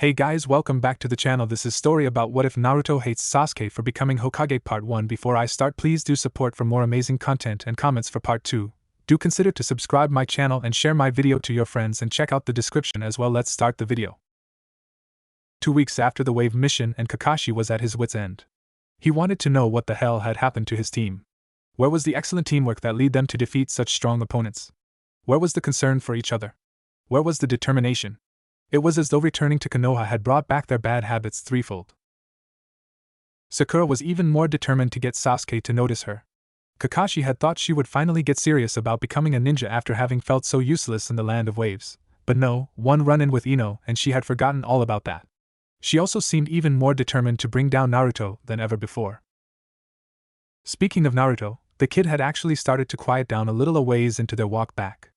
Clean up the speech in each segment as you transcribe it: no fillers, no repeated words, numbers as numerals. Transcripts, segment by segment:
Hey guys, welcome back to the channel. This is story about what if Naruto hates Sasuke for becoming Hokage part 1. Before I start, please do support for more amazing content and comments for part 2. Do consider to subscribe my channel and share my video to your friends and check out the description as well. Let's start the video. 2 weeks after the wave mission and Kakashi was at his wit's end. He wanted to know what the hell had happened to his team. Where was the excellent teamwork that led them to defeat such strong opponents? Where was the concern for each other? Where was the determination? It was as though returning to Konoha had brought back their bad habits threefold. Sakura was even more determined to get Sasuke to notice her. Kakashi had thought she would finally get serious about becoming a ninja after having felt so useless in the land of waves. But no, one run-in with Ino and she had forgotten all about that. She also seemed even more determined to bring down Naruto than ever before. Speaking of Naruto, the kid had actually started to quiet down a little a ways into their walk back.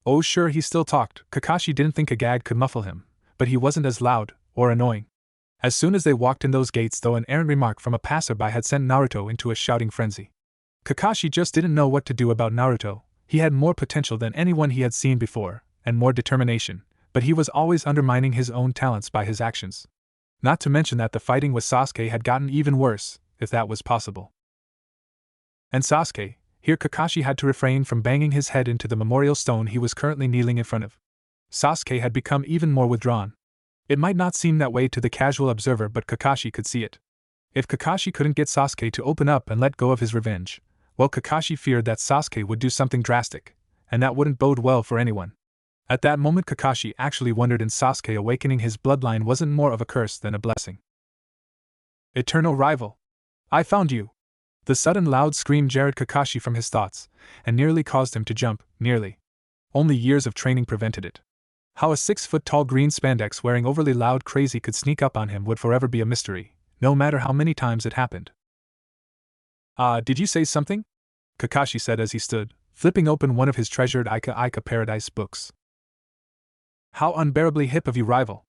Oh sure, he still talked. Kakashi didn't think a gag could muffle him, but he wasn't as loud or annoying. As soon as they walked in those gates, though, an errant remark from a passerby had sent Naruto into a shouting frenzy. Kakashi just didn't know what to do about Naruto. He had more potential than anyone he had seen before, and more determination, but he was always undermining his own talents by his actions. Not to mention that the fighting with Sasuke had gotten even worse, if that was possible. And Sasuke, here Kakashi had to refrain from banging his head into the memorial stone he was currently kneeling in front of. Sasuke had become even more withdrawn. It might not seem that way to the casual observer, but Kakashi could see it. If Kakashi couldn't get Sasuke to open up and let go of his revenge, well, Kakashi feared that Sasuke would do something drastic, and that wouldn't bode well for anyone. At that moment, Kakashi actually wondered if Sasuke awakening his bloodline wasn't more of a curse than a blessing. Eternal rival! I found you! The sudden loud scream jarred Kakashi from his thoughts, and nearly caused him to jump. Nearly. Only years of training prevented it. How a 6-foot-tall green spandex wearing overly loud crazy could sneak up on him would forever be a mystery, no matter how many times it happened. Did you say something? Kakashi said as he stood, flipping open one of his treasured Ika Paradise books. How unbearably hip of you, rival!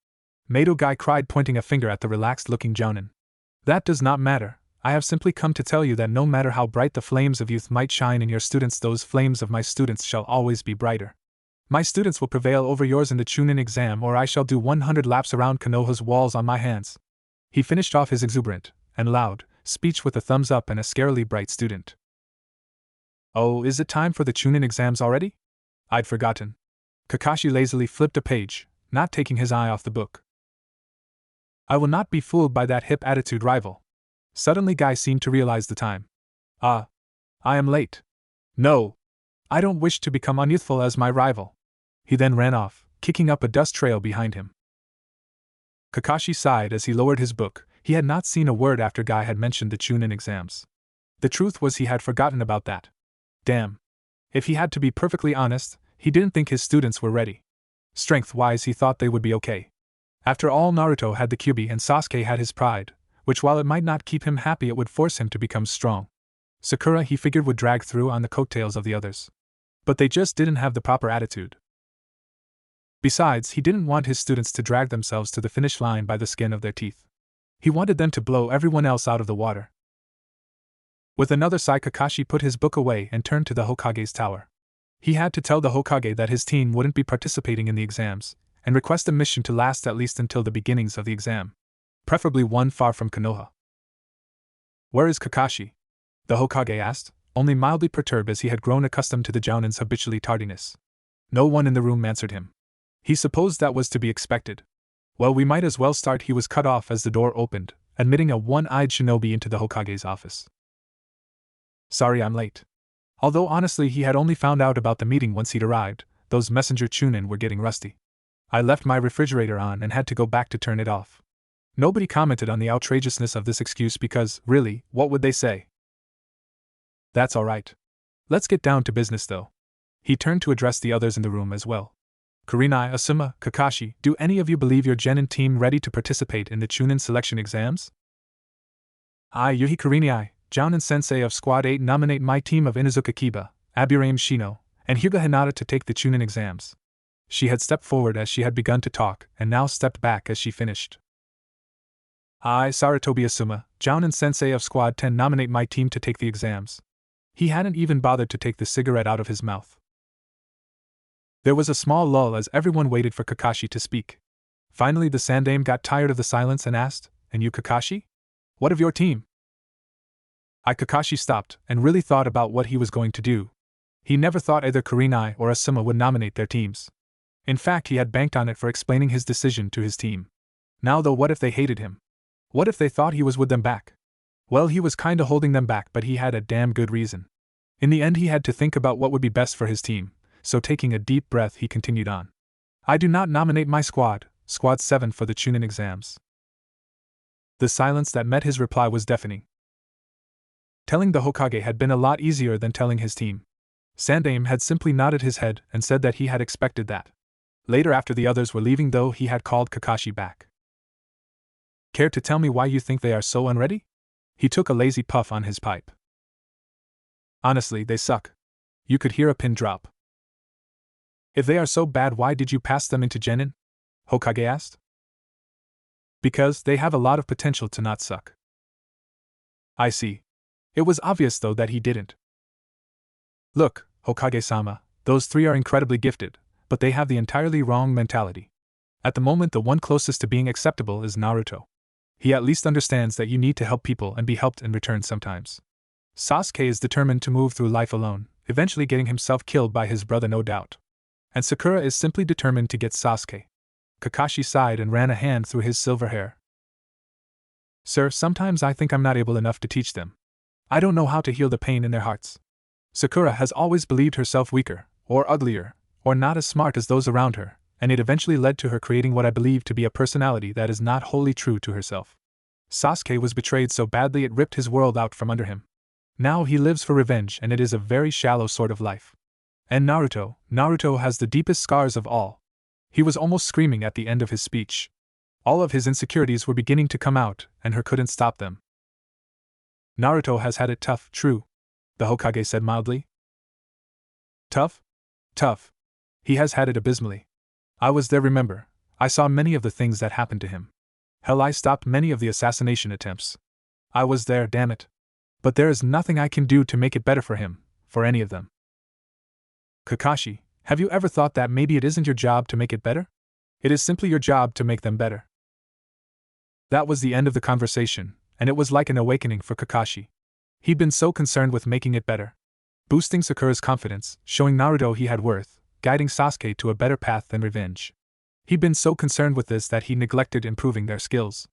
Mato Guy cried, pointing a finger at the relaxed-looking Jounin. That does not matter. I have simply come to tell you that no matter how bright the flames of youth might shine in your students, those flames of my students shall always be brighter. My students will prevail over yours in the Chunin exam, or I shall do 100 laps around Konoha's walls on my hands. He finished off his exuberant and loud speech with a thumbs up and a scarily bright student. Oh, is it time for the Chunin exams already? I'd forgotten. Kakashi lazily flipped a page, not taking his eye off the book. I will not be fooled by that hip attitude, rival. Suddenly Guy seemed to realize the time. I am late. No. I don't wish to become unyouthful as my rival. He then ran off, kicking up a dust trail behind him. Kakashi sighed as he lowered his book. He had not seen a word after Guy had mentioned the Chunin exams. The truth was he had forgotten about that. Damn. If he had to be perfectly honest, he didn't think his students were ready. Strength-wise, he thought they would be okay. After all, Naruto had the Kyuubi and Sasuke had his pride, which while it might not keep him happy, it would force him to become strong. Sakura, he figured, would drag through on the coattails of the others. But they just didn't have the proper attitude. Besides, he didn't want his students to drag themselves to the finish line by the skin of their teeth. He wanted them to blow everyone else out of the water. With another sigh, Kakashi put his book away and turned to the Hokage's tower. He had to tell the Hokage that his team wouldn't be participating in the exams, and request the mission to last at least until the beginnings of the exam. Preferably one far from Konoha. Where is Kakashi? The Hokage asked, only mildly perturbed as he had grown accustomed to the Jounin's habitually tardiness. No one in the room answered him. He supposed that was to be expected. Well, we might as well start. He was cut off as the door opened, admitting a one-eyed shinobi into the Hokage's office. Sorry I'm late. Although honestly he had only found out about the meeting once he'd arrived, those messenger Chunin were getting rusty. I left my refrigerator on and had to go back to turn it off. Nobody commented on the outrageousness of this excuse because, really, what would they say? That's all right. Let's get down to business though. He turned to address the others in the room as well. Kurenai, Asuma, Kakashi, do any of you believe your genin team ready to participate in the Chunin selection exams? I, Yuhi Kurenai, Jounin Sensei of Squad 8, nominate my team of Inuzuka Kiba, Aburame Shino, and Hyuga Hinata to take the Chunin exams. She had stepped forward as she had begun to talk, and now stepped back as she finished. I, Sarutobi Asuma, Jounin Sensei of Squad 10, nominate my team to take the exams. He hadn't even bothered to take the cigarette out of his mouth. There was a small lull as everyone waited for Kakashi to speak. Finally, the Sandaime got tired of the silence and asked, "And you, Kakashi? What of your team?" Kakashi stopped and really thought about what he was going to do. He never thought either Kurenai or Asuma would nominate their teams. In fact, he had banked on it for explaining his decision to his team. Now though, what if they hated him? What if they thought he was with them back? Well, he was kinda holding them back, but he had a damn good reason. In the end, he had to think about what would be best for his team, so taking a deep breath, he continued on. "I do not nominate my squad, Squad 7, for the Chunin exams." The silence that met his reply was deafening. Telling the Hokage had been a lot easier than telling his team. Sandaime had simply nodded his head and said that he had expected that. Later, after the others were leaving though, he had called Kakashi back. "Care to tell me why you think they are so unready?" He took a lazy puff on his pipe. "Honestly, they suck." You could hear a pin drop. "If they are so bad, why did you pass them into Genin?" Hokage asked. "Because they have a lot of potential to not suck." "I see." It was obvious though that he didn't. "Look, Hokage-sama, those three are incredibly gifted, but they have the entirely wrong mentality. At the moment, the one closest to being acceptable is Naruto. He at least understands that you need to help people and be helped in return sometimes. Sasuke is determined to move through life alone, eventually getting himself killed by his brother, no doubt. And Sakura is simply determined to get Sasuke." Kakashi sighed and ran a hand through his silver hair. "Sir, sometimes I think I'm not able enough to teach them. I don't know how to heal the pain in their hearts. Sakura has always believed herself weaker, or uglier, or not as smart as those around her, and it eventually led to her creating what I believe to be a personality that is not wholly true to herself. Sasuke was betrayed so badly it ripped his world out from under him. Now he lives for revenge, and it is a very shallow sort of life. And Naruto has the deepest scars of all." He was almost screaming at the end of his speech. All of his insecurities were beginning to come out, and her couldn't stop them. "Naruto has had it tough, true," the Hokage said mildly. "Tough? Tough. He has had it abysmally. I was there, remember. I saw many of the things that happened to him. Hell, I stopped many of the assassination attempts. I was there, damn it. But there is nothing I can do to make it better for him, for any of them." "Kakashi, have you ever thought that maybe it isn't your job to make it better? It is simply your job to make them better?" That was the end of the conversation, and it was like an awakening for Kakashi. He'd been so concerned with making it better, boosting Sakura's confidence, showing Naruto he had worth, guiding Sasuke to a better path than revenge. He'd been so concerned with this that he neglected improving their skills.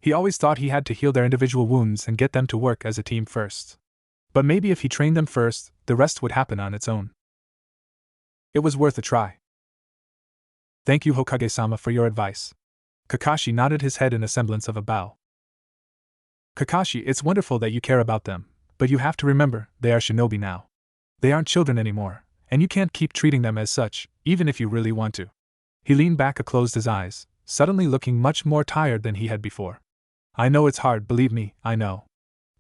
He always thought he had to heal their individual wounds and get them to work as a team first. But maybe if he trained them first, the rest would happen on its own. It was worth a try. "Thank you, Hokage-sama, for your advice." Kakashi nodded his head in a semblance of a bow. "Kakashi, it's wonderful that you care about them, but you have to remember, they are shinobi now. They aren't children anymore, and you can't keep treating them as such, even if you really want to." He leaned back and closed his eyes, suddenly looking much more tired than he had before. "I know it's hard, believe me, I know.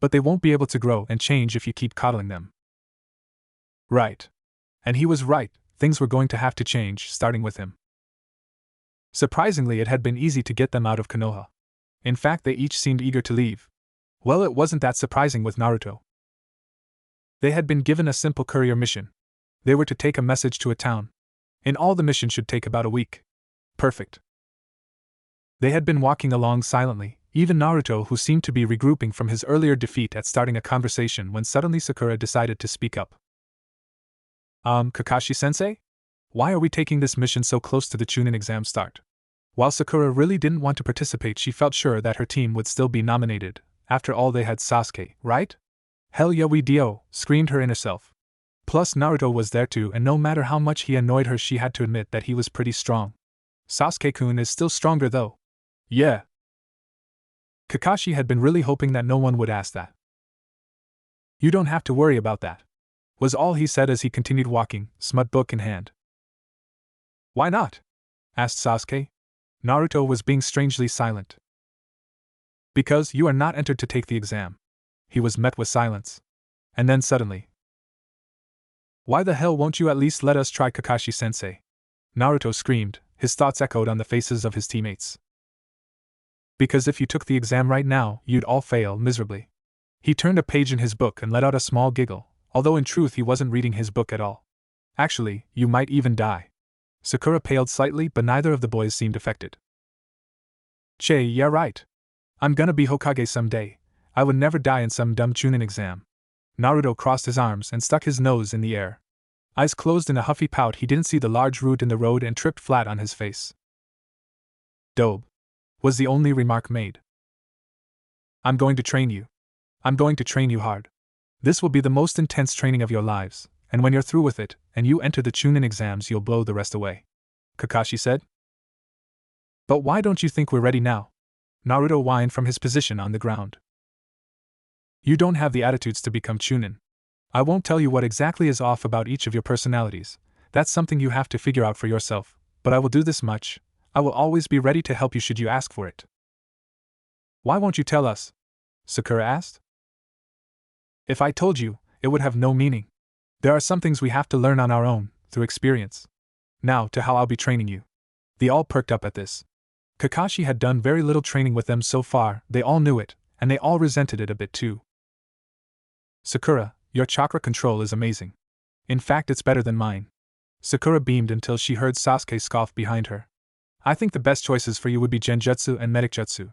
But they won't be able to grow and change if you keep coddling them." Right. And he was right, things were going to have to change, starting with him. Surprisingly, it had been easy to get them out of Konoha. In fact, they each seemed eager to leave. Well, it wasn't that surprising with Naruto. They had been given a simple courier mission. They were to take a message to a town. In all, the mission should take about a week. Perfect. They had been walking along silently, even Naruto, who seemed to be regrouping from his earlier defeat at starting a conversation, when suddenly Sakura decided to speak up. Kakashi-sensei? Why are we taking this mission so close to the Chunin exam start?" While Sakura really didn't want to participate, she felt sure that her team would still be nominated. After all, they had Sasuke, right? "Hell yeah, we do," screamed her inner self. Plus, Naruto was there too, and no matter how much he annoyed her, she had to admit that he was pretty strong. Sasuke-kun is still stronger though. Yeah. Kakashi had been really hoping that no one would ask that. "You don't have to worry about that," was all he said as he continued walking, smut book in hand. "Why not?" asked Sasuke. Naruto was being strangely silent. "Because you are not entered to take the exam." He was met with silence. And then suddenly, "Why the hell won't you at least let us try, Kakashi-sensei?" Naruto screamed, his thoughts echoed on the faces of his teammates. "Because if you took the exam right now, you'd all fail miserably." He turned a page in his book and let out a small giggle, although in truth he wasn't reading his book at all. "Actually, you might even die." Sakura paled slightly, but neither of the boys seemed affected. Che, yeah right. I'm gonna be Hokage someday. I would never die in some dumb Chunin exam. Naruto crossed his arms and stuck his nose in the air. Eyes closed in a huffy pout, he didn't see the large root in the road and tripped flat on his face. Dobe, was the only remark made. I'm going to train you. I'm going to train you hard. This will be the most intense training of your lives, and when you're through with it, and you enter the Chunin exams, you'll blow the rest away. Kakashi said. But why don't you think we're ready now? Naruto whined from his position on the ground. You don't have the attitudes to become Chunin. I won't tell you what exactly is off about each of your personalities, that's something you have to figure out for yourself, but I will do this much, I will always be ready to help you should you ask for it. Why won't you tell us? Sakura asked. If I told you, it would have no meaning. There are some things we have to learn on our own, through experience. Now to how I'll be training you. They all perked up at this. Kakashi had done very little training with them so far, they all knew it, and they all resented it a bit too. Sakura, your chakra control is amazing. In fact, it's better than mine. Sakura beamed until she heard Sasuke scoff behind her. I think the best choices for you would be Genjutsu and Medicjutsu.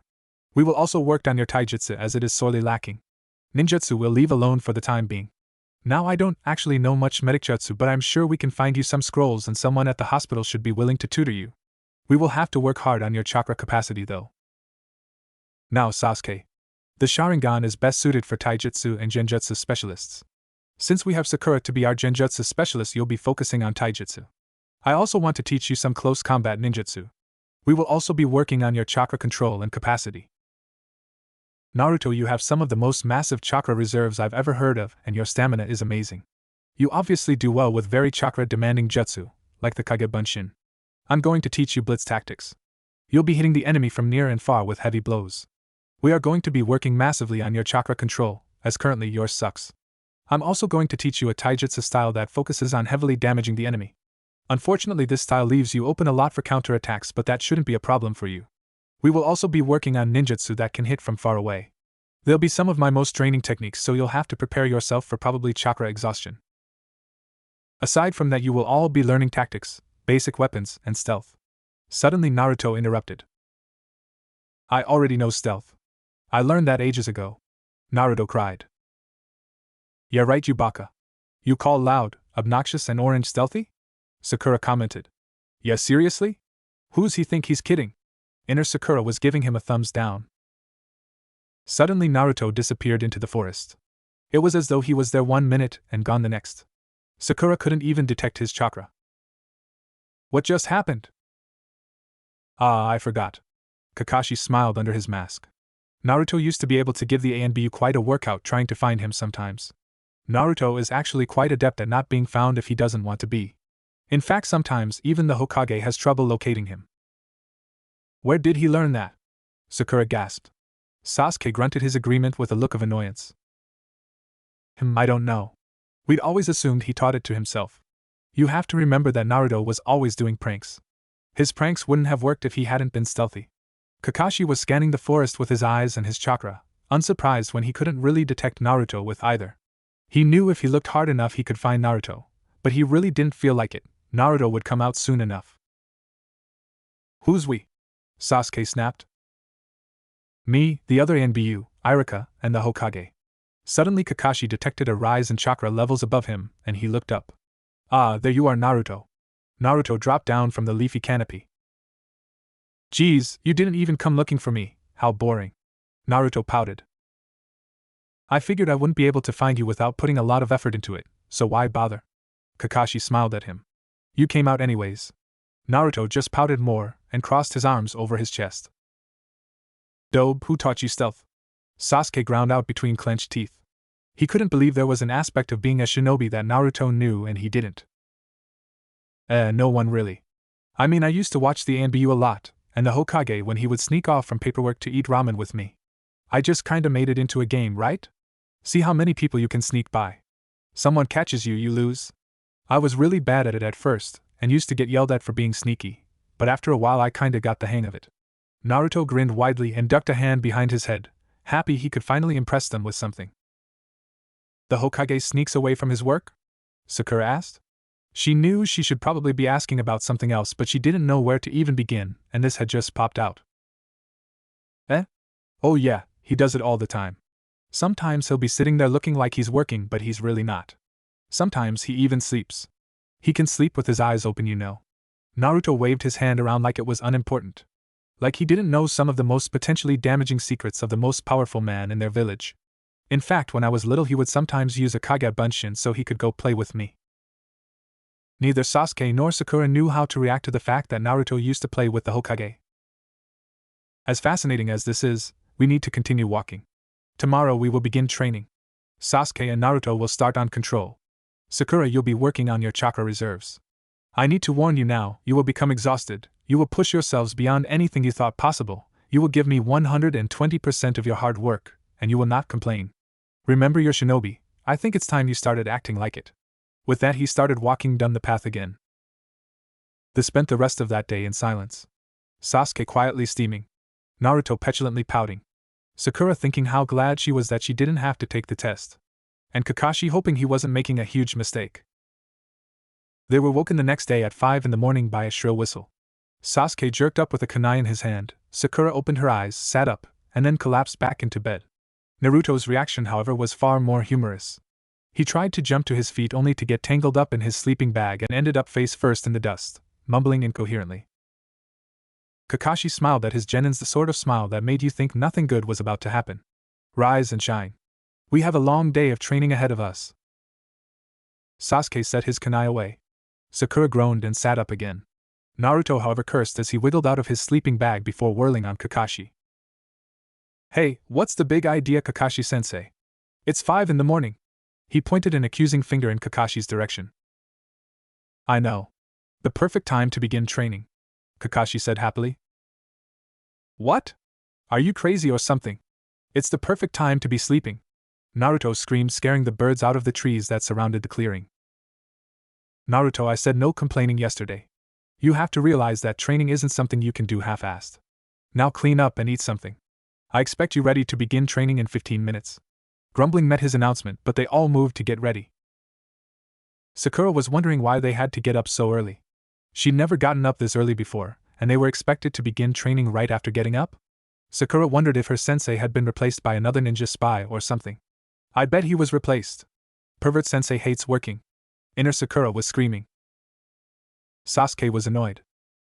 We will also work on your Taijutsu as it is sorely lacking. Ninjutsu we'll leave alone for the time being. Now I don't actually know much Medicjutsu, but I'm sure we can find you some scrolls and someone at the hospital should be willing to tutor you. We will have to work hard on your chakra capacity though. Now Sasuke. The Sharingan is best suited for Taijutsu and Genjutsu specialists. Since we have Sakura to be our Genjutsu specialist, you'll be focusing on Taijutsu. I also want to teach you some close combat ninjutsu. We will also be working on your chakra control and capacity. Naruto, you have some of the most massive chakra reserves I've ever heard of, and your stamina is amazing. You obviously do well with very chakra-demanding jutsu, like the Kage Bunshin. I'm going to teach you blitz tactics. You'll be hitting the enemy from near and far with heavy blows. We are going to be working massively on your chakra control, as currently yours sucks. I'm also going to teach you a taijutsu style that focuses on heavily damaging the enemy. Unfortunately, this style leaves you open a lot for counterattacks, but that shouldn't be a problem for you. We will also be working on ninjutsu that can hit from far away. They'll be some of my most draining techniques, so you'll have to prepare yourself for probably chakra exhaustion. Aside from that, you will all be learning tactics, basic weapons, and stealth. Suddenly Naruto interrupted. I already know stealth. I learned that ages ago. Naruto cried. Yeah right, you baka. You call loud, obnoxious, and orange stealthy? Sakura commented. Yeah, seriously? Who's he think he's kidding? Inner Sakura was giving him a thumbs down. Suddenly Naruto disappeared into the forest. It was as though he was there 1 minute and gone the next. Sakura couldn't even detect his chakra. What just happened? Ah, I forgot. Kakashi smiled under his mask. Naruto used to be able to give the ANBU quite a workout trying to find him sometimes. Naruto is actually quite adept at not being found if he doesn't want to be. In fact, sometimes even the Hokage has trouble locating him. Where did he learn that? Sakura gasped. Sasuke grunted his agreement with a look of annoyance. I don't know. We'd always assumed he taught it to himself. You have to remember that Naruto was always doing pranks. His pranks wouldn't have worked if he hadn't been stealthy. Kakashi was scanning the forest with his eyes and his chakra, unsurprised when he couldn't really detect Naruto with either. He knew if he looked hard enough he could find Naruto, but he really didn't feel like it. Naruto would come out soon enough. Who's we? Sasuke snapped. Me, the other ANBU, Irika, and the Hokage. Suddenly Kakashi detected a rise in chakra levels above him, and he looked up. Ah, there you are, Naruto. Naruto dropped down from the leafy canopy. Geez, you didn't even come looking for me, how boring. Naruto pouted. I figured I wouldn't be able to find you without putting a lot of effort into it, so why bother? Kakashi smiled at him. You came out anyways. Naruto just pouted more, and crossed his arms over his chest. Dobe, who taught you stealth? Sasuke ground out between clenched teeth. He couldn't believe there was an aspect of being a shinobi that Naruto knew and he didn't. No one really. I mean, I used to watch the ANBU a lot, and the Hokage when he would sneak off from paperwork to eat ramen with me. I just kinda made it into a game, right? See how many people you can sneak by. Someone catches you, you lose. I was really bad at it at first, and used to get yelled at for being sneaky, but after a while I kinda got the hang of it. Naruto grinned widely and ducked a hand behind his head, happy he could finally impress them with something. The Hokage sneaks away from his work? Sakura asked. She knew she should probably be asking about something else, but she didn't know where to even begin, and this had just popped out. Oh yeah, he does it all the time. Sometimes he'll be sitting there looking like he's working, but he's really not. Sometimes he even sleeps. He can sleep with his eyes open, you know. Naruto waved his hand around like it was unimportant. Like he didn't know some of the most potentially damaging secrets of the most powerful man in their village. In fact, when I was little, he would sometimes use a Kage Bunshin so he could go play with me. Neither Sasuke nor Sakura knew how to react to the fact that Naruto used to play with the Hokage. As fascinating as this is, we need to continue walking. Tomorrow we will begin training. Sasuke and Naruto will start on control. Sakura, you'll be working on your chakra reserves. I need to warn you now, you will become exhausted, you will push yourselves beyond anything you thought possible, you will give me 120% of your hard work, and you will not complain. Remember your shinobi, I think it's time you started acting like it. With that, he started walking down the path again. They spent the rest of that day in silence. Sasuke quietly steaming. Naruto petulantly pouting. Sakura thinking how glad she was that she didn't have to take the test. And Kakashi hoping he wasn't making a huge mistake. They were woken the next day at 5 in the morning by a shrill whistle. Sasuke jerked up with a kunai in his hand, Sakura opened her eyes, sat up, and then collapsed back into bed. Naruto's reaction, however, was far more humorous. He tried to jump to his feet only to get tangled up in his sleeping bag and ended up face first in the dust, mumbling incoherently. Kakashi smiled at his genins, the sort of smile that made you think nothing good was about to happen. Rise and shine. We have a long day of training ahead of us. Sasuke set his kunai away. Sakura groaned and sat up again. Naruto, however, cursed as he wiggled out of his sleeping bag before whirling on Kakashi. Hey, what's the big idea, Kakashi-sensei? It's 5 in the morning. He pointed an accusing finger in Kakashi's direction. I know. The perfect time to begin training, Kakashi said happily. What? Are you crazy or something? It's the perfect time to be sleeping, Naruto screamed, scaring the birds out of the trees that surrounded the clearing. Naruto, I said no complaining yesterday. You have to realize that training isn't something you can do half-assed. Now clean up and eat something. I expect you ready to begin training in 15 minutes. Grumbling met his announcement, but they all moved to get ready. Sakura was wondering why they had to get up so early. She'd never gotten up this early before, and they were expected to begin training right after getting up? Sakura wondered if her sensei had been replaced by another ninja spy or something. I bet he was replaced. Pervert sensei hates working. Inner Sakura was screaming. Sasuke was annoyed.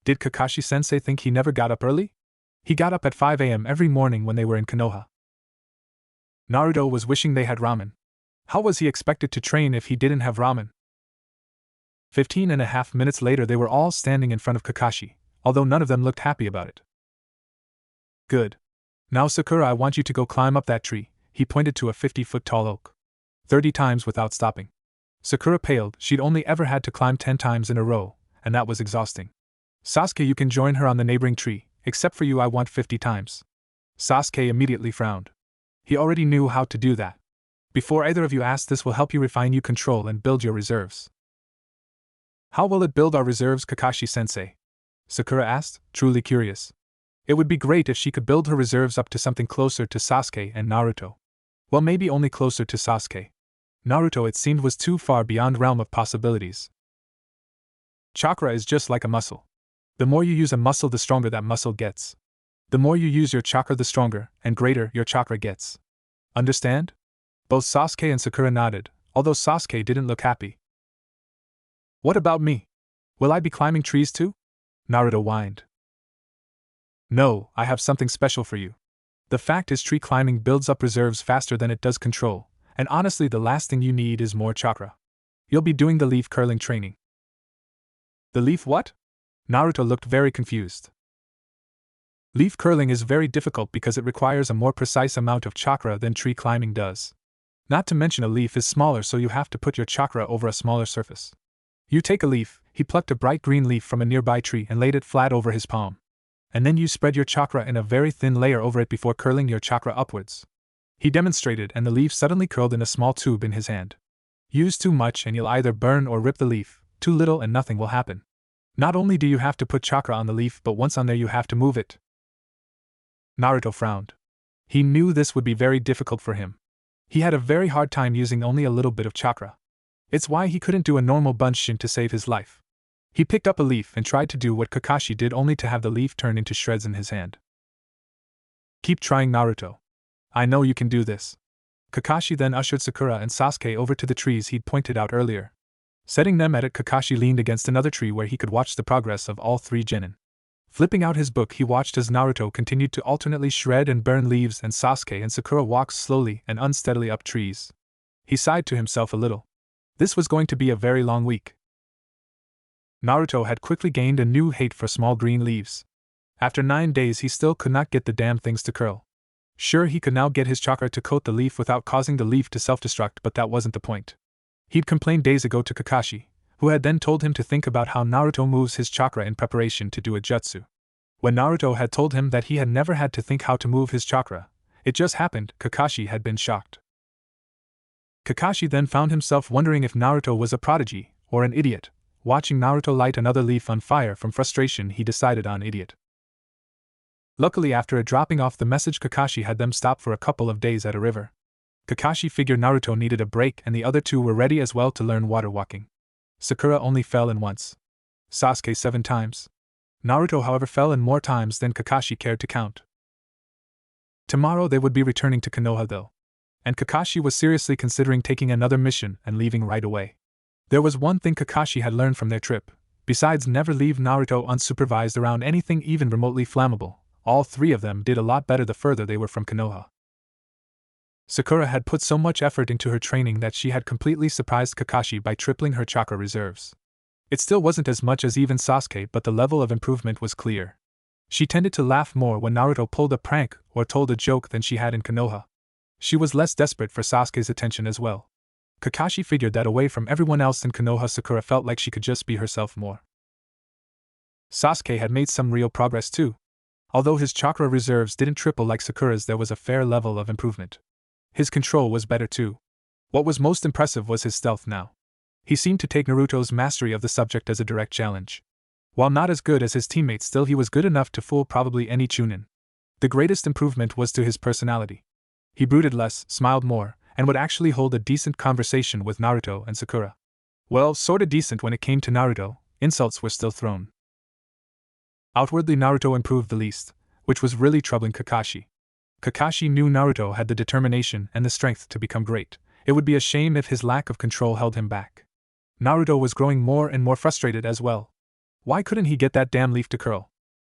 Did Kakashi-sensei think he never got up early? He got up at 5 a.m. every morning when they were in Konoha. Naruto was wishing they had ramen. How was he expected to train if he didn't have ramen? 15.5 minutes later, they were all standing in front of Kakashi, although none of them looked happy about it. Good. Now Sakura, I want you to go climb up that tree, he pointed to a 50-foot tall oak. 30 times without stopping. Sakura paled, she'd only ever had to climb 10 times in a row, and that was exhausting. Sasuke, you can join her on the neighboring tree, except for you I want 50 times. Sasuke immediately frowned. He already knew how to do that. Before either of you asked, this will help you refine your control and build your reserves. How will it build our reserves, Kakashi-sensei? Sakura asked, truly curious. It would be great if she could build her reserves up to something closer to Sasuke and Naruto. Well, maybe only closer to Sasuke. Naruto, it seemed, was too far beyond realm of possibilities. Chakra is just like a muscle. The more you use a muscle, the stronger that muscle gets. The more you use your chakra, the stronger and greater your chakra gets. Understand? Both Sasuke and Sakura nodded, although Sasuke didn't look happy. What about me? Will I be climbing trees too? Naruto whined. No, I have something special for you. The fact is, tree climbing builds up reserves faster than it does control, and honestly the last thing you need is more chakra. You'll be doing the leaf curling training. The leaf what? Naruto looked very confused. Leaf curling is very difficult because it requires a more precise amount of chakra than tree climbing does. Not to mention a leaf is smaller, so you have to put your chakra over a smaller surface. You take a leaf, he plucked a bright green leaf from a nearby tree and laid it flat over his palm. And then you spread your chakra in a very thin layer over it before curling your chakra upwards. He demonstrated, and the leaf suddenly curled in a small tube in his hand. Use too much and you'll either burn or rip the leaf, too little and nothing will happen. Not only do you have to put chakra on the leaf, but once on there you have to move it. Naruto frowned. He knew this would be very difficult for him. He had a very hard time using only a little bit of chakra. It's why he couldn't do a normal bunshin to save his life. He picked up a leaf and tried to do what Kakashi did, only to have the leaf turn into shreds in his hand. Keep trying, Naruto. I know you can do this. Kakashi then ushered Sakura and Sasuke over to the trees he'd pointed out earlier. Setting them at it, Kakashi leaned against another tree where he could watch the progress of all three genin. Flipping out his book, he watched as Naruto continued to alternately shred and burn leaves and Sasuke and Sakura walked slowly and unsteadily up trees. He sighed to himself a little. This was going to be a very long week. Naruto had quickly gained a new hate for small green leaves. After 9 days he still could not get the damn things to curl. Sure, he could now get his chakra to coat the leaf without causing the leaf to self-destruct, but that wasn't the point. He'd complained days ago to Kakashi, who had then told him to think about how Naruto moves his chakra in preparation to do a jutsu. When Naruto had told him that he had never had to think how to move his chakra, it just happened, Kakashi had been shocked. Kakashi then found himself wondering if Naruto was a prodigy, or an idiot. Watching Naruto light another leaf on fire from frustration, he decided on idiot. Luckily, after dropping off the message, Kakashi had them stop for a couple of days at a river. Kakashi figured Naruto needed a break and the other two were ready as well to learn water walking. Sakura only fell in once. Sasuke 7 times. Naruto, however, fell in more times than Kakashi cared to count. Tomorrow they would be returning to Konoha though. And Kakashi was seriously considering taking another mission and leaving right away. There was one thing Kakashi had learned from their trip. Besides, never leave Naruto unsupervised around anything even remotely flammable. All three of them did a lot better the further they were from Konoha. Sakura had put so much effort into her training that she had completely surprised Kakashi by tripling her chakra reserves. It still wasn't as much as even Sasuke, but the level of improvement was clear. She tended to laugh more when Naruto pulled a prank or told a joke than she had in Konoha. She was less desperate for Sasuke's attention as well. Kakashi figured that away from everyone else in Konoha, Sakura felt like she could just be herself more. Sasuke had made some real progress too. Although his chakra reserves didn't triple like Sakura's, there was a fair level of improvement. His control was better too. What was most impressive was his stealth now. He seemed to take Naruto's mastery of the subject as a direct challenge. While not as good as his teammates, still he was good enough to fool probably any chunin. The greatest improvement was to his personality. He brooded less, smiled more, and would actually hold a decent conversation with Naruto and Sakura. Well, sorta decent when it came to Naruto, insults were still thrown. Outwardly, Naruto improved the least, which was really troubling Kakashi. Kakashi knew Naruto had the determination and the strength to become great. It would be a shame if his lack of control held him back. Naruto was growing more and more frustrated as well. Why couldn't he get that damn leaf to curl?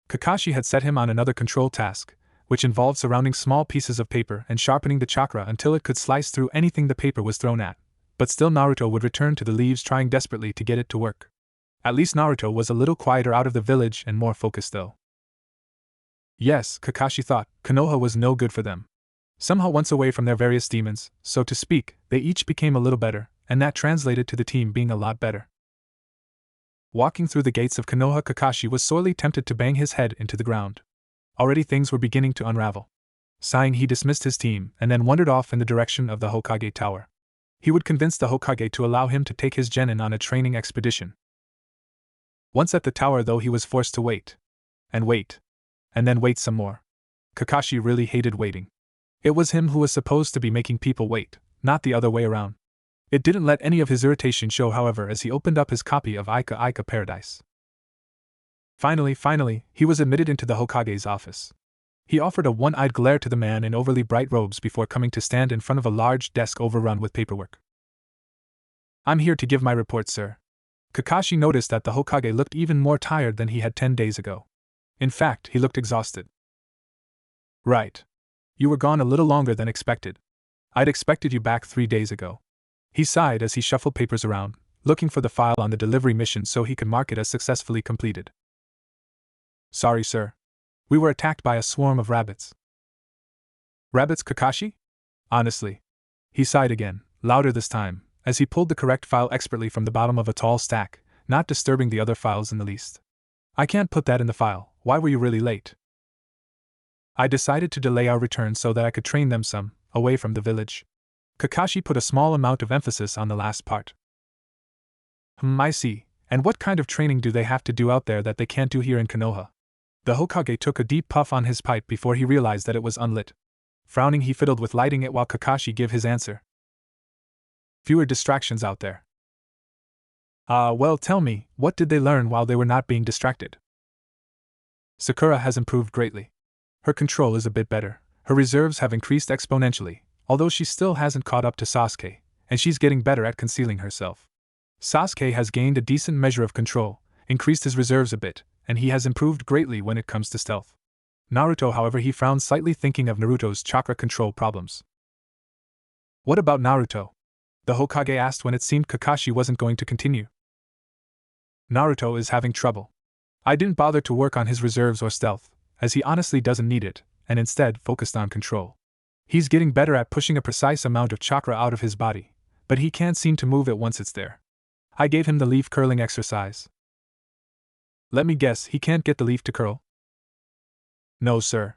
Kakashi had set him on another control task, which involved surrounding small pieces of paper and sharpening the chakra until it could slice through anything the paper was thrown at. But still Naruto would return to the leaves, trying desperately to get it to work. At least Naruto was a little quieter out of the village and more focused though. Yes, Kakashi thought, Konoha was no good for them. Somehow, once away from their various demons, so to speak, they each became a little better, and that translated to the team being a lot better. Walking through the gates of Konoha, Kakashi was sorely tempted to bang his head into the ground. Already things were beginning to unravel. Sighing, he dismissed his team and then wandered off in the direction of the Hokage Tower. He would convince the Hokage to allow him to take his genin on a training expedition. Once at the tower though, he was forced to wait. And wait. And then wait some more. Kakashi really hated waiting. It was him who was supposed to be making people wait, not the other way around. It didn't let any of his irritation show, however, as he opened up his copy of Ika Ika Paradise. Finally, he was admitted into the Hokage's office. He offered a one-eyed glare to the man in overly bright robes before coming to stand in front of a large desk overrun with paperwork. "I'm here to give my report, sir." Kakashi noticed that the Hokage looked even more tired than he had 10 days ago. In fact, he looked exhausted. "Right. You were gone a little longer than expected. I'd expected you back 3 days ago." He sighed as he shuffled papers around, looking for the file on the delivery mission so he could mark it as successfully completed. "Sorry, sir. We were attacked by a swarm of rabbits." "Rabbits, Kakashi?" "Honestly." He sighed again, louder this time, as he pulled the correct file expertly from the bottom of a tall stack, not disturbing the other files in the least. "I can't put that in the file. Why were you really late?" "I decided to delay our return so that I could train them some, away from the village." Kakashi put a small amount of emphasis on the last part. I see. And what kind of training do they have to do out there that they can't do here in Konoha?" The Hokage took a deep puff on his pipe before he realized that it was unlit. Frowning, he fiddled with lighting it while Kakashi gave his answer. "Fewer distractions out there." Well, tell me, what did they learn while they were not being distracted?" "Sakura has improved greatly. Her control is a bit better, her reserves have increased exponentially, although she still hasn't caught up to Sasuke, and she's getting better at concealing herself. Sasuke has gained a decent measure of control, increased his reserves a bit, and he has improved greatly when it comes to stealth. Naruto, however, he frowned slightly, thinking of Naruto's chakra control problems. What about Naruto? The Hokage asked when it seemed Kakashi wasn't going to continue. Naruto is having trouble. I didn't bother to work on his reserves or stealth, as he honestly doesn't need it, and instead focused on control. He's getting better at pushing a precise amount of chakra out of his body, but he can't seem to move it once it's there. I gave him the leaf curling exercise. Let me guess, he can't get the leaf to curl? No, sir.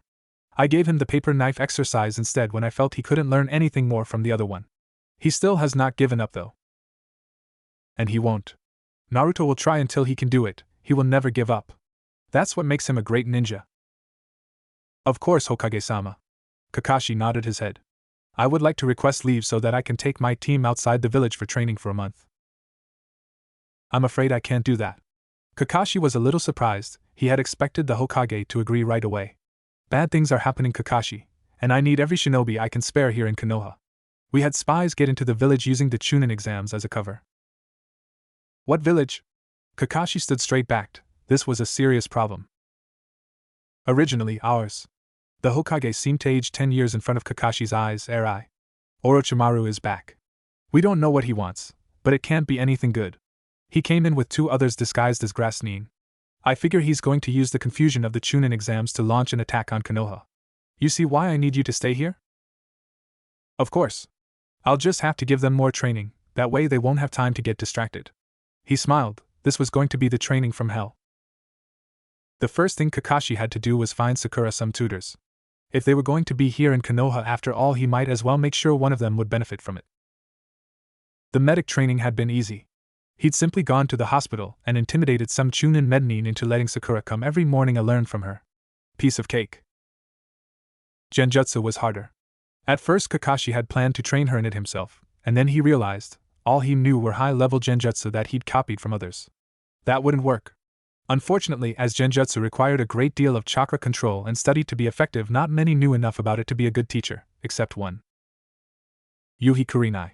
I gave him the paper knife exercise instead when I felt he couldn't learn anything more from the other one. He still has not given up though. And he won't. Naruto will try until he can do it, he will never give up. That's what makes him a great ninja. Of course, Hokage-sama. Kakashi nodded his head. I would like to request leave so that I can take my team outside the village for training for a month. I'm afraid I can't do that. Kakashi was a little surprised, he had expected the Hokage to agree right away. Bad things are happening, Kakashi, and I need every shinobi I can spare here in Konoha. We had spies get into the village using the Chunin exams as a cover. What village? Kakashi stood straight backed, this was a serious problem. Originally ours. The Hokage seemed to age 10 years in front of Kakashi's eyes. Orochimaru is back. We don't know what he wants, but it can't be anything good. He came in with 2 others disguised as grass nin. I figure he's going to use the confusion of the Chunin exams to launch an attack on Konoha. You see why I need you to stay here? Of course. I'll just have to give them more training, that way they won't have time to get distracted. He smiled, this was going to be the training from hell. The first thing Kakashi had to do was find Sakura some tutors. If they were going to be here in Konoha after all, he might as well make sure one of them would benefit from it. The medic training had been easy. He'd simply gone to the hospital and intimidated some Chunin mednin into letting Sakura come every morning and learn from her. Piece of cake. Genjutsu was harder. At first Kakashi had planned to train her in it himself, and then he realized, all he knew were high-level genjutsu that he'd copied from others. That wouldn't work. Unfortunately, as genjutsu required a great deal of chakra control and study to be effective, not many knew enough about it to be a good teacher, except one. Yuhi Kurenai.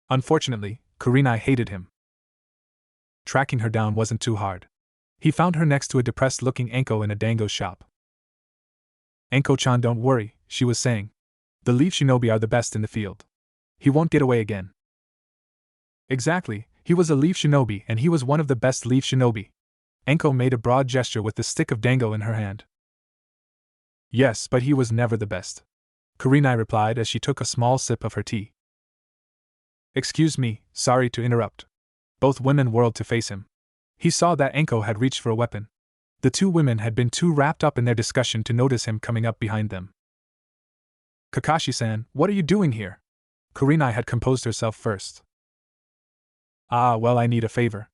Unfortunately, Kurenai hated him. Tracking her down wasn't too hard. He found her next to a depressed-looking Anko in a dango shop. Anko-chan, don't worry, she was saying. The Leaf Shinobi are the best in the field. He won't get away again. Exactly, he was a Leaf Shinobi and he was one of the best Leaf Shinobi. Anko made a broad gesture with the stick of dango in her hand. Yes, but he was never the best. Kurenai replied as she took a small sip of her tea. Excuse me, sorry to interrupt. Both women whirled to face him. He saw that Anko had reached for a weapon. The 2 women had been too wrapped up in their discussion to notice him coming up behind them. Kakashi-san, what are you doing here? Kurenai had composed herself first. Ah, well, I need a favor.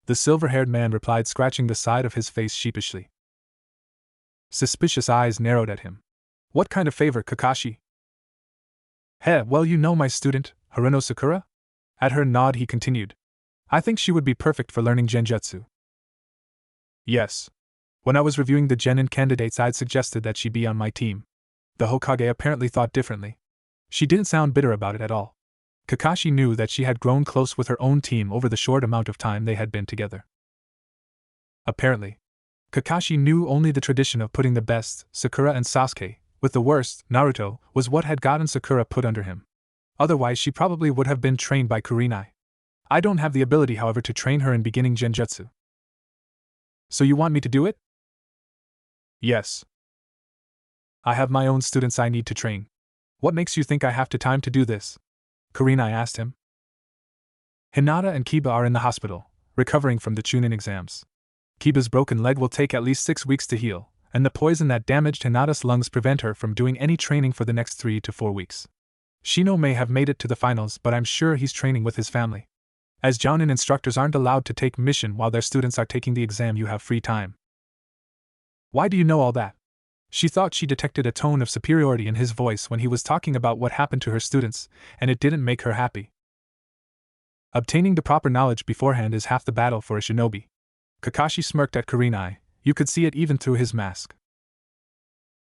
The silver-haired man replied, scratching the side of his face sheepishly. Suspicious eyes narrowed at him. What kind of favor, Kakashi? Well, you know my student, Haruno Sakura? At her nod he continued. I think she would be perfect for learning genjutsu. Yes. When I was reviewing the genin candidates, I'd suggested that she be on my team. The Hokage apparently thought differently. She didn't sound bitter about it at all. Kakashi knew that she had grown close with her own team over the short amount of time they had been together. Apparently. Kakashi knew only the tradition of putting the best, Sakura and Sasuke, with the worst, Naruto, was what had gotten Sakura put under him. Otherwise she probably would have been trained by Kurenai. I don't have the ability, however, to train her in beginning genjutsu. So you want me to do it? Yes. I have my own students I need to train. What makes you think I have the time to do this? Kurenai asked him. Hinata and Kiba are in the hospital, recovering from the Chunin exams. Kiba's broken leg will take at least 6 weeks to heal, and the poison that damaged Hinata's lungs prevent her from doing any training for the next 3 to 4 weeks. Shino may have made it to the finals, but I'm sure he's training with his family. As Jounin instructors aren't allowed to take mission while their students are taking the exam, you have free time. Why do you know all that? She thought she detected a tone of superiority in his voice when he was talking about what happened to her students, and it didn't make her happy. Obtaining the proper knowledge beforehand is half the battle for a shinobi. Kakashi smirked at Kurenai, you could see it even through his mask.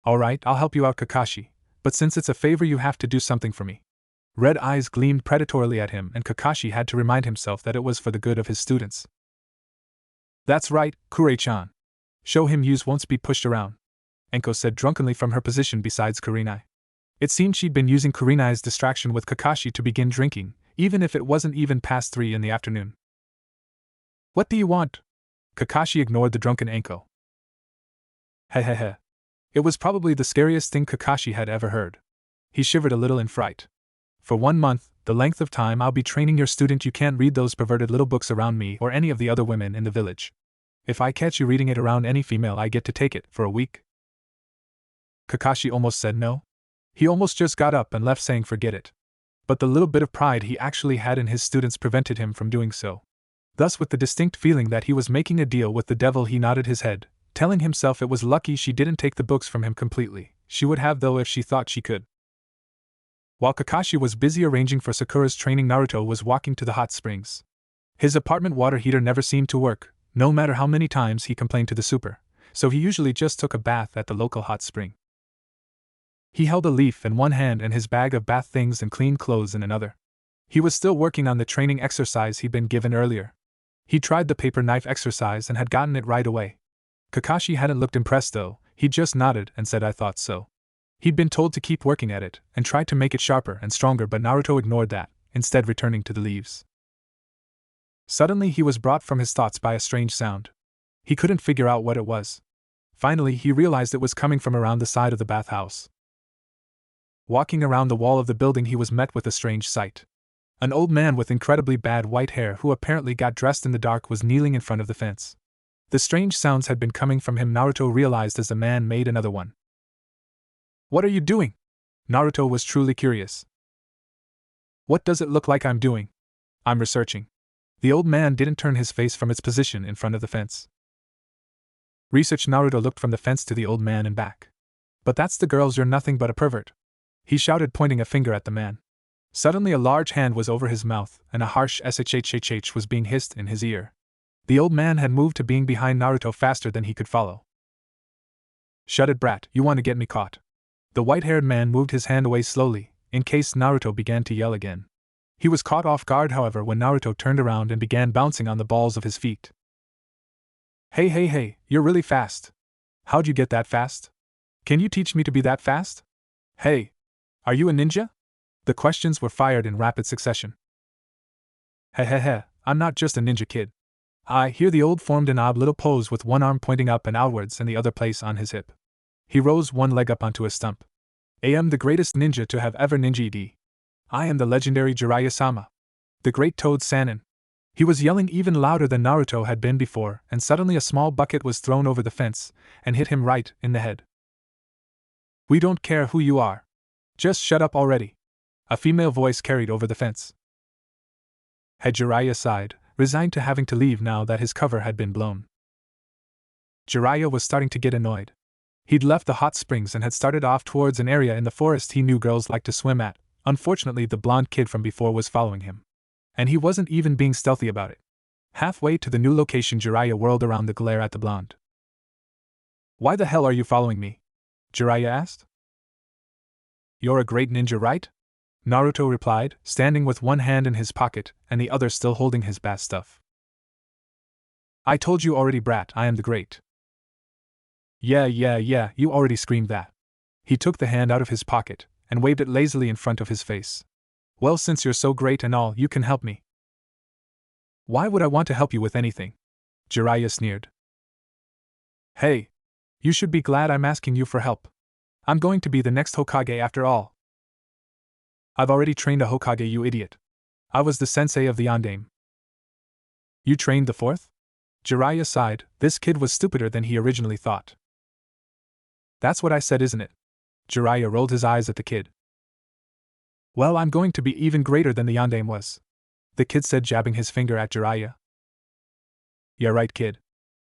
Alright, I'll help you out, Kakashi, but since it's a favor, you have to do something for me. Red eyes gleamed predatorily at him, and Kakashi had to remind himself that it was for the good of his students. That's right, Kure-chan. Show him you won't be pushed around, Enko said drunkenly from her position beside Kurenai. It seemed she'd been using Kurenai's distraction with Kakashi to begin drinking, even if it wasn't even past 3 in the afternoon. What do you want? Kakashi ignored the drunken Enko. Hehehe. It was probably the scariest thing Kakashi had ever heard. He shivered a little in fright. For 1 month, the length of time I'll be training your student, you can't read those perverted little books around me or any of the other women in the village. If I catch you reading it around any female, I get to take it for a week. Kakashi almost said no. He almost just got up and left saying forget it. But the little bit of pride he actually had in his students prevented him from doing so. Thus, with the distinct feeling that he was making a deal with the devil, he nodded his head, telling himself it was lucky she didn't take the books from him completely. She would have, though, if she thought she could. While Kakashi was busy arranging for Sakura's training, Naruto was walking to the hot springs. His apartment water heater never seemed to work, no matter how many times he complained to the super, so he usually just took a bath at the local hot spring. He held a leaf in one hand and his bag of bath things and clean clothes in another. He was still working on the training exercise he'd been given earlier. He tried the paper knife exercise and had gotten it right away. Kakashi hadn't looked impressed though, he just nodded and said I thought so. He'd been told to keep working at it and tried to make it sharper and stronger, but Naruto ignored that, instead returning to the leaves. Suddenly he was brought from his thoughts by a strange sound. He couldn't figure out what it was. Finally he realized it was coming from around the side of the bathhouse. Walking around the wall of the building, he was met with a strange sight. An old man with incredibly bad white hair, who apparently got dressed in the dark, was kneeling in front of the fence. The strange sounds had been coming from him, Naruto realized as the man made another one. What are you doing? Naruto was truly curious. What does it look like I'm doing? I'm researching. The old man didn't turn his face from its position in front of the fence. Research? Naruto looked from the fence to the old man and back. But that's the girls, you're nothing but a pervert, he shouted, pointing a finger at the man. Suddenly a large hand was over his mouth, and a harsh shhhh was being hissed in his ear. The old man had moved to being behind Naruto faster than he could follow. Shut it, brat, you want to get me caught. The white-haired man moved his hand away slowly, in case Naruto began to yell again. He was caught off guard, however, when Naruto turned around and began bouncing on the balls of his feet. Hey, you're really fast. How'd you get that fast? Can you teach me to be that fast? Hey, are you a ninja? The questions were fired in rapid succession. Hehehe, I'm not just a ninja, kid. Here the old formed an odd little pose with one arm pointing up and outwards and the other placed on his hip. He rose one leg up onto a stump. I am the greatest ninja to have ever ninja'd. I am the legendary Jiraiya-sama. The great Toad Sannin. He was yelling even louder than Naruto had been before, and suddenly a small bucket was thrown over the fence and hit him right in the head. We don't care who you are. Just shut up already. A female voice carried over the fence. Jiraiya sighed, resigned to having to leave now that his cover had been blown. Jiraiya was starting to get annoyed. He'd left the hot springs and had started off towards an area in the forest he knew girls liked to swim at. Unfortunately, the blonde kid from before was following him. And he wasn't even being stealthy about it. Halfway to the new location, Jiraiya whirled around to glare at the blonde. Why the hell are you following me? Jiraiya asked. You're a great ninja, right? Naruto replied, standing with one hand in his pocket and the other still holding his bath stuff. I told you already, brat, I am the great. Yeah, you already screamed that. He took the hand out of his pocket and waved it lazily in front of his face. Well, since you're so great and all, you can help me. Why would I want to help you with anything? Jiraiya sneered. Hey, you should be glad I'm asking you for help. I'm going to be the next Hokage after all. I've already trained a Hokage, you idiot. I was the sensei of the Yondaime. You trained the fourth? Jiraiya sighed. This kid was stupider than he originally thought. That's what I said, isn't it? Jiraiya rolled his eyes at the kid. Well, I'm going to be even greater than the Yondaime was, the kid said, jabbing his finger at Jiraiya. Yeah, right, kid.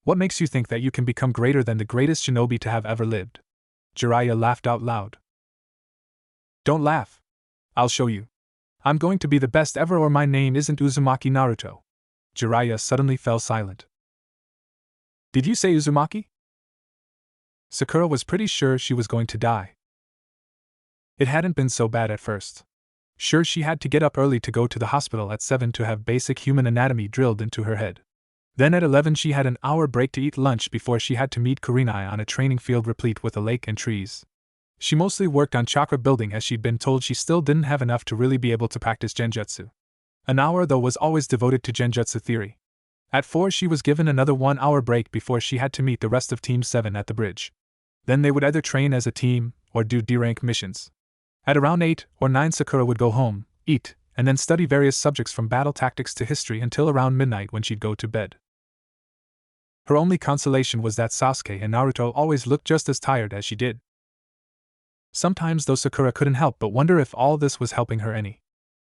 What makes you think that you can become greater than the greatest shinobi to have ever lived? Jiraiya laughed out loud. Don't laugh. I'll show you. I'm going to be the best ever, or my name isn't Uzumaki Naruto. Jiraiya suddenly fell silent. Did you say Uzumaki? Sakura was pretty sure she was going to die. It hadn't been so bad at first. Sure, she had to get up early to go to the hospital at 7 to have basic human anatomy drilled into her head. Then at 11 she had an hour break to eat lunch before she had to meet Kurenai on a training field replete with a lake and trees. She mostly worked on chakra building as she'd been told she still didn't have enough to really be able to practice genjutsu. An hour though was always devoted to genjutsu theory. At 4 she was given another 1 hour break before she had to meet the rest of Team 7 at the bridge. Then they would either train as a team or do D-rank missions. At around 8 or 9 Sakura would go home, eat, and then study various subjects from battle tactics to history until around midnight when she'd go to bed. Her only consolation was that Sasuke and Naruto always looked just as tired as she did. Sometimes though Sakura couldn't help but wonder if all this was helping her any.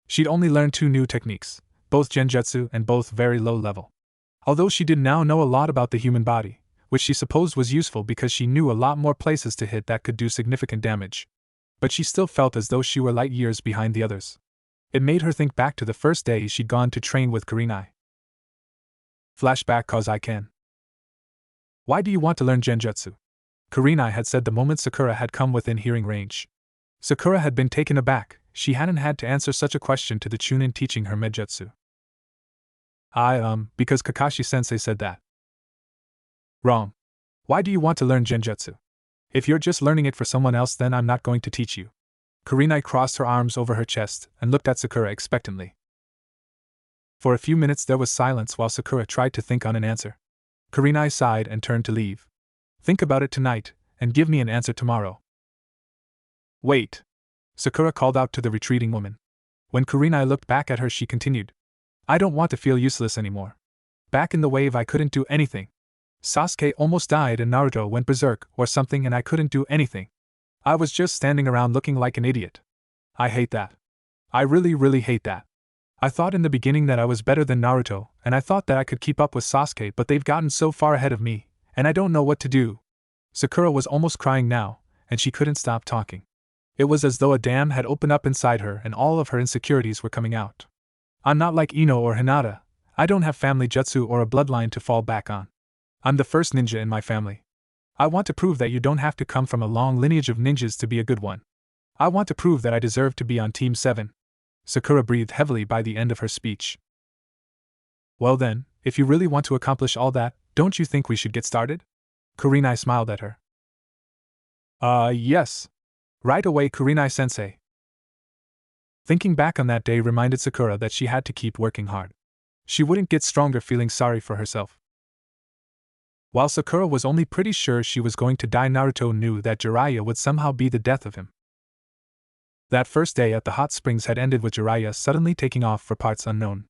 She'd only learned 2 new techniques, both genjutsu and both very low level. Although she did now know a lot about the human body, which she supposed was useful because she knew a lot more places to hit that could do significant damage. But she still felt as though she were light years behind the others. It made her think back to the first day she'd gone to train with Kurenai. Flashback, cause I can. Why do you want to learn genjutsu? Kurenai had said the moment Sakura had come within hearing range. Sakura had been taken aback. She hadn't had to answer such a question to the Chunin teaching her Medjutsu. Because Kakashi-sensei said that. Wrong. Why do you want to learn genjutsu? If you're just learning it for someone else, then I'm not going to teach you. Kurenai crossed her arms over her chest and looked at Sakura expectantly. For a few minutes there was silence while Sakura tried to think on an answer. Kurenai sighed and turned to leave. Think about it tonight, and give me an answer tomorrow. Wait. Sakura called out to the retreating woman. When Kurenai looked back at her, she continued. I don't want to feel useless anymore. Back in the wave I couldn't do anything. Sasuke almost died and Naruto went berserk or something and I couldn't do anything. I was just standing around looking like an idiot. I hate that. I really hate that. I thought in the beginning that I was better than Naruto, and I thought that I could keep up with Sasuke, but they've gotten so far ahead of me, and I don't know what to do. Sakura was almost crying now, and she couldn't stop talking. It was as though a dam had opened up inside her and all of her insecurities were coming out. I'm not like Ino or Hinata. I don't have family jutsu or a bloodline to fall back on. I'm the first ninja in my family. I want to prove that you don't have to come from a long lineage of ninjas to be a good one. I want to prove that I deserve to be on Team 7. Sakura breathed heavily by the end of her speech. Well then, if you really want to accomplish all that, don't you think we should get started? Kurenai smiled at her. Yes. Right away, Kurenai-sensei. Thinking back on that day reminded Sakura that she had to keep working hard. She wouldn't get stronger feeling sorry for herself. While Sakura was only pretty sure she was going to die, Naruto knew that Jiraiya would somehow be the death of him. That first day at the hot springs had ended with Jiraiya suddenly taking off for parts unknown.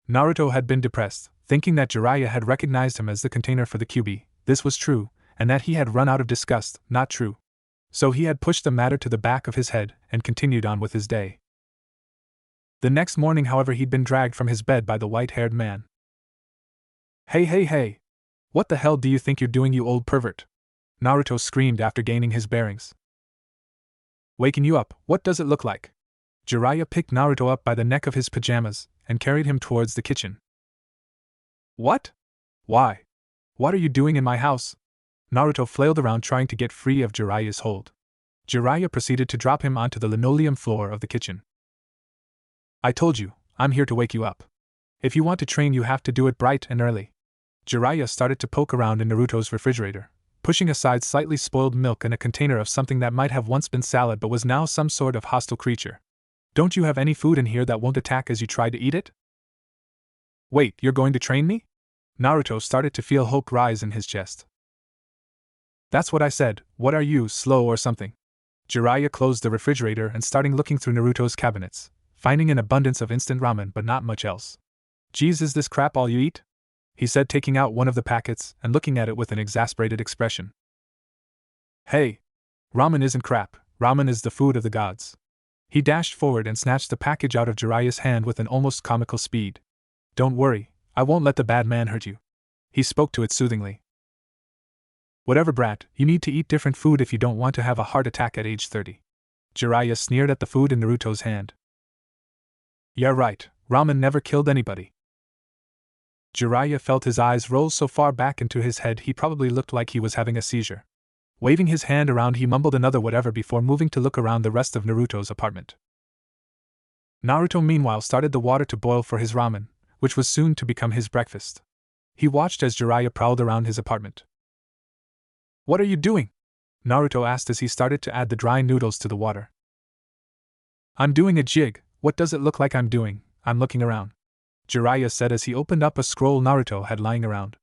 Naruto had been depressed, thinking that Jiraiya had recognized him as the container for the QB. This was true, and that he had run out of disgust, not true. So he had pushed the matter to the back of his head and continued on with his day. The next morning, however, he'd been dragged from his bed by the white-haired man. Hey! What the hell do you think you're doing, you old pervert? Naruto screamed after gaining his bearings. Waking you up, what does it look like? Jiraiya picked Naruto up by the neck of his pajamas and carried him towards the kitchen. What? Why? What are you doing in my house? Naruto flailed around trying to get free of Jiraiya's hold. Jiraiya proceeded to drop him onto the linoleum floor of the kitchen. I told you, I'm here to wake you up. If you want to train, you have to do it bright and early. Jiraiya started to poke around in Naruto's refrigerator, pushing aside slightly spoiled milk and a container of something that might have once been salad but was now some sort of hostile creature. Don't you have any food in here that won't attack as you try to eat it? Wait, you're going to train me? Naruto started to feel hope rise in his chest. That's what I said. What are you, slow or something? Jiraiya closed the refrigerator and started looking through Naruto's cabinets, finding an abundance of instant ramen but not much else. Geez, is this crap all you eat? He said, taking out one of the packets and looking at it with an exasperated expression. Hey! Ramen isn't crap, ramen is the food of the gods. He dashed forward and snatched the package out of Jiraiya's hand with an almost comical speed. Don't worry, I won't let the bad man hurt you. He spoke to it soothingly. Whatever, brat, you need to eat different food if you don't want to have a heart attack at age 30. Jiraiya sneered at the food in Naruto's hand. Yeah, right, ramen never killed anybody. Jiraiya felt his eyes roll so far back into his head he probably looked like he was having a seizure. Waving his hand around, he mumbled another whatever before moving to look around the rest of Naruto's apartment. Naruto meanwhile started the water to boil for his ramen, which was soon to become his breakfast. He watched as Jiraiya prowled around his apartment. "What are you doing?" Naruto asked as he started to add the dry noodles to the water. "I'm doing a jig. What does it look like I'm doing? I'm looking around," Jiraiya said as he opened up a scroll Naruto had lying around.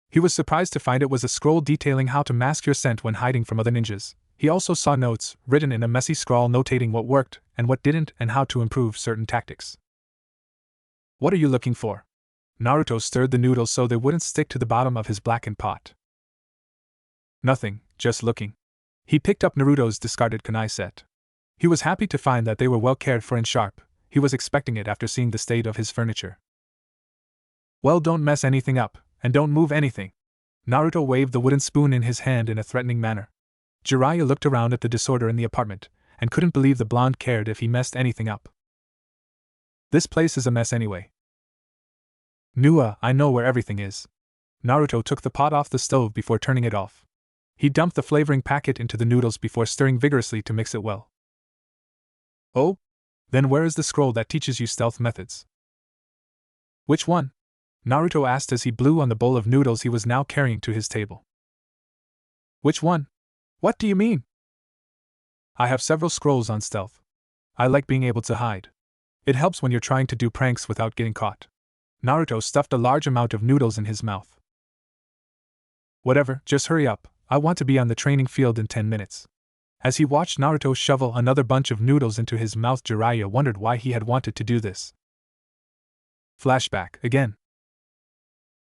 He was surprised to find it was a scroll detailing how to mask your scent when hiding from other ninjas. He also saw notes, written in a messy scrawl notating what worked and what didn't and how to improve certain tactics. "What are you looking for?" Naruto stirred the noodles so they wouldn't stick to the bottom of his blackened pot. "Nothing, just looking." He picked up Naruto's discarded kunai set. He was happy to find that they were well cared for and sharp. He was expecting it after seeing the state of his furniture. "Well, don't mess anything up, and don't move anything." Naruto waved the wooden spoon in his hand in a threatening manner. Jiraiya looked around at the disorder in the apartment, and couldn't believe the blonde cared if he messed anything up. "This place is a mess anyway." "Nua, I know where everything is." Naruto took the pot off the stove before turning it off. He dumped the flavoring packet into the noodles before stirring vigorously to mix it well. "Oh? Then where is the scroll that teaches you stealth methods?" "Which one?" Naruto asked as he blew on the bowl of noodles he was now carrying to his table. "Which one? What do you mean?" "I have several scrolls on stealth. I like being able to hide. It helps when you're trying to do pranks without getting caught." Naruto stuffed a large amount of noodles in his mouth. "Whatever, just hurry up, I want to be on the training field in 10 minutes. As he watched Naruto shovel another bunch of noodles into his mouth, Jiraiya wondered why he had wanted to do this. Flashback again.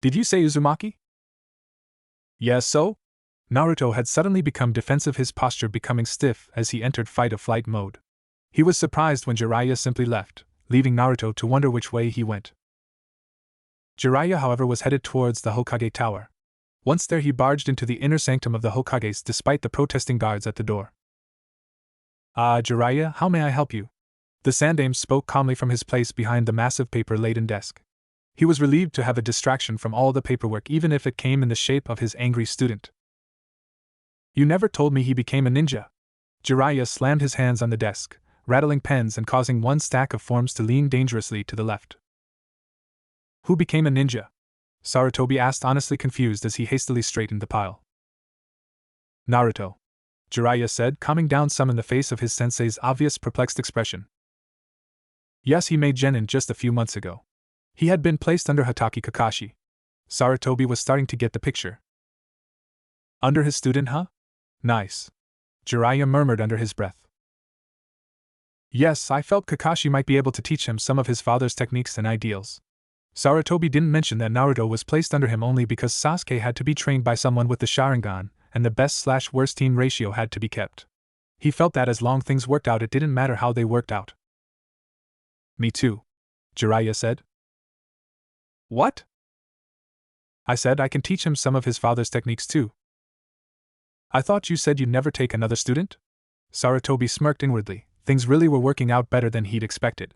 "Did you say Uzumaki?" "Yes, so?" Naruto had suddenly become defensive, his posture becoming stiff as he entered fight-or-flight mode. He was surprised when Jiraiya simply left, leaving Naruto to wonder which way he went. Jiraiya, however, was headed towards the Hokage Tower. Once there, he barged into the inner sanctum of the Hokages despite the protesting guards at the door. Jiraiya, how may I help you?" The Sandaime spoke calmly from his place behind the massive paper-laden desk. He was relieved to have a distraction from all the paperwork, even if it came in the shape of his angry student. "You never told me he became a ninja." Jiraiya slammed his hands on the desk, rattling pens and causing one stack of forms to lean dangerously to the left. "Who became a ninja?" Sarutobi asked, honestly confused as he hastily straightened the pile. "Naruto," Jiraiya said, calming down some in the face of his sensei's obvious perplexed expression. "Yes, he made genin just a few months ago. He had been placed under Hatake Kakashi." Sarutobi was starting to get the picture. "Under his student, huh? Nice," Jiraiya murmured under his breath. "Yes, I felt Kakashi might be able to teach him some of his father's techniques and ideals." Sarutobi didn't mention that Naruto was placed under him only because Sasuke had to be trained by someone with the Sharingan, and the best/worst team ratio had to be kept. He felt that as long things worked out, it didn't matter how they worked out. "Me too," Jiraiya said. "What?" "I said I can teach him some of his father's techniques too." "I thought you said you'd never take another student?" Sarutobi smirked inwardly. Things really were working out better than he'd expected.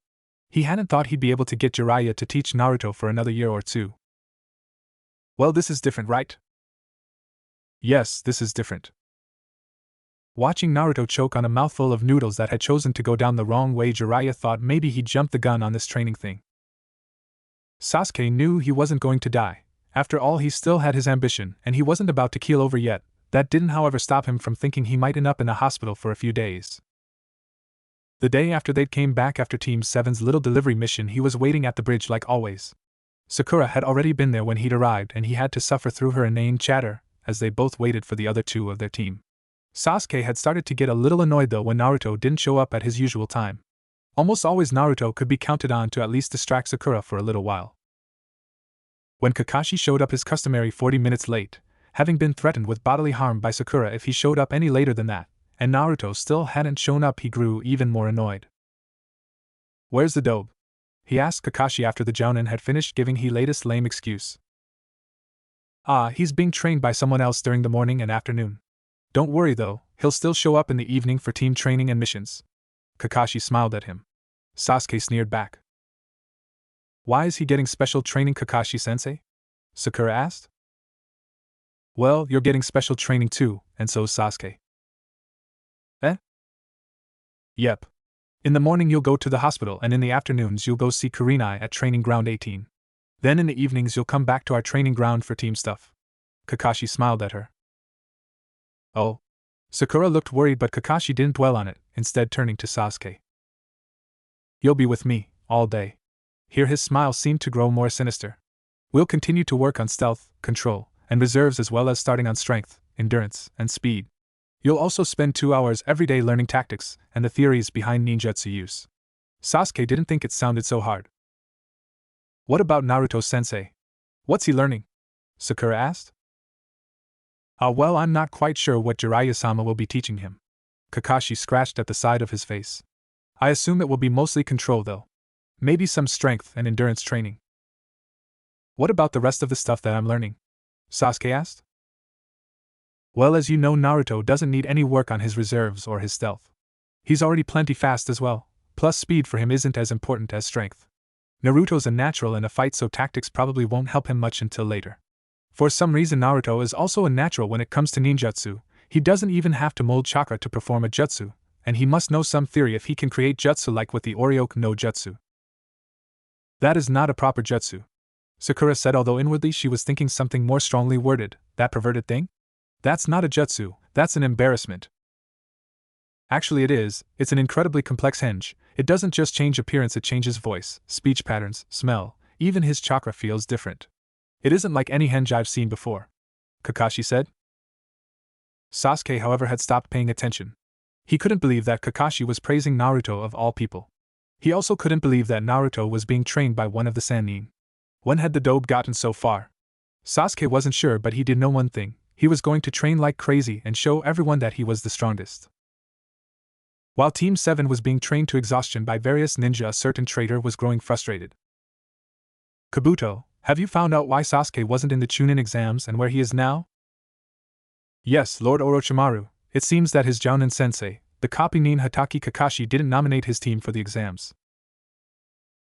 He hadn't thought he'd be able to get Jiraiya to teach Naruto for another year or two. "Well, this is different, right?" "Yes, this is different." Watching Naruto choke on a mouthful of noodles that had chosen to go down the wrong way, Jiraiya thought maybe he'd jumped the gun on this training thing. Sasuke knew he wasn't going to die. After all, he still had his ambition, and he wasn't about to keel over yet. That didn't, however, stop him from thinking he might end up in a hospital for a few days. The day after they'd came back after Team 7's little delivery mission, he was waiting at the bridge like always. Sakura had already been there when he'd arrived, and he had to suffer through her inane chatter as they both waited for the other two of their team. Sasuke had started to get a little annoyed though when Naruto didn't show up at his usual time. Almost always Naruto could be counted on to at least distract Sakura for a little while. When Kakashi showed up his customary 40 minutes late, having been threatened with bodily harm by Sakura if he showed up any later than that, and Naruto still hadn't shown up, he grew even more annoyed. "Where's the dobe?" he asked Kakashi after the jounin had finished giving his latest lame excuse. He's being trained by someone else during the morning and afternoon. Don't worry though, he'll still show up in the evening for team training and missions." Kakashi smiled at him. Sasuke sneered back. "Why is he getting special training, Kakashi-sensei?" Sakura asked. Well, you're getting special training too, and so's Sasuke. Eh? Yep. In the morning you'll go to the hospital and in the afternoons you'll go see Kurenai at Training Ground 18. Then in the evenings you'll come back to our training ground for team stuff. Kakashi smiled at her. Oh. Sakura looked worried but Kakashi didn't dwell on it, instead turning to Sasuke. You'll be with me, all day. Here his smile seemed to grow more sinister. We'll continue to work on stealth, control, and reserves as well as starting on strength, endurance, and speed. You'll also spend 2 hours every day learning tactics and the theories behind ninjutsu use. Sasuke didn't think it sounded so hard. What about Naruto-sensei? What's he learning? Sakura asked. Well, I'm not quite sure what Jiraiya-sama will be teaching him. Kakashi scratched at the side of his face. I assume it will be mostly control though. Maybe some strength and endurance training. What about the rest of the stuff that I'm learning? Sasuke asked. Well, as you know, Naruto doesn't need any work on his reserves or his stealth. He's already plenty fast as well, plus speed for him isn't as important as strength. Naruto's a natural in a fight, so tactics probably won't help him much until later. For some reason Naruto is also a natural when it comes to ninjutsu. He doesn't even have to mold chakra to perform a jutsu, and he must know some theory if he can create jutsu like with the Oryoku no Jutsu. That is not a proper jutsu, Sakura said, although inwardly she was thinking something more strongly worded. That perverted thing? That's not a jutsu, that's an embarrassment. Actually it is, it's an incredibly complex henge. It doesn't just change appearance, it changes voice, speech patterns, smell, even his chakra feels different. It isn't like any henge I've seen before, Kakashi said. Sasuke, however, had stopped paying attention. He couldn't believe that Kakashi was praising Naruto of all people. He also couldn't believe that Naruto was being trained by one of the Sannin. When had the dobe gotten so far? Sasuke wasn't sure, but he did know one thing: he was going to train like crazy and show everyone that he was the strongest. While Team 7 was being trained to exhaustion by various ninja, a certain traitor was growing frustrated. Kabuto, have you found out why Sasuke wasn't in the Chunin exams and where he is now? Yes, Lord Orochimaru. It seems that his Jounin sensei, the copy Nin Hatake Kakashi, didn't nominate his team for the exams.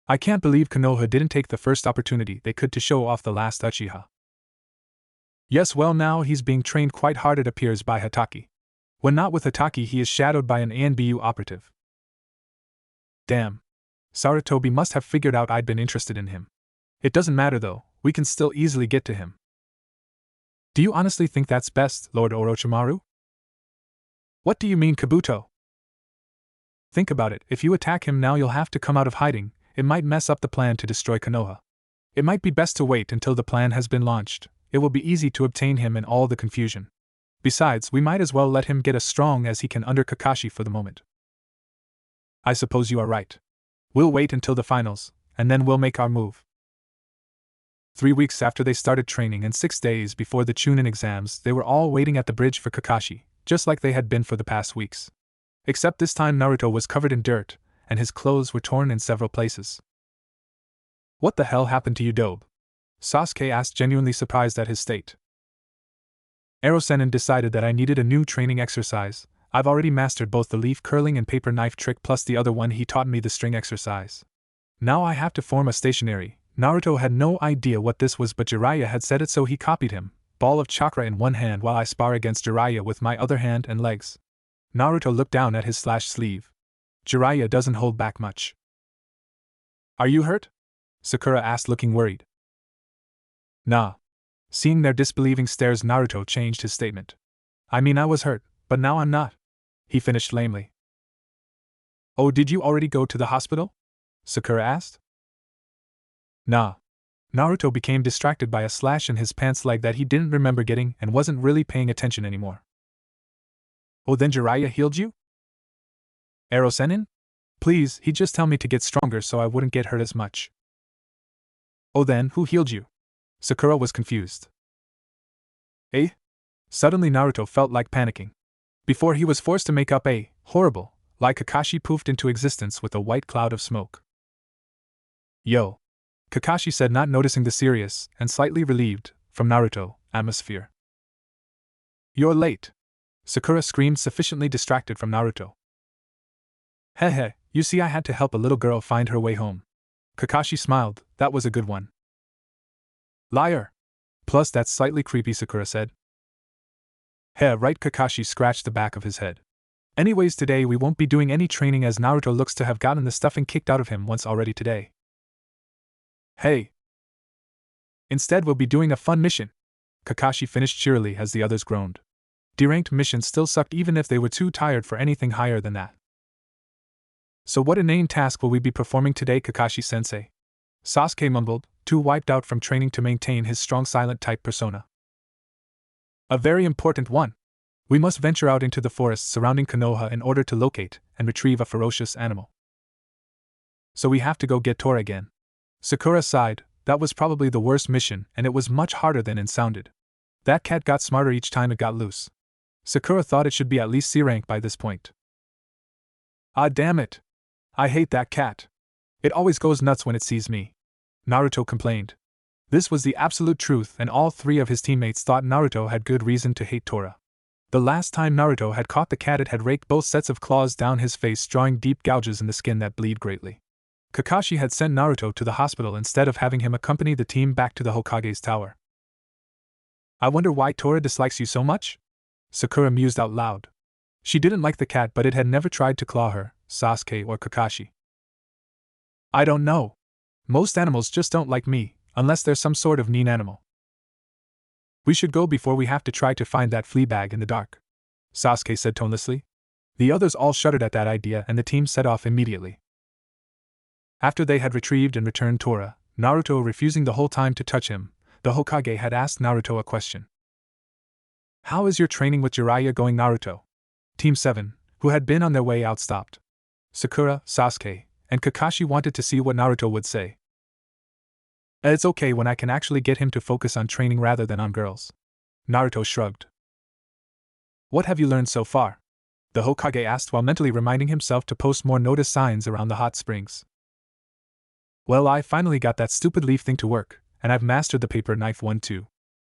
I can't believe Konoha didn't take the first opportunity they could to show off the last Uchiha. Yes, well, now he's being trained quite hard, it appears, by Hatake. When not with Hatake, he is shadowed by an ANBU operative. Damn. Sarutobi must have figured out I'd been interested in him. It doesn't matter though, we can still easily get to him. Do you honestly think that's best, Lord Orochimaru? What do you mean, Kabuto? Think about it, if you attack him now you'll have to come out of hiding, it might mess up the plan to destroy Konoha. It might be best to wait until the plan has been launched, it will be easy to obtain him in all the confusion. Besides, we might as well let him get as strong as he can under Kakashi for the moment. I suppose you are right. We'll wait until the finals, and then we'll make our move. 3 weeks after they started training and 6 days before the Chunin exams, they were all waiting at the bridge for Kakashi, just like they had been for the past weeks. Except this time Naruto was covered in dirt, and his clothes were torn in several places. What the hell happened to you, Dobe? Sasuke asked, genuinely surprised at his state. Ero-sennin decided that I needed a new training exercise. I've already mastered both the leaf curling and paper knife trick, plus the other one he taught me, the string exercise. Now I have to form a stationary. Naruto had no idea what this was, but Jiraiya had said it, so he copied him. Ball of chakra in one hand while I spar against Jiraiya with my other hand and legs. Naruto looked down at his slashed sleeve. Jiraiya doesn't hold back much. Are you hurt? Sakura asked, looking worried. Nah. Seeing their disbelieving stares, Naruto changed his statement. I mean, I was hurt, but now I'm not. He finished lamely. Oh, did you already go to the hospital? Sakura asked. Nah. Naruto became distracted by a slash in his pants leg that he didn't remember getting and wasn't really paying attention anymore. Oh, then Jiraiya healed you? Ero-sennin? Please, he'd just tell me to get stronger so I wouldn't get hurt as much. Oh, then, who healed you? Sakura was confused. Eh? Suddenly Naruto felt like panicking. Before he was forced to make up a horrible, like Kakashi poofed into existence with a white cloud of smoke. Yo. Kakashi said, not noticing the serious, and slightly relieved, from Naruto, atmosphere. You're late. Sakura screamed, sufficiently distracted from Naruto. Heh, you see, I had to help a little girl find her way home. Kakashi smiled, that was a good one. Liar. Plus that's slightly creepy, Sakura said. Heh, right, Kakashi scratched the back of his head. Anyways, today we won't be doing any training as Naruto looks to have gotten the stuffing kicked out of him once already today. Hey! Instead, we'll be doing a fun mission. Kakashi finished cheerily as the others groaned. D-ranked missions still sucked even if they were too tired for anything higher than that. So what inane task will we be performing today, Kakashi-sensei? Sasuke mumbled, too wiped out from training to maintain his strong silent type persona. A very important one. We must venture out into the forests surrounding Konoha in order to locate and retrieve a ferocious animal. So we have to go get Tora again. Sakura sighed. That was probably the worst mission, and it was much harder than it sounded. That cat got smarter each time it got loose. Sakura thought it should be at least C rank by this point. Ah, damn it! I hate that cat. It always goes nuts when it sees me. Naruto complained. This was the absolute truth, and all three of his teammates thought Naruto had good reason to hate Tora. The last time Naruto had caught the cat, it had raked both sets of claws down his face, drawing deep gouges in the skin that bleed greatly. Kakashi had sent Naruto to the hospital instead of having him accompany the team back to the Hokage's tower. I wonder why Tora dislikes you so much? Sakura mused out loud. She didn't like the cat, but it had never tried to claw her, Sasuke or Kakashi. I don't know. Most animals just don't like me, unless they're some sort of mean animal. We should go before we have to try to find that flea bag in the dark, Sasuke said tonelessly. The others all shuddered at that idea, and the team set off immediately. After they had retrieved and returned Tora, Naruto refusing the whole time to touch him, the Hokage had asked Naruto a question. How is your training with Jiraiya going, Naruto? Team 7, who had been on their way out, stopped. Sakura, Sasuke, and Kakashi wanted to see what Naruto would say. It's okay when I can actually get him to focus on training rather than on girls. Naruto shrugged. What have you learned so far? The Hokage asked while mentally reminding himself to post more notice signs around the hot springs. Well, I finally got that stupid leaf thing to work, and I've mastered the paper knife one too.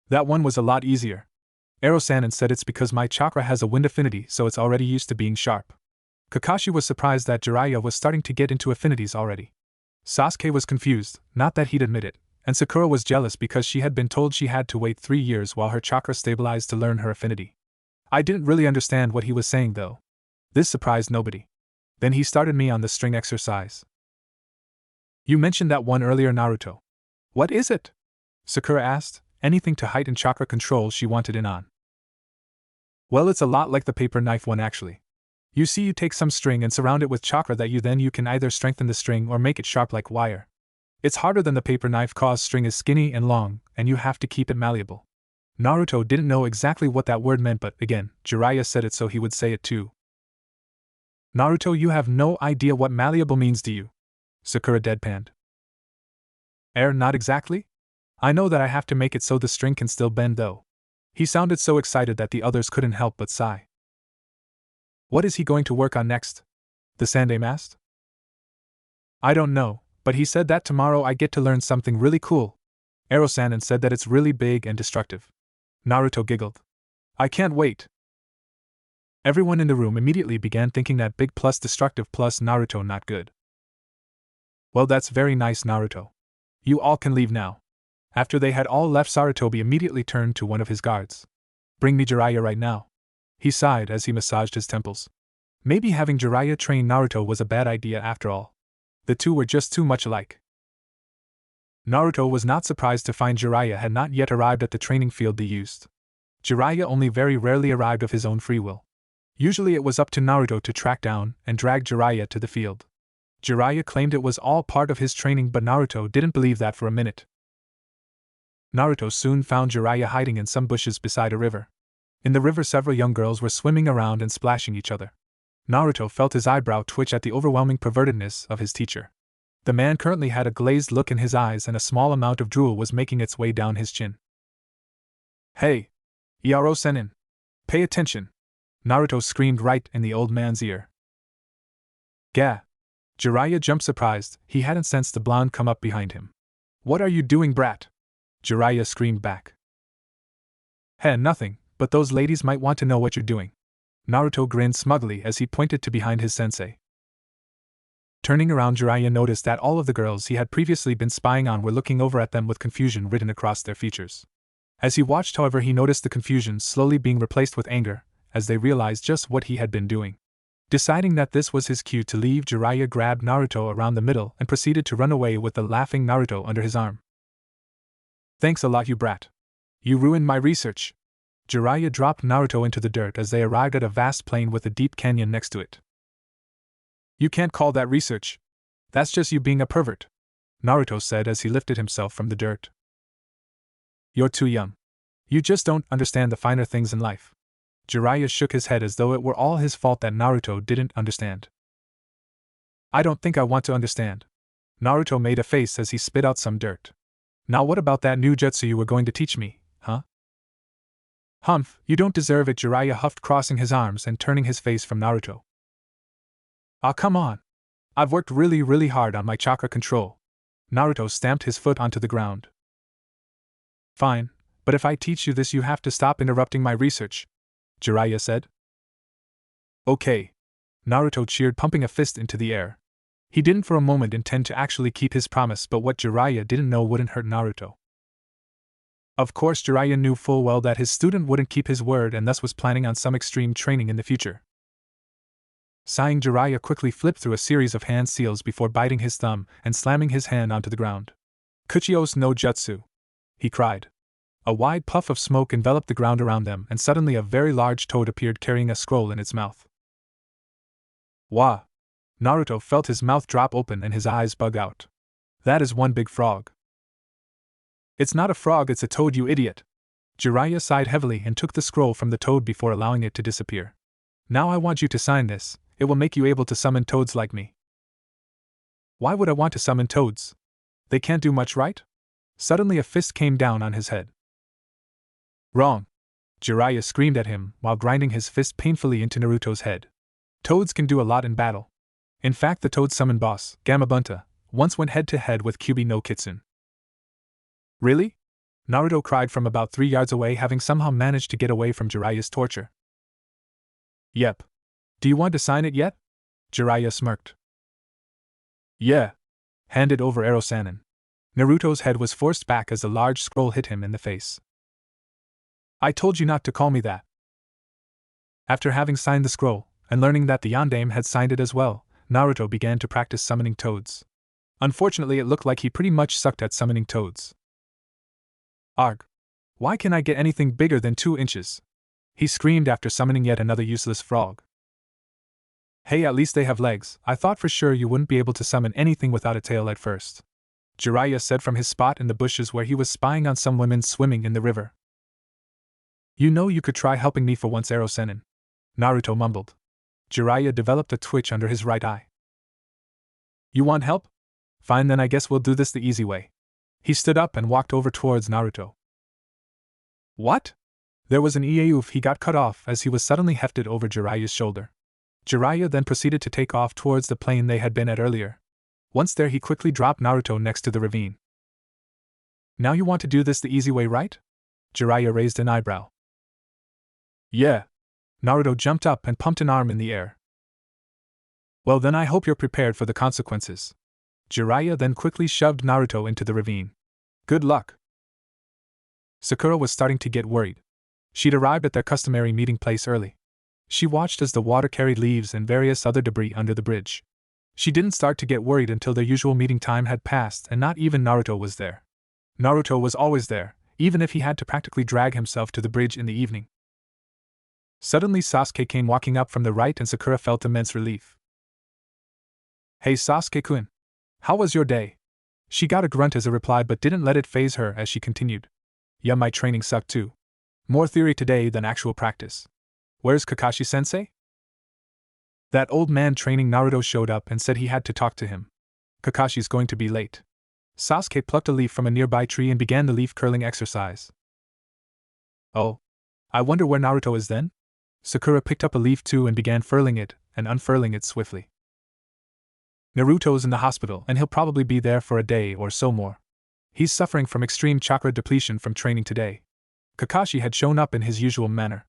That one was a lot easier. Ero-san said it's because my chakra has a wind affinity, so it's already used to being sharp. Kakashi was surprised that Jiraiya was starting to get into affinities already. Sasuke was confused, not that he'd admit it, and Sakura was jealous because she had been told she had to wait 3 years while her chakra stabilized to learn her affinity. I didn't really understand what he was saying though. This surprised nobody. Then he started me on the string exercise. You mentioned that one earlier, Naruto. What is it? Sakura asked, anything to heighten chakra control she wanted in on. Well, it's a lot like the paper knife one actually. You see, you take some string and surround it with chakra that you can either strengthen the string or make it sharp like wire. It's harder than the paper knife cause string is skinny and long, and you have to keep it malleable. Naruto didn't know exactly what that word meant, but again, Jiraiya said it so he would say it too. Naruto, you have no idea what malleable means, do you? Sakura deadpanned. Not exactly? I know that I have to make it so the string can still bend though. He sounded so excited that the others couldn't help but sigh. What is he going to work on next? The Sandaime asked. I don't know, but he said that tomorrow I get to learn something really cool. Ero-san said that it's really big and destructive. Naruto giggled. I can't wait. Everyone in the room immediately began thinking that big plus destructive plus Naruto not good. Well, that's very nice, Naruto. You all can leave now. After they had all left, Sarutobi immediately turned to one of his guards. Bring me Jiraiya right now. He sighed as he massaged his temples. Maybe having Jiraiya train Naruto was a bad idea after all. The two were just too much alike. Naruto was not surprised to find Jiraiya had not yet arrived at the training field they used. Jiraiya only very rarely arrived of his own free will. Usually it was up to Naruto to track down and drag Jiraiya to the field. Jiraiya claimed it was all part of his training, but Naruto didn't believe that for a minute. Naruto soon found Jiraiya hiding in some bushes beside a river. In the river, several young girls were swimming around and splashing each other. Naruto felt his eyebrow twitch at the overwhelming pervertedness of his teacher. The man currently had a glazed look in his eyes and a small amount of drool was making its way down his chin. Hey! Iaro-senin! Pay attention! Naruto screamed right in the old man's ear. Gah! Jiraiya jumped surprised, he hadn't sensed the blonde come up behind him. What are you doing, brat? Jiraiya screamed back. Hey, nothing, but those ladies might want to know what you're doing. Naruto grinned smugly as he pointed to behind his sensei. Turning around, Jiraiya noticed that all of the girls he had previously been spying on were looking over at them with confusion written across their features. As he watched, however, he noticed the confusion slowly being replaced with anger, as they realized just what he had been doing. Deciding that this was his cue to leave, Jiraiya grabbed Naruto around the middle and proceeded to run away with the laughing Naruto under his arm. Thanks a lot, you brat. You ruined my research. Jiraiya dropped Naruto into the dirt as they arrived at a vast plain with a deep canyon next to it. You can't call that research. That's just you being a pervert, Naruto said as he lifted himself from the dirt. You're too young. You just don't understand the finer things in life. Jiraiya shook his head as though it were all his fault that Naruto didn't understand. I don't think I want to understand. Naruto made a face as he spit out some dirt. Now what about that new jutsu you were going to teach me, huh? Humph, you don't deserve it, Jiraiya huffed, crossing his arms and turning his face from Naruto. Ah, come on. I've worked really hard on my chakra control. Naruto stamped his foot onto the ground. Fine, but if I teach you this, you have to stop interrupting my research, Jiraiya said. Okay. Naruto cheered, pumping a fist into the air. He didn't for a moment intend to actually keep his promise, but what Jiraiya didn't know wouldn't hurt Naruto. Of course, Jiraiya knew full well that his student wouldn't keep his word and thus was planning on some extreme training in the future. Sighing, Jiraiya quickly flipped through a series of hand seals before biting his thumb and slamming his hand onto the ground. Kuchios no Jutsu! He cried. A wide puff of smoke enveloped the ground around them, and suddenly a very large toad appeared carrying a scroll in its mouth. Wah! Naruto felt his mouth drop open and his eyes bug out. That is one big frog. It's not a frog, it's a toad, you idiot! Jiraiya sighed heavily and took the scroll from the toad before allowing it to disappear. Now I want you to sign this. It will make you able to summon toads like me. Why would I want to summon toads? They can't do much, right? Suddenly a fist came down on his head. Wrong! Jiraiya screamed at him while grinding his fist painfully into Naruto's head. Toads can do a lot in battle. In fact, the toad summon boss, Gamabunta, once went head-to-head with Kyuubi no Kitsune. Really? Naruto cried from about 3 yards away, having somehow managed to get away from Jiraiya's torture. Yep. Do you want to sign it yet? Jiraiya smirked. Yeah. Hand it over, Ero-sanin. Naruto's head was forced back as a large scroll hit him in the face. I told you not to call me that. After having signed the scroll, and learning that the Yondaime had signed it as well, Naruto began to practice summoning toads. Unfortunately, it looked like he pretty much sucked at summoning toads. Arg! Why can't I get anything bigger than 2 inches? He screamed after summoning yet another useless frog. Hey, at least they have legs. I thought for sure you wouldn't be able to summon anything without a tail at first, Jiraiya said from his spot in the bushes where he was spying on some women swimming in the river. You know, you could try helping me for once, Ero-sanin, Naruto mumbled. Jiraiya developed a twitch under his right eye. You want help? Fine, then I guess we'll do this the easy way. He stood up and walked over towards Naruto. What? There was an oof, he got cut off as he was suddenly hefted over Jiraiya's shoulder. Jiraiya then proceeded to take off towards the plain they had been at earlier. Once there, he quickly dropped Naruto next to the ravine. Now you want to do this the easy way, right? Jiraiya raised an eyebrow. Yeah. Naruto jumped up and pumped an arm in the air. Well, then I hope you're prepared for the consequences. Jiraiya then quickly shoved Naruto into the ravine. Good luck. Sakura was starting to get worried. She'd arrived at their customary meeting place early. She watched as the water carried leaves and various other debris under the bridge. She didn't start to get worried until their usual meeting time had passed and not even Naruto was there. Naruto was always there, even if he had to practically drag himself to the bridge in the evening. Suddenly Sasuke came walking up from the right and Sakura felt immense relief. Hey Sasuke-kun. How was your day? She got a grunt as a reply but didn't let it faze her as she continued. Yeah, my training sucked too. More theory today than actual practice. Where's Kakashi-sensei? That old man training Naruto showed up and said he had to talk to him. Kakashi's going to be late. Sasuke plucked a leaf from a nearby tree and began the leaf curling exercise. Oh. I wonder where Naruto is then? Sakura picked up a leaf too and began furling it and unfurling it swiftly. Naruto's in the hospital and he'll probably be there for a day or so more. He's suffering from extreme chakra depletion from training today. Kakashi had shown up in his usual manner.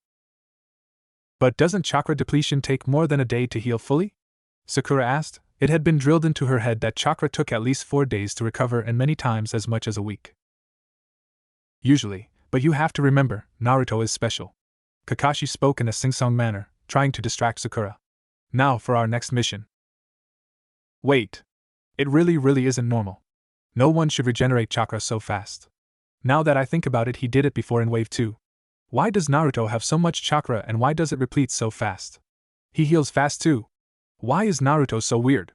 But doesn't chakra depletion take more than a day to heal fully? Sakura asked. It had been drilled into her head that chakra took at least 4 days to recover and many times as much as a week. Usually, But you have to remember, Naruto is special. Kakashi spoke in a sing-song manner, trying to distract Sakura. Now for our next mission. Wait. It really isn't normal. No one should regenerate chakra so fast. Now that I think about it, he did it before in Wave 2. Why does Naruto have so much chakra and why does it replete so fast? He heals fast too. Why is Naruto so weird?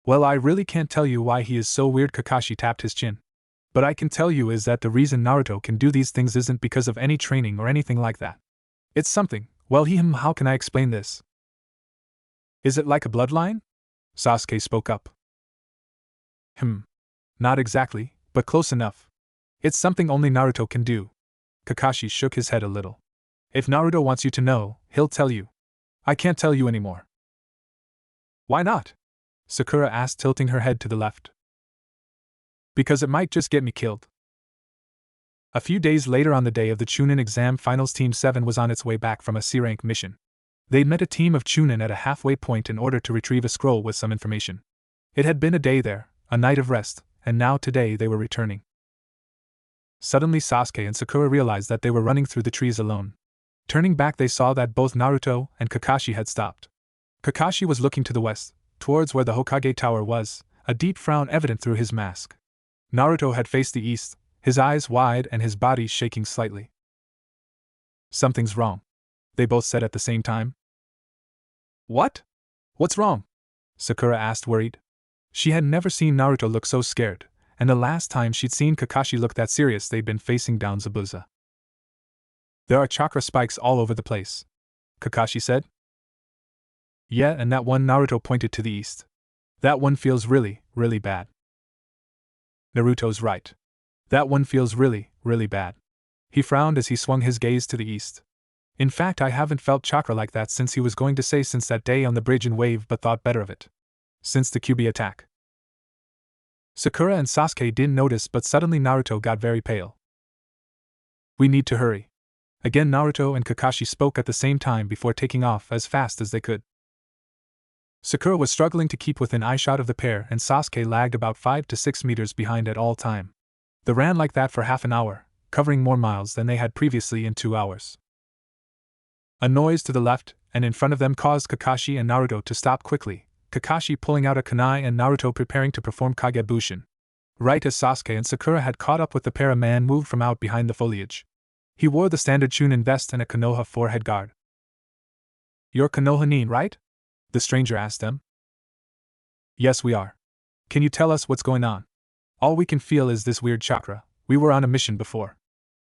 Well, I really can't tell you why he is so weird. Kakashi tapped his chin. But I can tell you is that the reason Naruto can do these things isn't because of any training or anything like that. It's something, well how can I explain this? Is it like a bloodline? Sasuke spoke up. Not exactly, but close enough. It's something only Naruto can do. Kakashi shook his head a little. If Naruto wants you to know, he'll tell you. I can't tell you anymore. Why not? Sakura asked, tilting her head to the left. Because it might just get me killed. A few days later, on the day of the Chunin exam finals, Team 7 was on its way back from a C-rank mission. They'd met a team of Chunin at a halfway point in order to retrieve a scroll with some information. It had been a day there, a night of rest, and now today they were returning. Suddenly Sasuke and Sakura realized that they were running through the trees alone. Turning back, they saw that both Naruto and Kakashi had stopped. Kakashi was looking to the west, towards where the Hokage Tower was, a deep frown evident through his mask. Naruto had faced the east, his eyes wide and his body shaking slightly. Something's wrong, they both said at the same time. What? What's wrong? Sakura asked, worried. She had never seen Naruto look so scared, and the last time she'd seen Kakashi look that serious they'd been facing down Zabuza. There are chakra spikes all over the place, Kakashi said. Yeah, and that one, Naruto pointed to the east. That one feels really bad. Naruto's right. That one feels really bad. He frowned as he swung his gaze to the east. In fact, I haven't felt chakra like that since, he was going to say since that day on the bridge in Wave, but thought better of it. Since the Kyuubi attack. Sakura and Sasuke didn't notice, but suddenly Naruto got very pale. We need to hurry. Again, Naruto and Kakashi spoke at the same time before taking off as fast as they could. Sakura was struggling to keep within eyeshot of the pair, and Sasuke lagged about 5 to 6 meters behind at all time. They ran like that for half an hour, covering more miles than they had previously in 2 hours. A noise to the left and in front of them caused Kakashi and Naruto to stop quickly, Kakashi pulling out a kunai and Naruto preparing to perform Kagebushin. Right as Sasuke and Sakura had caught up with the pair, a man moved from out behind the foliage. He wore the standard Chunin vest and a Konoha forehead guard. You're Konoha Nin, right? The stranger asked them. Yes, we are. Can you tell us what's going on? All we can feel is this weird chakra. We were on a mission before.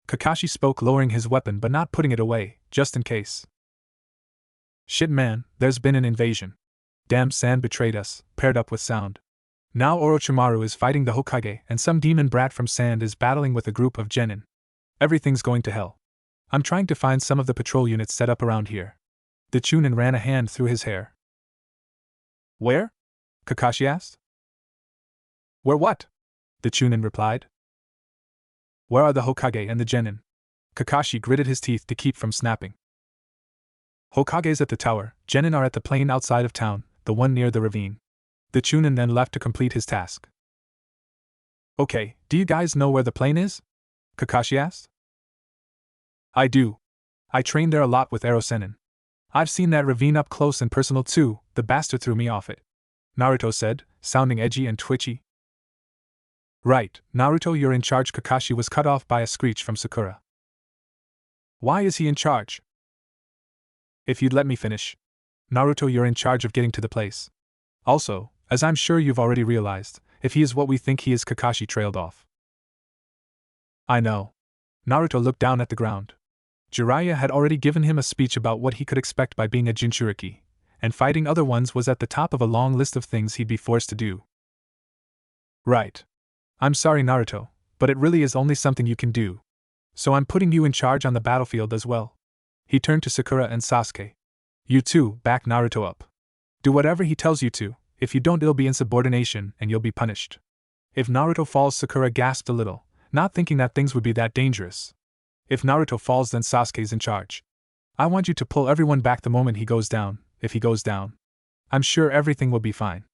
Kakashi spoke, lowering his weapon but not putting it away, just in case. Shit man, there's been an invasion. Damn, Sand betrayed us, paired up with Sound. Now Orochimaru is fighting the Hokage and some demon brat from Sand is battling with a group of genin. Everything's going to hell. I'm trying to find some of the patrol units set up around here. The Chunin ran a hand through his hair. Where? Kakashi asked. Where what? The Chunin replied. Where are the Hokage and the genin? Kakashi gritted his teeth to keep from snapping. Hokage's at the tower, genin are at the plain outside of town, the one near the ravine. The Chunin then left to complete his task. Okay, do you guys know where the plain is? Kakashi asked. I do. I trained there a lot with Ero Sennin. I've seen that ravine up close and personal too, the bastard threw me off it. Naruto said, sounding edgy and twitchy. Right, Naruto, you're in charge. Kakashi was cut off by a screech from Sakura. Why is he in charge? If you'd let me finish. Naruto, you're in charge of getting to the place. Also, as I'm sure you've already realized, if he is what we think he is, Kakashi trailed off. I know. Naruto looked down at the ground. Jiraiya had already given him a speech about what he could expect by being a Jinchuriki, and fighting other ones was at the top of a long list of things he'd be forced to do. Right. I'm sorry, Naruto, but it really is only something you can do. So I'm putting you in charge on the battlefield as well. He turned to Sakura and Sasuke. You two, back Naruto up. Do whatever he tells you to. If you don't, it'll be insubordination and you'll be punished. If Naruto falls, Sakura gasped a little, not thinking that things would be that dangerous. If Naruto falls, then Sasuke's in charge. I want you to pull everyone back the moment he goes down, if he goes down. I'm sure everything will be fine.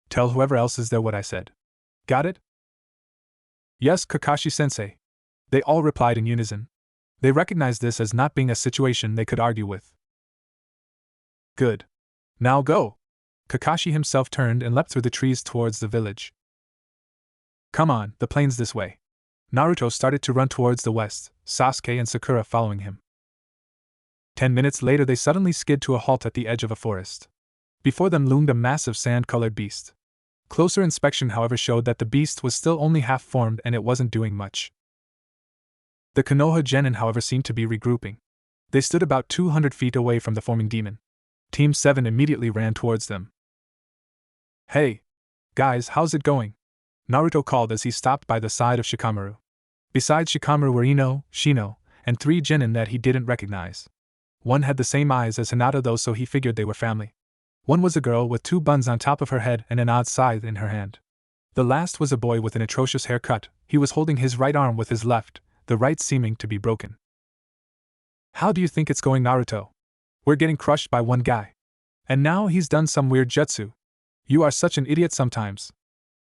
Tell whoever else is there what I said. Got it? Yes, Kakashi-sensei. They all replied in unison. They recognized this as not being a situation they could argue with. Good. Now go! Kakashi himself turned and leapt through the trees towards the village. Come on, the plain's this way. Naruto started to run towards the west, Sasuke and Sakura following him. 10 minutes later they suddenly skid to a halt at the edge of a forest. Before them loomed a massive sand-colored beast. Closer inspection however showed that the beast was still only half-formed and it wasn't doing much. The Konoha Genin however seemed to be regrouping. They stood about 200 feet away from the forming demon. Team 7 immediately ran towards them. Hey! Guys, how's it going? Naruto called as he stopped by the side of Shikamaru. Besides Shikamaru were Ino, Shino, and 3 genin that he didn't recognize. One had the same eyes as Hinata though, so he figured they were family. One was a girl with 2 buns on top of her head and an odd scythe in her hand. The last was a boy with an atrocious haircut. He was holding his right arm with his left, the right seeming to be broken. How do you think it's going, Naruto? We're getting crushed by one guy. And now he's done some weird jutsu. You are such an idiot sometimes.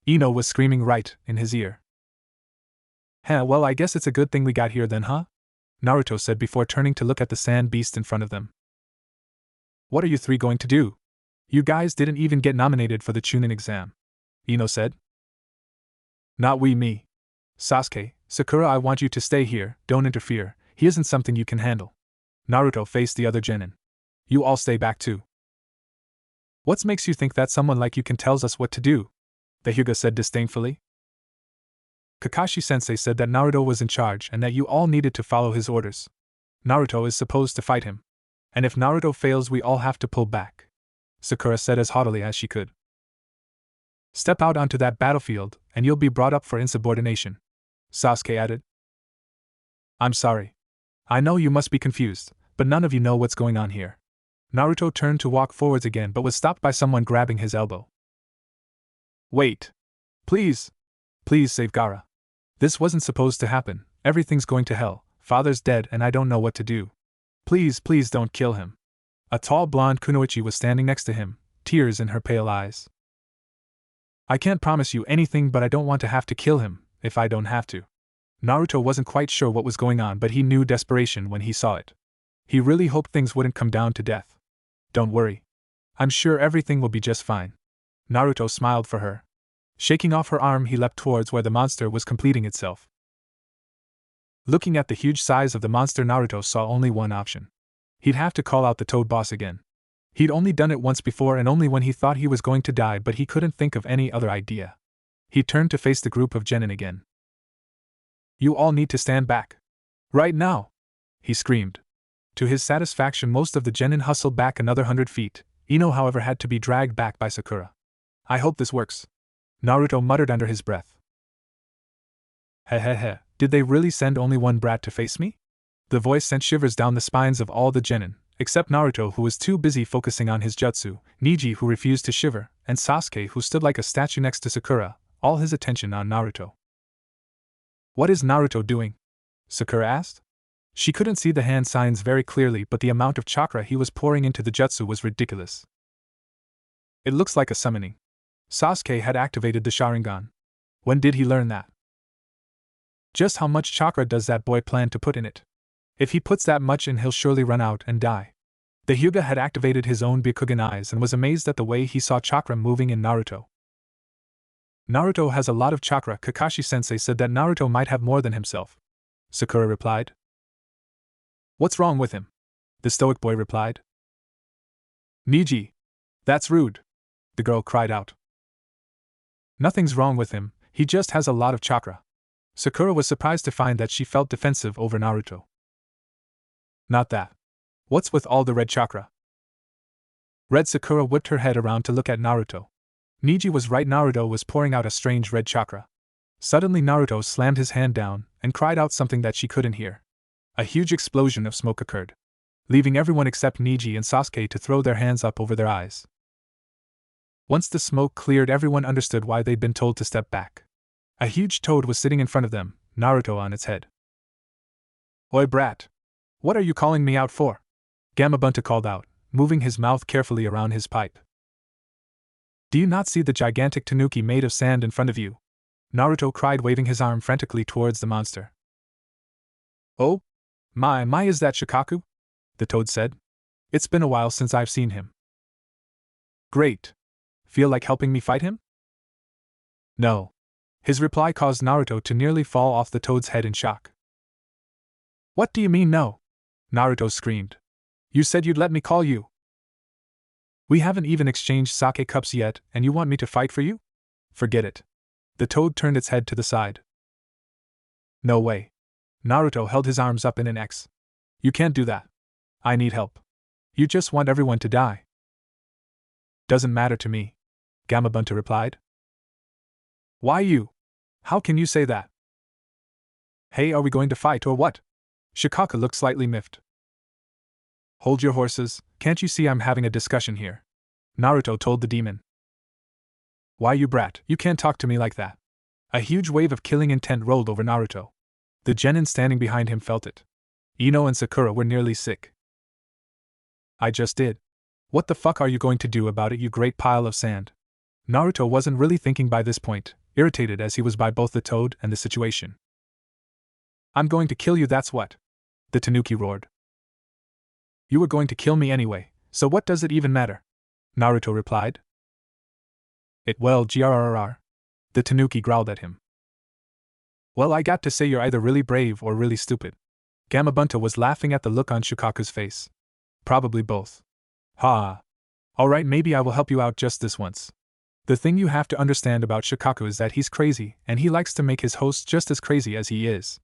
Ino was screaming right in his ear. Well, I guess it's a good thing we got here then, huh? Naruto said before turning to look at the sand beast in front of them. What are you 3 going to do? You guys didn't even get nominated for the Chunin exam, Ino said. Not me. Sasuke, Sakura, I want you to stay here, don't interfere, he isn't something you can handle. Naruto faced the other genin. You all stay back too. What makes you think that someone like you can tell us what to do? The Hyuga said disdainfully. Kakashi-sensei said that Naruto was in charge and that you all needed to follow his orders. Naruto is supposed to fight him. And if Naruto fails we all have to pull back. Sakura said as haughtily as she could. Step out onto that battlefield, and you'll be brought up for insubordination. Sasuke added. I'm sorry. I know you must be confused, but none of you know what's going on here. Naruto turned to walk forwards again but was stopped by someone grabbing his elbow. Wait. Please. Please save Gaara. This wasn't supposed to happen, everything's going to hell, father's dead and I don't know what to do. Please don't kill him. A tall blonde kunoichi was standing next to him, tears in her pale eyes. I can't promise you anything but I don't want to have to kill him, if I don't have to. Naruto wasn't quite sure what was going on but he knew desperation when he saw it. He really hoped things wouldn't come down to death. Don't worry. I'm sure everything will be just fine. Naruto smiled for her. Shaking off her arm he leapt towards where the monster was completing itself. Looking at the huge size of the monster Naruto saw only one option. He'd have to call out the Toad Boss again. He'd only done it once before and only when he thought he was going to die but he couldn't think of any other idea. He turned to face the group of genin again. You all need to stand back. Right now! He screamed. To his satisfaction most of the genin hustled back another 100 feet, Ino however had to be dragged back by Sakura. I hope this works. Naruto muttered under his breath. Hehehe, did they really send only one brat to face me? The voice sent shivers down the spines of all the genin, except Naruto who was too busy focusing on his jutsu, Neji who refused to shiver, and Sasuke who stood like a statue next to Sakura, all his attention on Naruto. What is Naruto doing? Sakura asked. She couldn't see the hand signs very clearly but the amount of chakra he was pouring into the jutsu was ridiculous. It looks like a summoning. Sasuke had activated the Sharingan. When did he learn that? Just how much chakra does that boy plan to put in it? If he puts that much in he'll surely run out and die. The Hyuga had activated his own Byakugan eyes and was amazed at the way he saw chakra moving in Naruto. Naruto has a lot of chakra. Kakashi-sensei said that Naruto might have more than himself. Sakura replied. What's wrong with him? The stoic boy replied. Neji. That's rude. The girl cried out. Nothing's wrong with him, he just has a lot of chakra. Sakura was surprised to find that she felt defensive over Naruto. Not that. What's with all the red chakra? Red. Sakura whipped her head around to look at Naruto. Neji was right, Naruto was pouring out a strange red chakra. Suddenly Naruto slammed his hand down and cried out something that she couldn't hear. A huge explosion of smoke occurred, leaving everyone except Neji and Sasuke to throw their hands up over their eyes. Once the smoke cleared everyone understood why they'd been told to step back. A huge toad was sitting in front of them, Naruto on its head. Oi brat! What are you calling me out for? Gamabunta called out, moving his mouth carefully around his pipe. Do you not see the gigantic tanuki made of sand in front of you? Naruto cried, waving his arm frantically towards the monster. Oh? My, is that Shikaku? The toad said. It's been a while since I've seen him. Great. Feel like helping me fight him? No. His reply caused Naruto to nearly fall off the toad's head in shock. What do you mean no? Naruto screamed. You said you'd let me call you. We haven't even exchanged sake cups yet, and you want me to fight for you? Forget it. The toad turned its head to the side. No way. Naruto held his arms up in an X. You can't do that. I need help. You just want everyone to die. Doesn't matter to me, Gamabunta replied. Why you? How can you say that? Hey, are we going to fight or what? Shikaka looked slightly miffed. Hold your horses, can't you see I'm having a discussion here? Naruto told the demon. Why you brat, you can't talk to me like that. A huge wave of killing intent rolled over Naruto. The genin standing behind him felt it. Ino and Sakura were nearly sick. I just did. What the fuck are you going to do about it, you great pile of sand? Naruto wasn't really thinking by this point, irritated as he was by both the toad and the situation. I'm going to kill you, that's what. The tanuki roared. You were going to kill me anyway, so what does it even matter? Naruto replied. It well, grrrr. The tanuki growled at him. Well, I got to say you're either really brave or really stupid. Gamabunta was laughing at the look on Shukaku's face. Probably both. Ha. Alright, maybe I will help you out just this once. The thing you have to understand about Shikaku is that he's crazy, and he likes to make his hosts just as crazy as he is.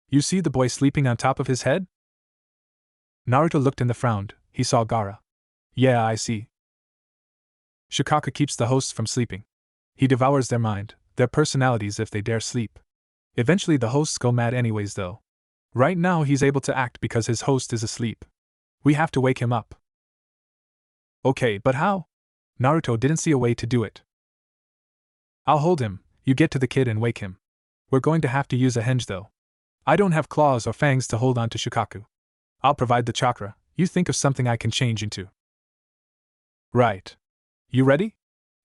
You see the boy sleeping on top of his head? Naruto looked and frowned. He saw Gaara. Yeah, I see. Shikaku keeps the hosts from sleeping. He devours their mind, their personalities if they dare sleep. Eventually the hosts go mad anyways though. Right now he's able to act because his host is asleep. We have to wake him up. Okay, but how? Naruto didn't see a way to do it. I'll hold him, you get to the kid and wake him. We're going to have to use a henge though. I don't have claws or fangs to hold on to Shikaku. I'll provide the chakra, you think of something I can change into. Right. You ready?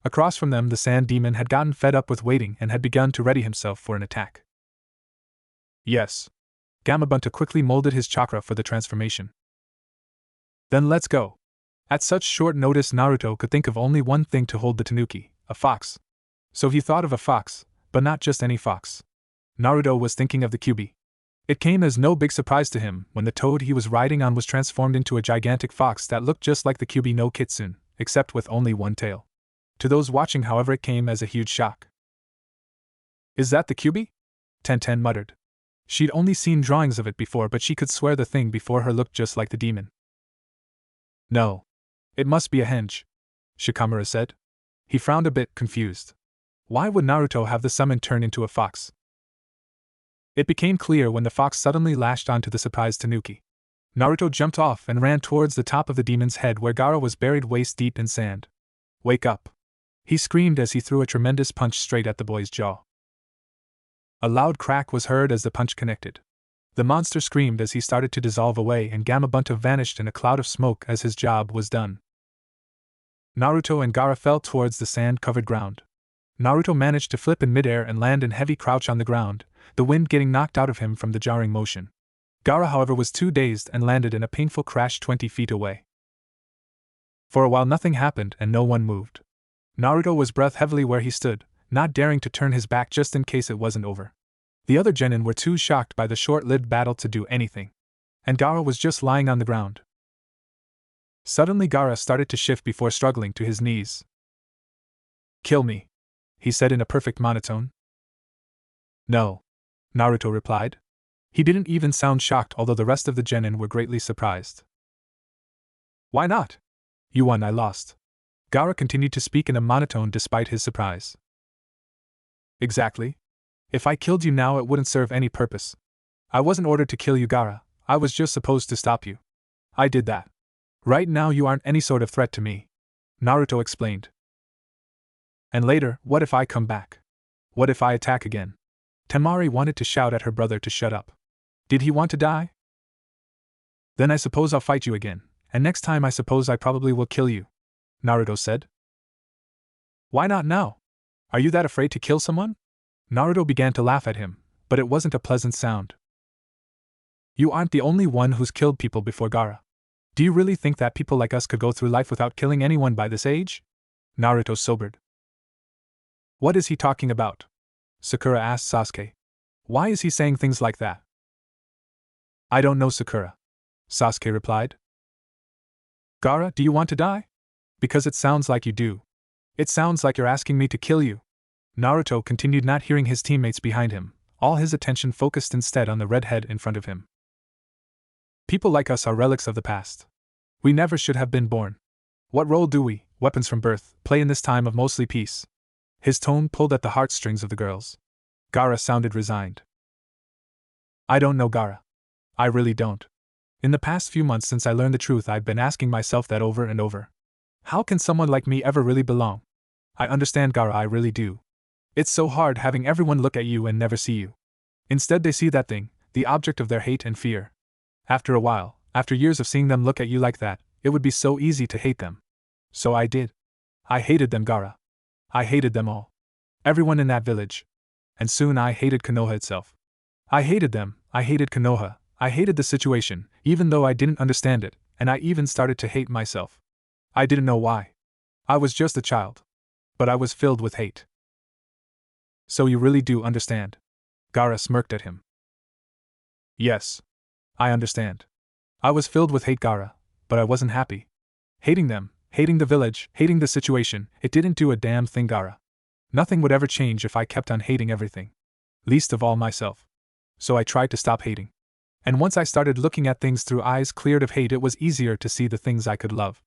Across from them the sand demon had gotten fed up with waiting and had begun to ready himself for an attack. Yes. Gamabunta quickly molded his chakra for the transformation. Then let's go. At such short notice Naruto could think of only one thing to hold the tanuki, a fox. So he thought of a fox, but not just any fox. Naruto was thinking of the Kyuubi. It came as no big surprise to him when the toad he was riding on was transformed into a gigantic fox that looked just like the Kyuubi no Kitsune, except with only one tail. To those watching, however, it came as a huge shock. Is that the Kyuubi? Tenten muttered. She'd only seen drawings of it before, but she could swear the thing before her looked just like the demon. No. It must be a henge, Shikamaru said. He frowned a bit, confused. Why would Naruto have the summon turn into a fox? It became clear when the fox suddenly lashed onto the surprised tanuki. Naruto jumped off and ran towards the top of the demon's head where Gaara was buried waist deep in sand. Wake up! He screamed as he threw a tremendous punch straight at the boy's jaw. A loud crack was heard as the punch connected. The monster screamed as he started to dissolve away, and Gamabunta vanished in a cloud of smoke as his job was done. Naruto and Gaara fell towards the sand-covered ground. Naruto managed to flip in midair and land in heavy crouch on the ground, the wind getting knocked out of him from the jarring motion. Gaara, however, was too dazed and landed in a painful crash 20 feet away. For a while nothing happened and no one moved. Naruto was breath heavily where he stood, not daring to turn his back just in case it wasn't over. The other genin were too shocked by the short-lived battle to do anything. And Gaara was just lying on the ground. Suddenly Gaara started to shift before struggling to his knees. Kill me, he said in a perfect monotone. No, Naruto replied. He didn't even sound shocked, although the rest of the genin were greatly surprised. Why not? You won, I lost. Gaara continued to speak in a monotone despite his surprise. Exactly. If I killed you now, it wouldn't serve any purpose. I wasn't ordered to kill you, Gaara. I was just supposed to stop you. I did that. Right now you aren't any sort of threat to me, Naruto explained. And later, what if I come back? What if I attack again? Temari wanted to shout at her brother to shut up. Did he want to die? Then I suppose I'll fight you again, and next time I suppose I probably will kill you, Naruto said. Why not now? Are you that afraid to kill someone? Naruto began to laugh at him, but it wasn't a pleasant sound. You aren't the only one who's killed people before, Gaara. Do you really think that people like us could go through life without killing anyone by this age? Naruto sobered. What is he talking about? Sakura asked Sasuke. Why is he saying things like that? I don't know, Sakura, Sasuke replied. Gaara, do you want to die? Because it sounds like you do. It sounds like you're asking me to kill you. Naruto continued, not hearing his teammates behind him, all his attention focused instead on the redhead in front of him. People like us are relics of the past. We never should have been born. What role do we, weapons from birth, play in this time of mostly peace? His tone pulled at the heartstrings of the girls. Gaara sounded resigned. I don't know, Gaara. I really don't. In the past few months since I learned the truth, I've been asking myself that over and over. How can someone like me ever really belong? I understand, Gaara, I really do. It's so hard having everyone look at you and never see you. Instead they see that thing, the object of their hate and fear. After a while, after years of seeing them look at you like that, it would be so easy to hate them. So I did. I hated them, Gaara. I hated them all. Everyone in that village. And soon I hated Konoha itself. I hated them, I hated Konoha, I hated the situation, even though I didn't understand it, and I even started to hate myself. I didn't know why. I was just a child. But I was filled with hate. So you really do understand? Gaara smirked at him. Yes. I understand. I was filled with hate, Gaara, but I wasn't happy. Hating them, hating the village, hating the situation, it didn't do a damn thing, Gaara. Nothing would ever change if I kept on hating everything. Least of all myself. So I tried to stop hating. And once I started looking at things through eyes cleared of hate, it was easier to see the things I could love.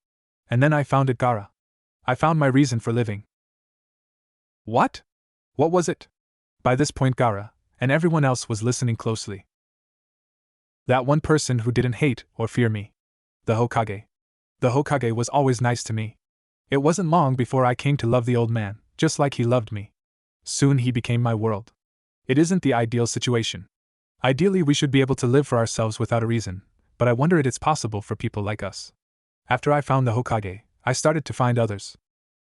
And then I found it, Gaara. I found my reason for living. What? What was it? By this point, Gaara, and everyone else was listening closely. That one person who didn't hate or fear me. The Hokage. The Hokage was always nice to me. It wasn't long before I came to love the old man, just like he loved me. Soon he became my world. It isn't the ideal situation. Ideally, we should be able to live for ourselves without a reason, but I wonder if it's possible for people like us. After I found the Hokage, I started to find others.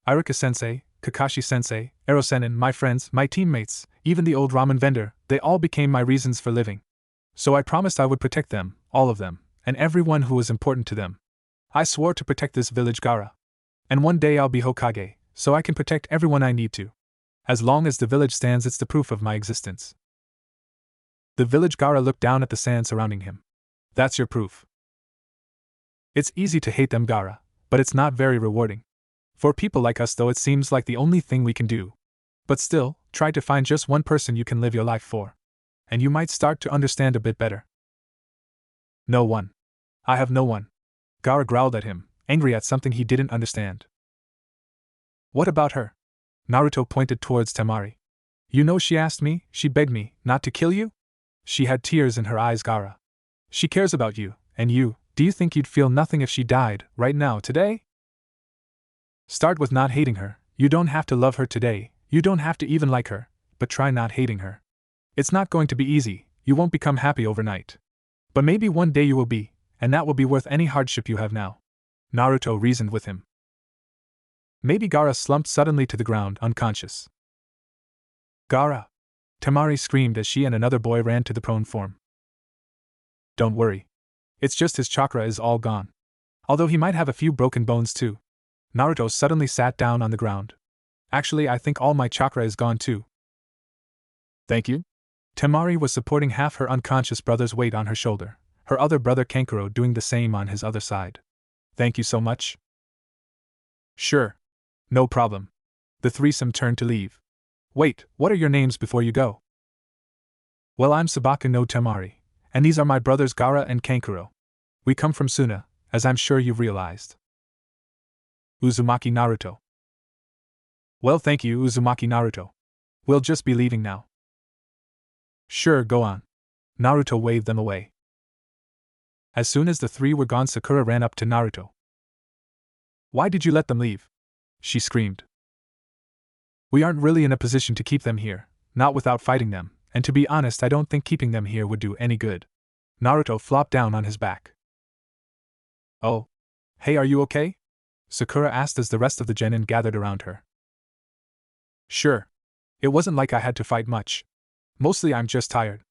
Iruka-sensei, Kakashi-sensei, Ero-senin, my friends, my teammates, even the old ramen vendor, they all became my reasons for living. So I promised I would protect them, all of them, and everyone who was important to them. I swore to protect this village, Gaara. And one day I'll be Hokage, so I can protect everyone I need to. As long as the village stands, it's the proof of my existence. The village, Gaara looked down at the sand surrounding him. That's your proof. It's easy to hate them, Gaara, but it's not very rewarding. For people like us, though, it seems like the only thing we can do. But still, try to find just one person you can live your life for. And you might start to understand a bit better. No one. I have no one. Gaara growled at him, angry at something he didn't understand. What about her? Naruto pointed towards Temari. You know, she asked me, she begged me, not to kill you? She had tears in her eyes, Gaara. She cares about you, and you, do you think you'd feel nothing if she died, right now, today? Start with not hating her. You don't have to love her today, you don't have to even like her, but try not hating her. It's not going to be easy, you won't become happy overnight. But maybe one day you will be, and that will be worth any hardship you have now. Naruto reasoned with him. Maybe. Gaara slumped suddenly to the ground, unconscious. Gaara! Temari screamed as she and another boy ran to the prone form. Don't worry. It's just his chakra is all gone. Although he might have a few broken bones too. Naruto suddenly sat down on the ground. Actually, I think all my chakra is gone too. Thank you? Temari was supporting half her unconscious brother's weight on her shoulder, her other brother Kankuro doing the same on his other side. Thank you so much. Sure. No problem. The threesome turned to leave. Wait, what are your names before you go? Well, I'm Sabaka no Temari, and these are my brothers Gaara and Kankuro. We come from Suna, as I'm sure you've realized. Uzumaki Naruto. Well, thank you, Uzumaki Naruto. We'll just be leaving now. Sure, go on. Naruto waved them away. As soon as the three were gone, Sakura ran up to Naruto. Why did you let them leave? She screamed. We aren't really in a position to keep them here, not without fighting them, and to be honest, I don't think keeping them here would do any good. Naruto flopped down on his back. Oh. Hey, are you okay? Sakura asked as the rest of the genin gathered around her. Sure. It wasn't like I had to fight much. Mostly I'm just tired.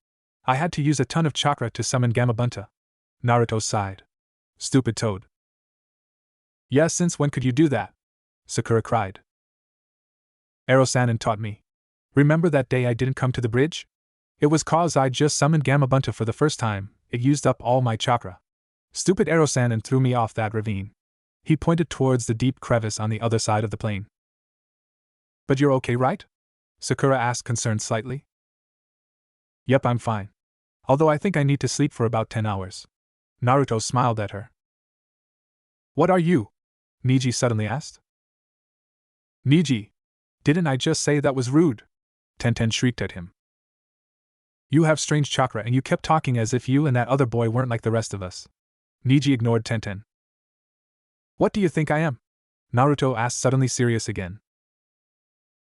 I had to use a ton of chakra to summon Gamabunta. Naruto sighed. Stupid toad. Yes, since when could you do that? Sakura cried. Ero-sanin taught me. Remember that day I didn't come to the bridge? It was cause I just summoned Gamabunta for the first time, it used up all my chakra. Stupid Ero-sanin threw me off that ravine. He pointed towards the deep crevice on the other side of the plain. But you're okay, right? Sakura asked, concerned slightly. Yep, I'm fine. Although I think I need to sleep for about 10 hours. Naruto smiled at her. What are you? Niji suddenly asked. Niji! Didn't I just say that was rude? Tenten shrieked at him. You have strange chakra and you kept talking as if you and that other boy weren't like the rest of us. Niji ignored Tenten. What do you think I am? Naruto asked, suddenly serious again.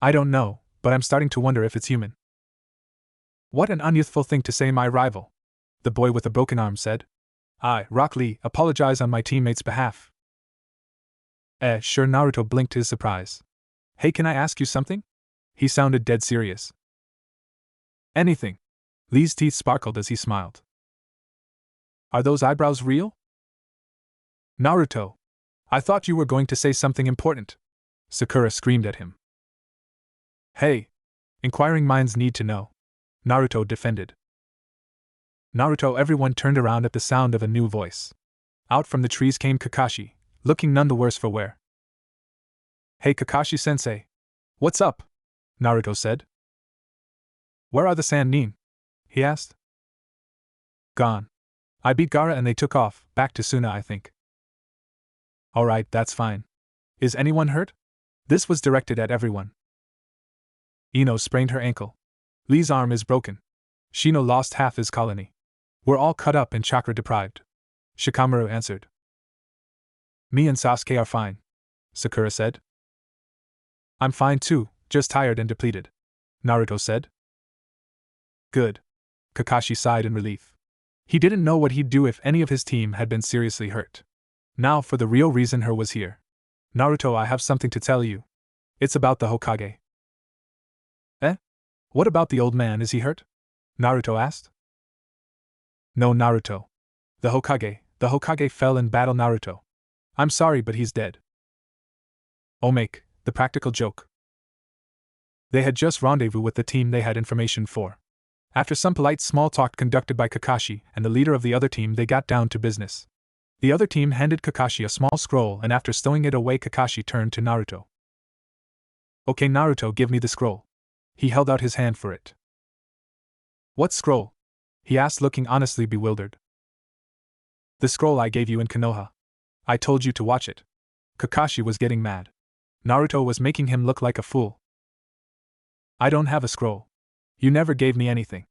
I don't know, but I'm starting to wonder if it's human. What an unyouthful thing to say, my rival. The boy with the broken arm said. I, Rock Lee, apologize on my teammate's behalf. Sure. Naruto blinked his surprise. Hey, can I ask you something? He sounded dead serious. Anything. Lee's teeth sparkled as he smiled. Are those eyebrows real? Naruto. I thought you were going to say something important. Sakura screamed at him. Hey! Inquiring minds need to know. Naruto defended. Naruto, everyone turned around at the sound of a new voice. Out from the trees came Kakashi, looking none the worse for wear. Hey Kakashi-sensei. What's up? Naruto said. Where are the Sannin? He asked. Gone. I beat Gaara and they took off, back to Suna, I think. Alright, that's fine. Is anyone hurt? This was directed at everyone. Ino sprained her ankle. Lee's arm is broken. Shino lost half his colony. We're all cut up and chakra deprived. Shikamaru answered. Me and Sasuke are fine, Sakura said. I'm fine too, just tired and depleted, Naruto said. Good. Kakashi sighed in relief. He didn't know what he'd do if any of his team had been seriously hurt. Now for the real reason her was here. Naruto, I have something to tell you. It's about the Hokage. What about the old man, is he hurt? Naruto asked. No, Naruto. The Hokage fell in battle, Naruto. I'm sorry, but he's dead. Make the practical joke. They had just rendezvoused with the team they had information for. After some polite small talk conducted by Kakashi and the leader of the other team, they got down to business. The other team handed Kakashi a small scroll, and after stowing it away, Kakashi turned to Naruto. Okay, Naruto, give me the scroll. He held out his hand for it. What scroll? He asked, looking honestly bewildered. The scroll I gave you in Konoha. I told you to watch it. Kakashi was getting mad. Naruto was making him look like a fool. I don't have a scroll. You never gave me anything.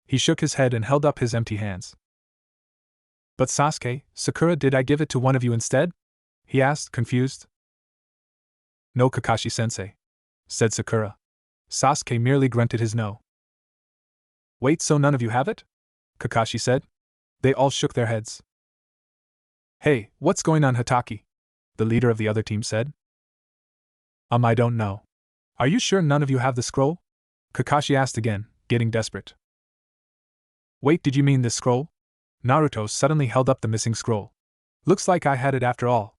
He shook his head and held up his empty hands. But Sasuke, Sakura, did I give it to one of you instead? He asked, confused. No, Kakashi-sensei, said Sakura. Sasuke merely grunted his no. Wait, so none of you have it? Kakashi said. They all shook their heads. Hey, what's going on, Hatake? The leader of the other team said. I don't know. Are you sure none of you have the scroll? Kakashi asked again, getting desperate. Wait, did you mean this scroll? Naruto suddenly held up the missing scroll. Looks like I had it after all.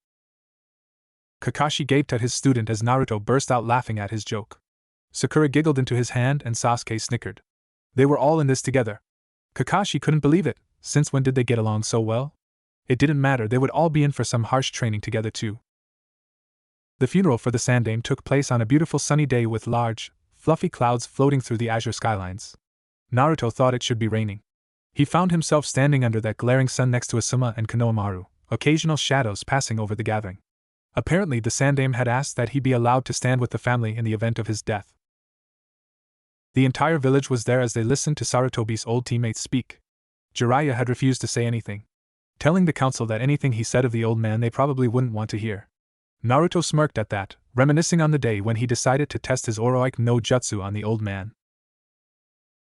Kakashi gaped at his student as Naruto burst out laughing at his joke. Sakura giggled into his hand and Sasuke snickered. They were all in this together. Kakashi couldn't believe it. Since when did they get along so well? It didn't matter, they would all be in for some harsh training together too. The funeral for the Sandaime took place on a beautiful sunny day with large, fluffy clouds floating through the azure skylines. Naruto thought it should be raining. He found himself standing under that glaring sun next to Asuma and Konohamaru, occasional shadows passing over the gathering. Apparently the Sandaime had asked that he be allowed to stand with the family in the event of his death. The entire village was there as they listened to Sarutobi's old teammates speak. Jiraiya had refused to say anything, telling the council that anything he said of the old man they probably wouldn't want to hear. Naruto smirked at that, reminiscing on the day when he decided to test his Oroike no Jutsu on the old man.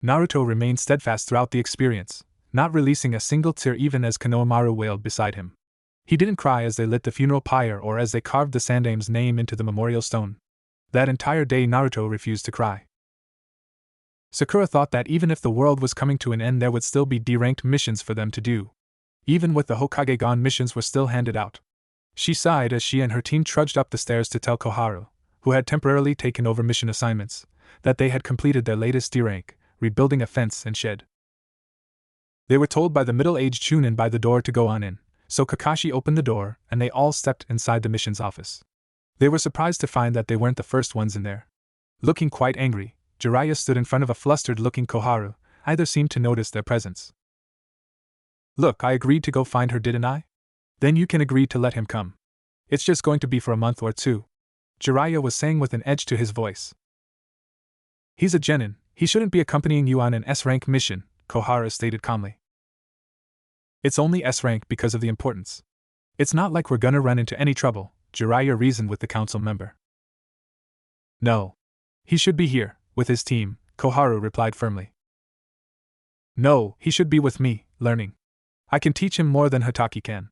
Naruto remained steadfast throughout the experience, not releasing a single tear even as Konohamaru wailed beside him. He didn't cry as they lit the funeral pyre or as they carved the Sandaime's name into the memorial stone. That entire day Naruto refused to cry. Sakura thought that even if the world was coming to an end, there would still be D-ranked missions for them to do. Even with the Hokage gone, missions were still handed out. She sighed as she and her team trudged up the stairs to tell Koharu, who had temporarily taken over mission assignments, that they had completed their latest D-rank, rebuilding a fence and shed. They were told by the middle-aged Chunin by the door to go on in, so Kakashi opened the door and they all stepped inside the mission's office. They were surprised to find that they weren't the first ones in there. Looking quite angry, Jiraiya stood in front of a flustered-looking Koharu. Either seemed to notice their presence. Look, I agreed to go find her, didn't I? Then you can agree to let him come. It's just going to be for a month or two, Jiraiya was saying with an edge to his voice. He's a genin, he shouldn't be accompanying you on an S-rank mission, Koharu stated calmly. It's only S-rank because of the importance. It's not like we're gonna run into any trouble, Jiraiya reasoned with the council member. No. He should be here, with his team, Koharu replied firmly. No, he should be with me, learning. I can teach him more than Hatake can.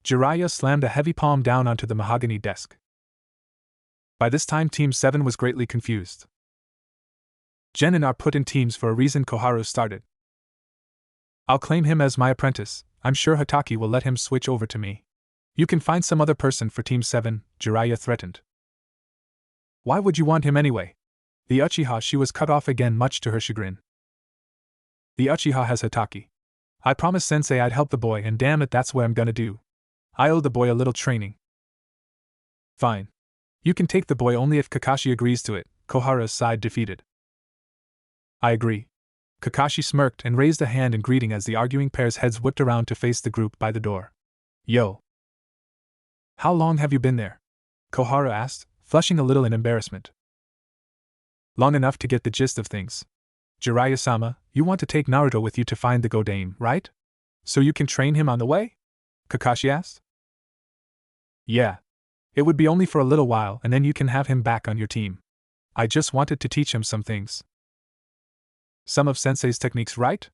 Jiraiya slammed a heavy palm down onto the mahogany desk. By this time Team 7 was greatly confused. Genin are put in teams for a reason, Koharu started. I'll claim him as my apprentice, I'm sure Hatake will let him switch over to me. You can find some other person for Team 7, Jiraiya threatened. Why would you want him anyway? The Uchiha, she was cut off again, much to her chagrin. The Uchiha has Hatake. I promised Sensei I'd help the boy, and damn it, that's what I'm gonna do. I owe the boy a little training. Fine. You can take the boy only if Kakashi agrees to it, Koharu sighed defeated. I agree. Kakashi smirked and raised a hand in greeting as the arguing pair's heads whipped around to face the group by the door. Yo. How long have you been there? Koharu asked, flushing a little in embarrassment. Long enough to get the gist of things. Jiraiya-sama, you want to take Naruto with you to find the Godame, right? So you can train him on the way? Kakashi asked. Yeah. It would be only for a little while and then you can have him back on your team. I just wanted to teach him some things. Some of Sensei's techniques, right?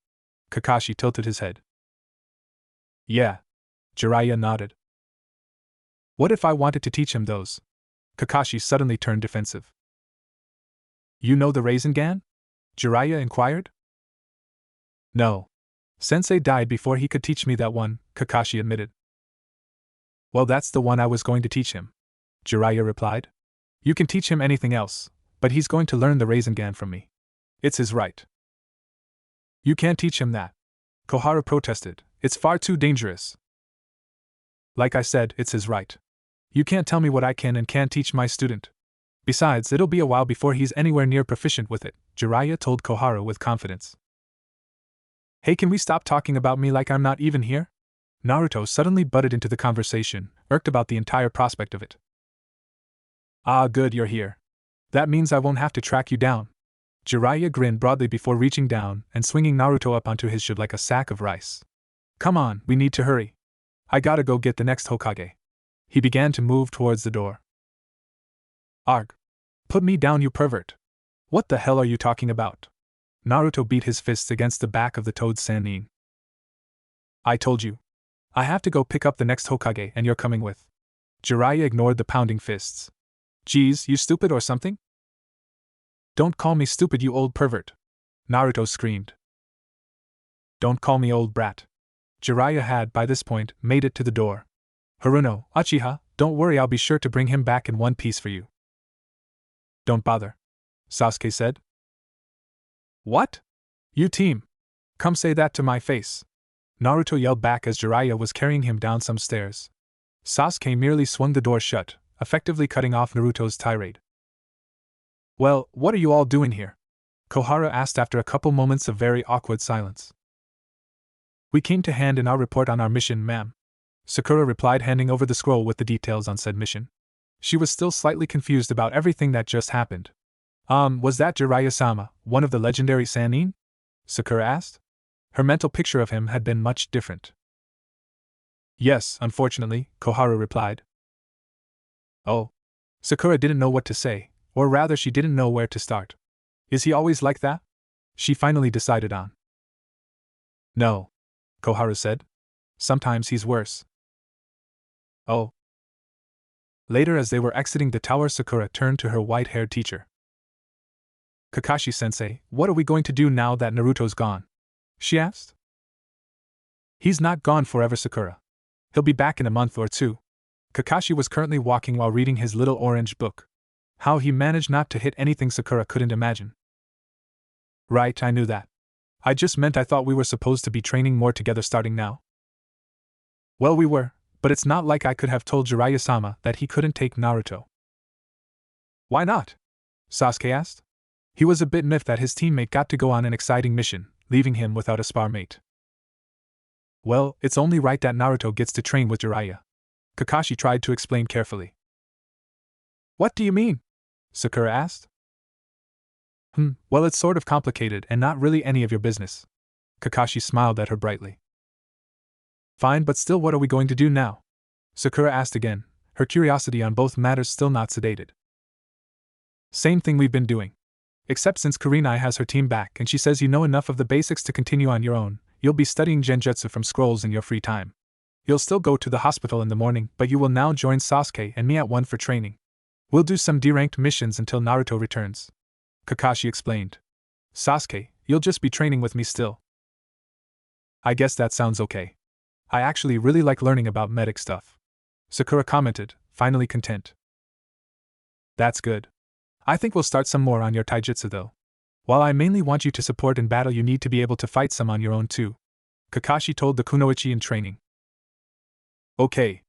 Kakashi tilted his head. Yeah. Jiraiya nodded. What if I wanted to teach him those? Kakashi suddenly turned defensive. You know the Rasengan? Jiraiya inquired. No. Sensei died before he could teach me that one, Kakashi admitted. Well, that's the one I was going to teach him, Jiraiya replied. You can teach him anything else, but he's going to learn the Rasengan from me. It's his right. You can't teach him that, Koharu protested. It's far too dangerous. Like I said, it's his right. You can't tell me what I can and can't teach my student. Besides, it'll be a while before he's anywhere near proficient with it, Jiraiya told Koharu with confidence. Hey, can we stop talking about me like I'm not even here? Naruto suddenly butted into the conversation, irked about the entire prospect of it. Ah, good, you're here. That means I won't have to track you down. Jiraiya grinned broadly before reaching down and swinging Naruto up onto his shield like a sack of rice. Come on, we need to hurry. I gotta go get the next Hokage. He began to move towards the door. Arg. Put me down, you pervert. What the hell are you talking about? Naruto beat his fists against the back of the toad Sannin. I told you. I have to go pick up the next Hokage and you're coming with. Jiraiya ignored the pounding fists. Geez, you stupid or something? Don't call me stupid, you old pervert. Naruto screamed. Don't call me old brat. Jiraiya had, by this point, made it to the door. Haruno, Uchiha, don't worry, I'll be sure to bring him back in one piece for you. Don't bother. Sasuke said. What? You team. Come say that to my face. Naruto yelled back as Jiraiya was carrying him down some stairs. Sasuke merely swung the door shut, effectively cutting off Naruto's tirade. Well, what are you all doing here? Koharu asked after a couple moments of very awkward silence. We came to hand in our report on our mission, ma'am. Sakura replied, handing over the scroll with the details on said mission. She was still slightly confused about everything that just happened. Was that Jiraiya-sama, one of the legendary Sannin? Sakura asked. Her mental picture of him had been much different. Yes, unfortunately, Koharu replied. Oh. Sakura didn't know what to say, or rather she didn't know where to start. Is he always like that? She finally decided on. No. Koharu said. Sometimes he's worse. Oh. Later, as they were exiting the tower, Sakura turned to her white-haired teacher. Kakashi-sensei, what are we going to do now that Naruto's gone? She asked. He's not gone forever, Sakura. He'll be back in a month or two. Kakashi was currently walking while reading his little orange book. How he managed not to hit anything Sakura couldn't imagine. Right, I knew that. I just meant I thought we were supposed to be training more together starting now. Well, we were, but it's not like I could have told Jiraiya-sama that he couldn't take Naruto. Why not? Sasuke asked. He was a bit miffed that his teammate got to go on an exciting mission, leaving him without a spar mate. Well, it's only right that Naruto gets to train with Jiraiya. Kakashi tried to explain carefully. What do you mean? Sakura asked. Well, it's sort of complicated and not really any of your business. Kakashi smiled at her brightly. Fine, but still, what are we going to do now? Sakura asked again, her curiosity on both matters still not sedated. Same thing we've been doing. Except since Kurenai has her team back and she says you know enough of the basics to continue on your own, you'll be studying genjutsu from scrolls in your free time. You'll still go to the hospital in the morning, but you will now join Sasuke and me at 1 for training. We'll do some D-ranked missions until Naruto returns. Kakashi explained. Sasuke, you'll just be training with me still. I guess that sounds okay. I actually really like learning about medic stuff. Sakura commented, finally content. That's good. I think we'll start some more on your taijutsu though. While I mainly want you to support in battle, you need to be able to fight some on your own too. Kakashi told the kunoichi in training. Okay.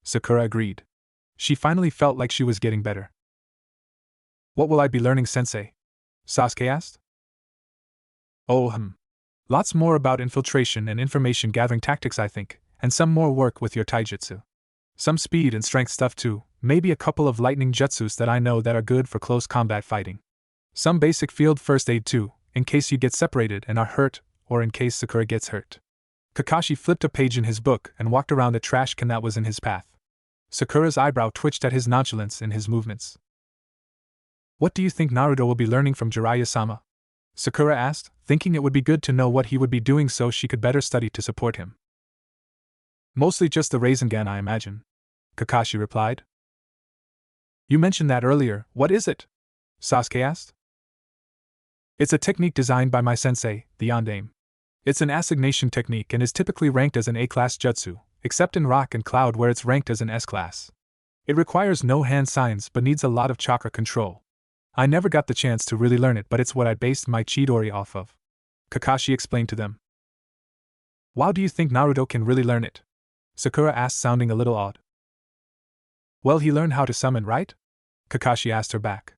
Sakura agreed. She finally felt like she was getting better. What will I be learning, sensei? Sasuke asked. Lots more about infiltration and information gathering tactics, I think, and some more work with your taijutsu. Some speed and strength stuff too, maybe a couple of lightning jutsus that I know that are good for close combat fighting. Some basic field first aid too, in case you get separated and are hurt, or in case Sakura gets hurt. Kakashi flipped a page in his book and walked around the trash can that was in his path. Sakura's eyebrow twitched at his nonchalance in his movements. What do you think Naruto will be learning from Jiraiya-sama? Sakura asked, thinking it would be good to know what he would be doing so she could better study to support him. Mostly just the Rasengan, I imagine. Kakashi replied. You mentioned that earlier, what is it? Sasuke asked. It's a technique designed by my sensei, the Yondaime. It's an assignation technique and is typically ranked as an A-class jutsu, except in Rock and Cloud where it's ranked as an S-class. It requires no hand signs but needs a lot of chakra control. I never got the chance to really learn it, but it's what I based my Chidori off of. Kakashi explained to them. How do you think Naruto can really learn it? Sakura asked, sounding a little odd. Well, he learned how to summon, right? Kakashi asked her back.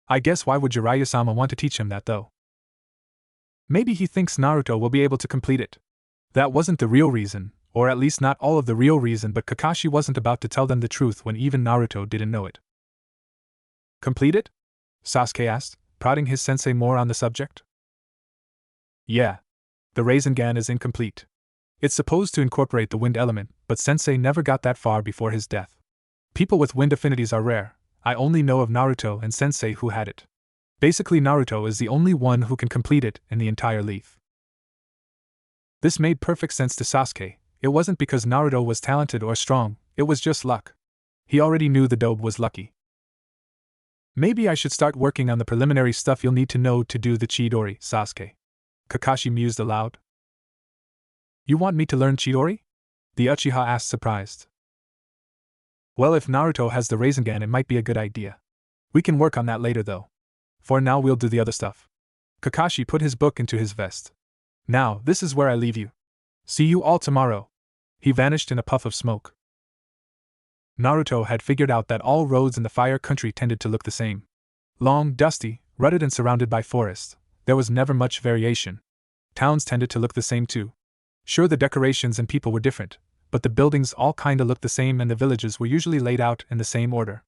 I guess why would Jiraiya-sama want to teach him that though? Maybe he thinks Naruto will be able to complete it. That wasn't the real reason, or at least not all of the real reason, but Kakashi wasn't about to tell them the truth when even Naruto didn't know it. Complete it? Sasuke asked, prodding his sensei more on the subject. Yeah. The Rasengan is incomplete. It's supposed to incorporate the wind element, but sensei never got that far before his death. People with wind affinities are rare. I only know of Naruto and sensei who had it. Basically, Naruto is the only one who can complete it in the entire leaf. This made perfect sense to Sasuke. It wasn't because Naruto was talented or strong, it was just luck. He already knew the dobe was lucky. Maybe I should start working on the preliminary stuff you'll need to know to do the Chidori, Sasuke. Kakashi mused aloud. You want me to learn Chidori? The Uchiha asked, surprised. Well, if Naruto has the Rasengan, it might be a good idea. We can work on that later though. For now, we'll do the other stuff. Kakashi put his book into his vest. Now, this is where I leave you. See you all tomorrow. He vanished in a puff of smoke. Naruto had figured out that all roads in the Fire Country tended to look the same. Long, dusty, rutted and surrounded by forests. There was never much variation. Towns tended to look the same too. Sure, the decorations and people were different, but the buildings all kinda looked the same and the villages were usually laid out in the same order.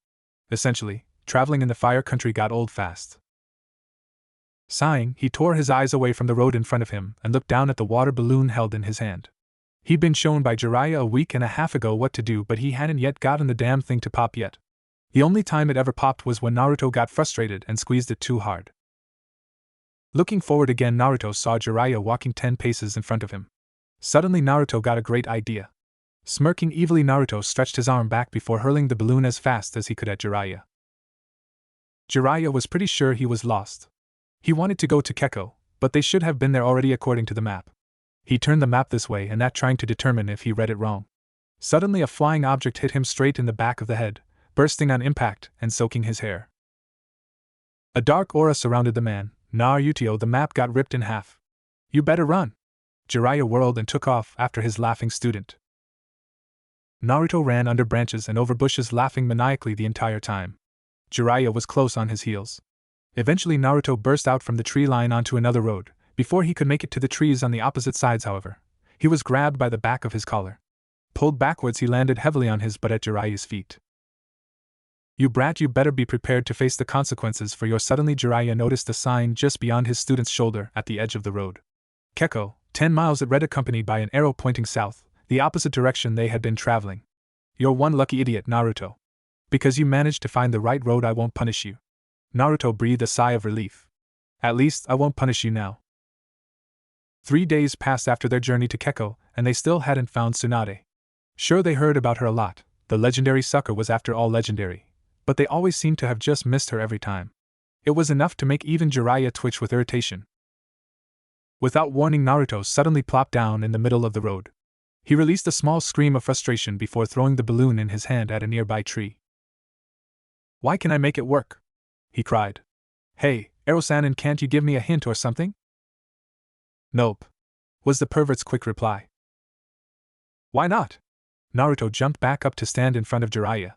Essentially, traveling in the Fire Country got old fast. Sighing, he tore his eyes away from the road in front of him and looked down at the water balloon held in his hand. He'd been shown by Jiraiya a week and a half ago what to do, but he hadn't yet gotten the damn thing to pop yet. The only time it ever popped was when Naruto got frustrated and squeezed it too hard. Looking forward again, Naruto saw Jiraiya walking 10 paces in front of him. Suddenly Naruto got a great idea. Smirking evilly, Naruto stretched his arm back before hurling the balloon as fast as he could at Jiraiya. Jiraiya was pretty sure he was lost. He wanted to go to Keko, but they should have been there already according to the map. He turned the map this way and that, trying to determine if he read it wrong. Suddenly a flying object hit him straight in the back of the head, bursting on impact and soaking his hair. A dark aura surrounded the man. Naruto, the map got ripped in half. You better run! Jiraiya whirled and took off after his laughing student. Naruto ran under branches and over bushes, laughing maniacally the entire time. Jiraiya was close on his heels. Eventually Naruto burst out from the tree line onto another road. Before he could make it to the trees on the opposite sides, however, he was grabbed by the back of his collar. Pulled backwards, he landed heavily on his butt at Jiraiya's feet. You brat, you better be prepared to face the consequences for your. Suddenly Jiraiya noticed a sign just beyond his student's shoulder at the edge of the road. Keko, 10 miles it read, accompanied by an arrow pointing south, the opposite direction they had been traveling. You're one lucky idiot, Naruto. Because you managed to find the right road, I won't punish you. Naruto breathed a sigh of relief. At least I won't punish you now. 3 days passed after their journey to Keko, and they still hadn't found Tsunade. Sure, they heard about her a lot. The legendary sucker was after all legendary. But they always seemed to have just missed her every time. It was enough to make even Jiraiya twitch with irritation. Without warning, Naruto suddenly plopped down in the middle of the road. He released a small scream of frustration before throwing the balloon in his hand at a nearby tree. Why can I make it work? He cried. Hey, Ero-san, can't you give me a hint or something? Nope, was the pervert's quick reply. Why not? Naruto jumped back up to stand in front of Jiraiya.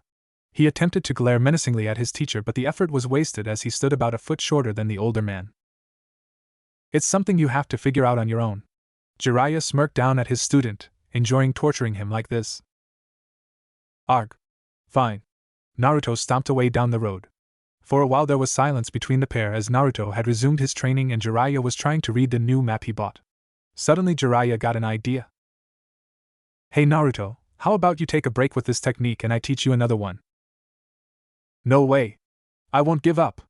He attempted to glare menacingly at his teacher, but the effort was wasted as he stood about a foot shorter than the older man. It's something you have to figure out on your own. Jiraiya smirked down at his student, enjoying torturing him like this. Arg. Fine. Naruto stomped away down the road. For a while there was silence between the pair as Naruto had resumed his training and Jiraiya was trying to read the new map he bought. Suddenly Jiraiya got an idea. Hey Naruto, how about you take a break with this technique and I teach you another one? No way. I won't give up,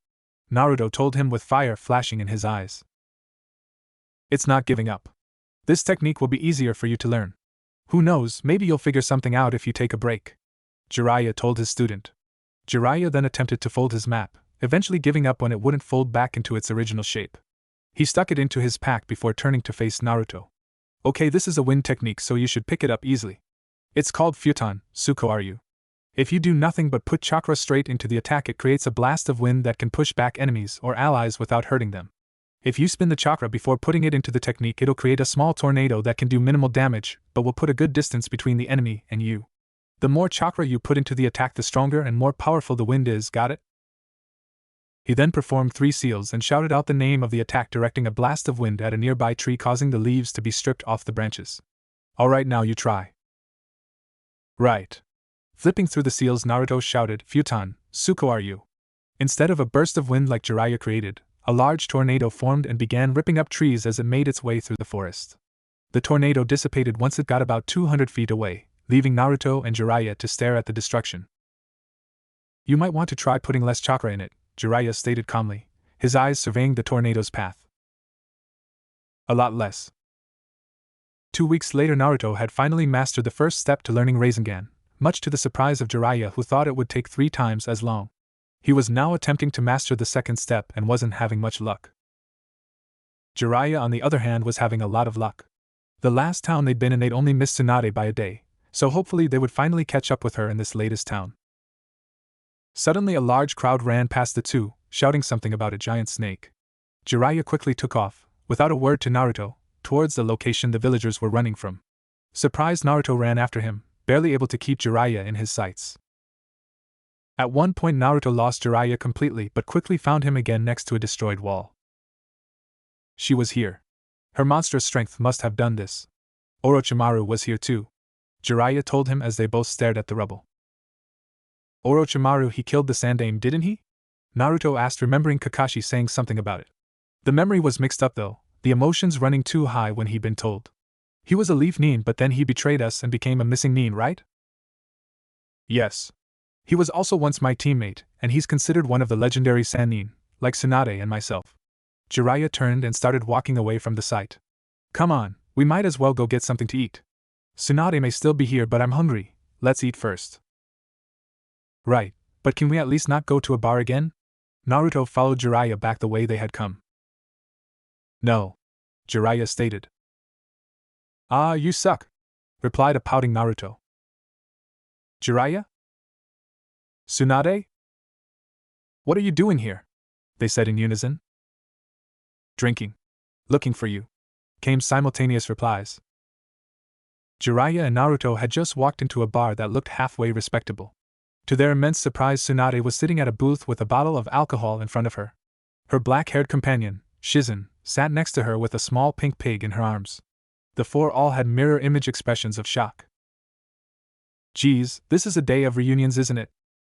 Naruto told him with fire flashing in his eyes. It's not giving up. This technique will be easier for you to learn. Who knows, maybe you'll figure something out if you take a break, Jiraiya told his student. Jiraiya then attempted to fold his map, eventually giving up when it wouldn't fold back into its original shape. He stuck it into his pack before turning to face Naruto. Okay, this is a wind technique, so you should pick it up easily. It's called Futon, Suko-Ryu. If you do nothing but put chakra straight into the attack, it creates a blast of wind that can push back enemies or allies without hurting them. If you spin the chakra before putting it into the technique, it'll create a small tornado that can do minimal damage, but will put a good distance between the enemy and you. The more chakra you put into the attack, the stronger and more powerful the wind is, got it? He then performed 3 seals and shouted out the name of the attack, directing a blast of wind at a nearby tree, causing the leaves to be stripped off the branches. Alright, now you try. Right. Flipping through the seals, Naruto shouted, Futon, Suko-Ryu. Instead of a burst of wind like Jiraiya created, a large tornado formed and began ripping up trees as it made its way through the forest. The tornado dissipated once it got about 200 feet away, leaving Naruto and Jiraiya to stare at the destruction. You might want to try putting less chakra in it, Jiraiya stated calmly, his eyes surveying the tornado's path. A lot less. 2 weeks later, Naruto had finally mastered the first step to learning Rasengan, much to the surprise of Jiraiya, who thought it would take 3 times as long. He was now attempting to master the second step and wasn't having much luck. Jiraiya, on the other hand, was having a lot of luck. The last town they'd been in, they'd only missed Tsunade by a day, so hopefully they would finally catch up with her in this latest town. Suddenly a large crowd ran past the two, shouting something about a giant snake. Jiraiya quickly took off, without a word to Naruto, towards the location the villagers were running from. Surprised, Naruto ran after him, barely able to keep Jiraiya in his sights. At one point Naruto lost Jiraiya completely, but quickly found him again next to a destroyed wall. She was here. Her monstrous strength must have done this. Orochimaru was here too, Jiraiya told him as they both stared at the rubble. Orochimaru, he killed the Sandaime, didn't he? Naruto asked, remembering Kakashi saying something about it. The memory was mixed up though, the emotions running too high when he'd been told. He was a Leaf Nin, but then he betrayed us and became a missing Nin, right? Yes. He was also once my teammate, and he's considered one of the legendary Sannin, like Tsunade and myself. Jiraiya turned and started walking away from the site. Come on, we might as well go get something to eat. Tsunade may still be here, but I'm hungry, let's eat first. Right, but can we at least not go to a bar again? Naruto followed Jiraiya back the way they had come. No, Jiraiya stated. Ah, you suck, replied a pouting Naruto. Jiraiya? Tsunade? What are you doing here? They said in unison. Drinking. Looking for you, came simultaneous replies. Jiraiya and Naruto had just walked into a bar that looked halfway respectable. To their immense surprise, Tsunade was sitting at a booth with a bottle of alcohol in front of her. Her black-haired companion, Shizen, sat next to her with a small pink pig in her arms. The four all had mirror-image expressions of shock. Geez, this is a day of reunions, isn't it?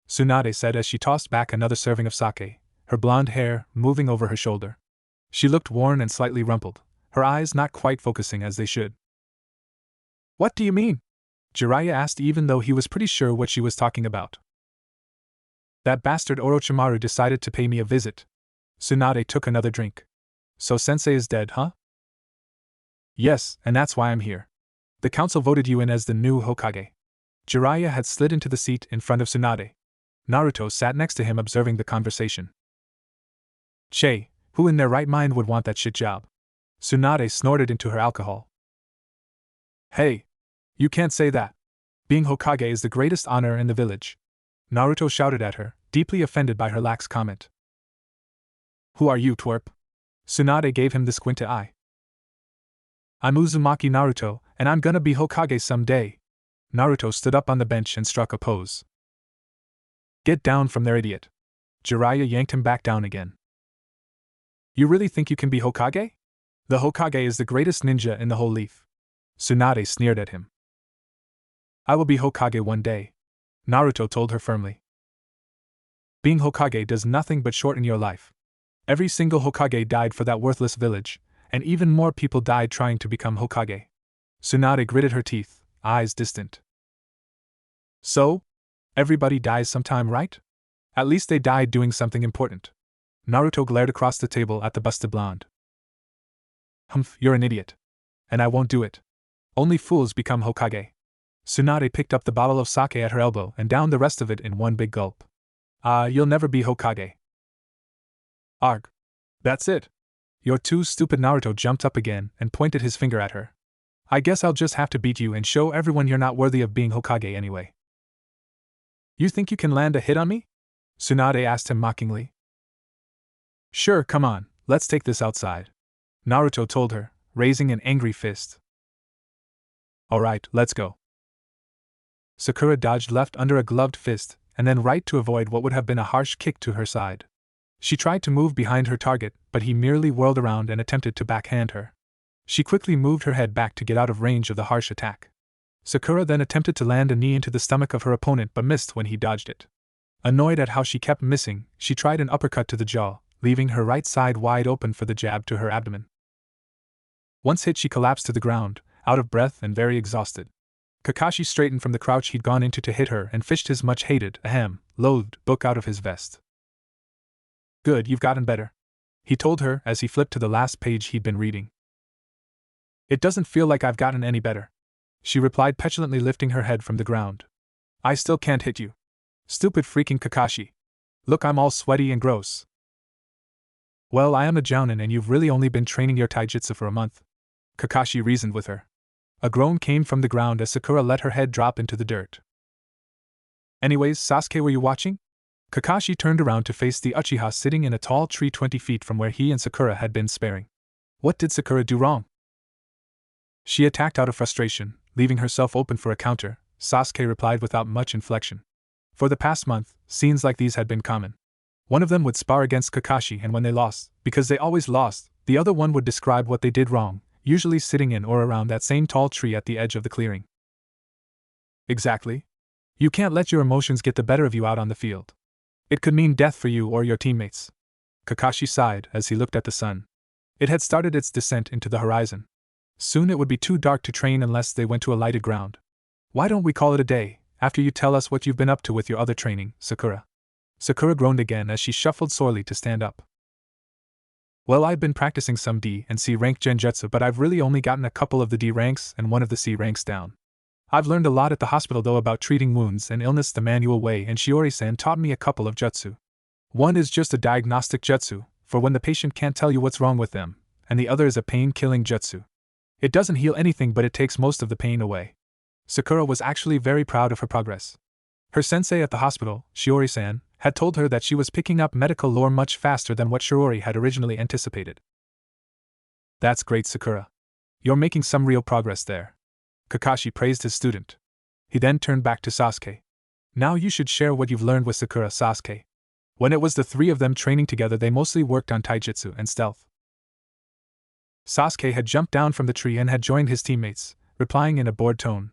Tsunade said as she tossed back another serving of sake, her blonde hair moving over her shoulder. She looked worn and slightly rumpled, her eyes not quite focusing as they should. What do you mean? Jiraiya asked, even though he was pretty sure what she was talking about. That bastard Orochimaru decided to pay me a visit. Tsunade took another drink. So Sensei is dead, huh? Yes, and that's why I'm here. The council voted you in as the new Hokage. Jiraiya had slid into the seat in front of Tsunade. Naruto sat next to him observing the conversation. Che, who in their right mind would want that shit job? Tsunade snorted into her alcohol. Hey! You can't say that. Being Hokage is the greatest honor in the village. Naruto shouted at her, deeply offended by her lax comment. Who are you, twerp? Tsunade gave him the squinted eye. I'm Uzumaki Naruto, and I'm gonna be Hokage someday. Naruto stood up on the bench and struck a pose. Get down from there, idiot. Jiraiya yanked him back down again. You really think you can be Hokage? The Hokage is the greatest ninja in the whole leaf. Tsunade sneered at him. I will be Hokage one day, Naruto told her firmly. Being Hokage does nothing but shorten your life. Every single Hokage died for that worthless village, and even more people died trying to become Hokage. Tsunade gritted her teeth, eyes distant. So? Everybody dies sometime, right? At least they died doing something important. Naruto glared across the table at the busted blonde. Humph, you're an idiot. And I won't do it. Only fools become Hokage. Tsunade picked up the bottle of sake at her elbow and downed the rest of it in one big gulp. You'll never be Hokage. Arg. That's it. You're too stupid. Naruto jumped up again and pointed his finger at her. I guess I'll just have to beat you and show everyone you're not worthy of being Hokage anyway. You think you can land a hit on me? Tsunade asked him mockingly. Sure, come on, let's take this outside, Naruto told her, raising an angry fist. Alright, let's go. Sakura dodged left under a gloved fist, and then right to avoid what would have been a harsh kick to her side. She tried to move behind her target, but he merely whirled around and attempted to backhand her. She quickly moved her head back to get out of range of the harsh attack. Sakura then attempted to land a knee into the stomach of her opponent but missed when he dodged it. Annoyed at how she kept missing, she tried an uppercut to the jaw, leaving her right side wide open for the jab to her abdomen. Once hit, she collapsed to the ground, out of breath and very exhausted. Kakashi straightened from the crouch he'd gone into to hit her and fished his much-hated, loathed book out of his vest. Good, you've gotten better, he told her as he flipped to the last page he'd been reading. It doesn't feel like I've gotten any better, she replied petulantly, lifting her head from the ground. I still can't hit you. Stupid freaking Kakashi. Look, I'm all sweaty and gross. Well, I am a jounin and you've really only been training your taijutsu for a month, Kakashi reasoned with her. A groan came from the ground as Sakura let her head drop into the dirt. Anyways, Sasuke, were you watching? Kakashi turned around to face the Uchiha sitting in a tall tree 20 feet from where he and Sakura had been sparring. What did Sakura do wrong? She attacked out of frustration, leaving herself open for a counter, Sasuke replied without much inflection. For the past month, scenes like these had been common. One of them would spar against Kakashi, and when they lost, because they always lost, the other one would describe what they did wrong, usually sitting in or around that same tall tree at the edge of the clearing. Exactly. You can't let your emotions get the better of you out on the field. It could mean death for you or your teammates. Kakashi sighed as he looked at the sun. It had started its descent into the horizon. Soon it would be too dark to train unless they went to a lighted ground. Why don't we call it a day, after you tell us what you've been up to with your other training, Sakura? Sakura groaned again as she shuffled sorely to stand up. Well, I've been practicing some D and C rank genjutsu, but I've really only gotten a couple of the D ranks and one of the C ranks down. I've learned a lot at the hospital though about treating wounds and illness the manual way, and Shiori-san taught me a couple of jutsu. One is just a diagnostic jutsu, for when the patient can't tell you what's wrong with them, and the other is a pain-killing jutsu. It doesn't heal anything, but it takes most of the pain away. Sakura was actually very proud of her progress. Her sensei at the hospital, Shiori-san, had told her that she was picking up medical lore much faster than what Shiori had originally anticipated. That's great, Sakura. You're making some real progress there. Kakashi praised his student. He then turned back to Sasuke. Now you should share what you've learned with Sakura, Sasuke. When it was the three of them training together, they mostly worked on taijutsu and stealth. Sasuke had jumped down from the tree and had joined his teammates, replying in a bored tone.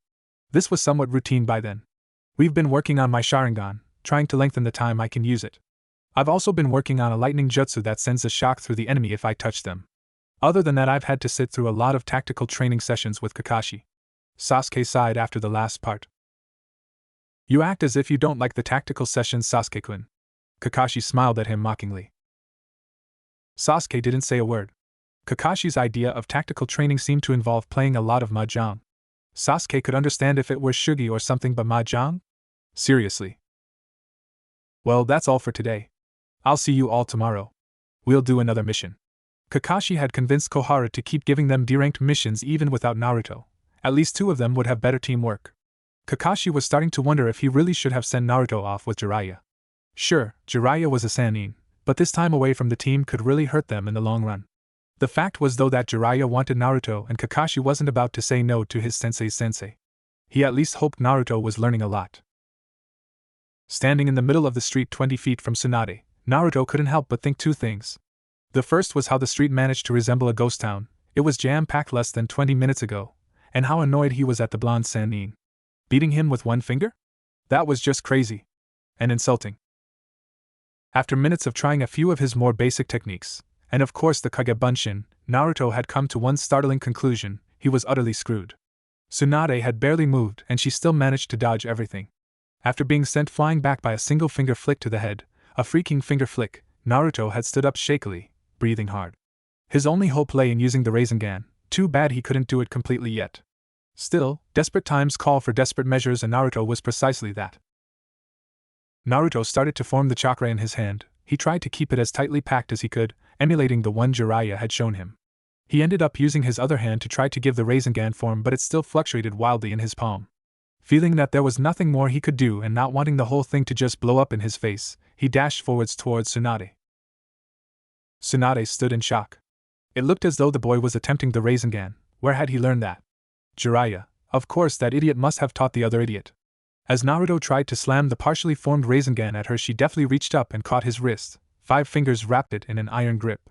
This was somewhat routine by then. We've been working on my Sharingan, trying to lengthen the time I can use it. I've also been working on a lightning jutsu that sends a shock through the enemy if I touch them. Other than that, I've had to sit through a lot of tactical training sessions with Kakashi. Sasuke sighed after the last part. You act as if you don't like the tactical sessions, Sasuke-kun. Kakashi smiled at him mockingly. Sasuke didn't say a word. Kakashi's idea of tactical training seemed to involve playing a lot of mahjong. Sasuke could understand if it were shugi or something, but mahjong? Seriously. Well, that's all for today. I'll see you all tomorrow. We'll do another mission. Kakashi had convinced Koharu to keep giving them D-ranked missions even without Naruto. At least two of them would have better teamwork. Kakashi was starting to wonder if he really should have sent Naruto off with Jiraiya. Sure, Jiraiya was a Sannin, but this time away from the team could really hurt them in the long run. The fact was, though, that Jiraiya wanted Naruto and Kakashi wasn't about to say no to his sensei's sensei. He at least hoped Naruto was learning a lot. Standing in the middle of the street 20 feet from Tsunade, Naruto couldn't help but think two things. The first was how the street managed to resemble a ghost town. It was jam-packed less than 20 minutes ago, and how annoyed he was at the blonde Sannin. Beating him with one finger? That was just crazy. And insulting. After minutes of trying a few of his more basic techniques, and of course the Kage Bunshin, Naruto had come to one startling conclusion: he was utterly screwed. Tsunade had barely moved and she still managed to dodge everything. After being sent flying back by a single finger flick to the head, a freaking finger flick, Naruto had stood up shakily, breathing hard. His only hope lay in using the Rasengan. Too bad he couldn't do it completely yet. Still, desperate times call for desperate measures, and Naruto was precisely that. Naruto started to form the chakra in his hand. He tried to keep it as tightly packed as he could, emulating the one Jiraiya had shown him. He ended up using his other hand to try to give the Rasengan form, but it still fluctuated wildly in his palm. Feeling that there was nothing more he could do and not wanting the whole thing to just blow up in his face, he dashed forwards towards Tsunade. Tsunade stood in shock. It looked as though the boy was attempting the Rasengan. Where had he learned that? Jiraiya. Of course, that idiot must have taught the other idiot. As Naruto tried to slam the partially formed Rasengan at her, she deftly reached up and caught his wrist. 5 fingers wrapped it in an iron grip.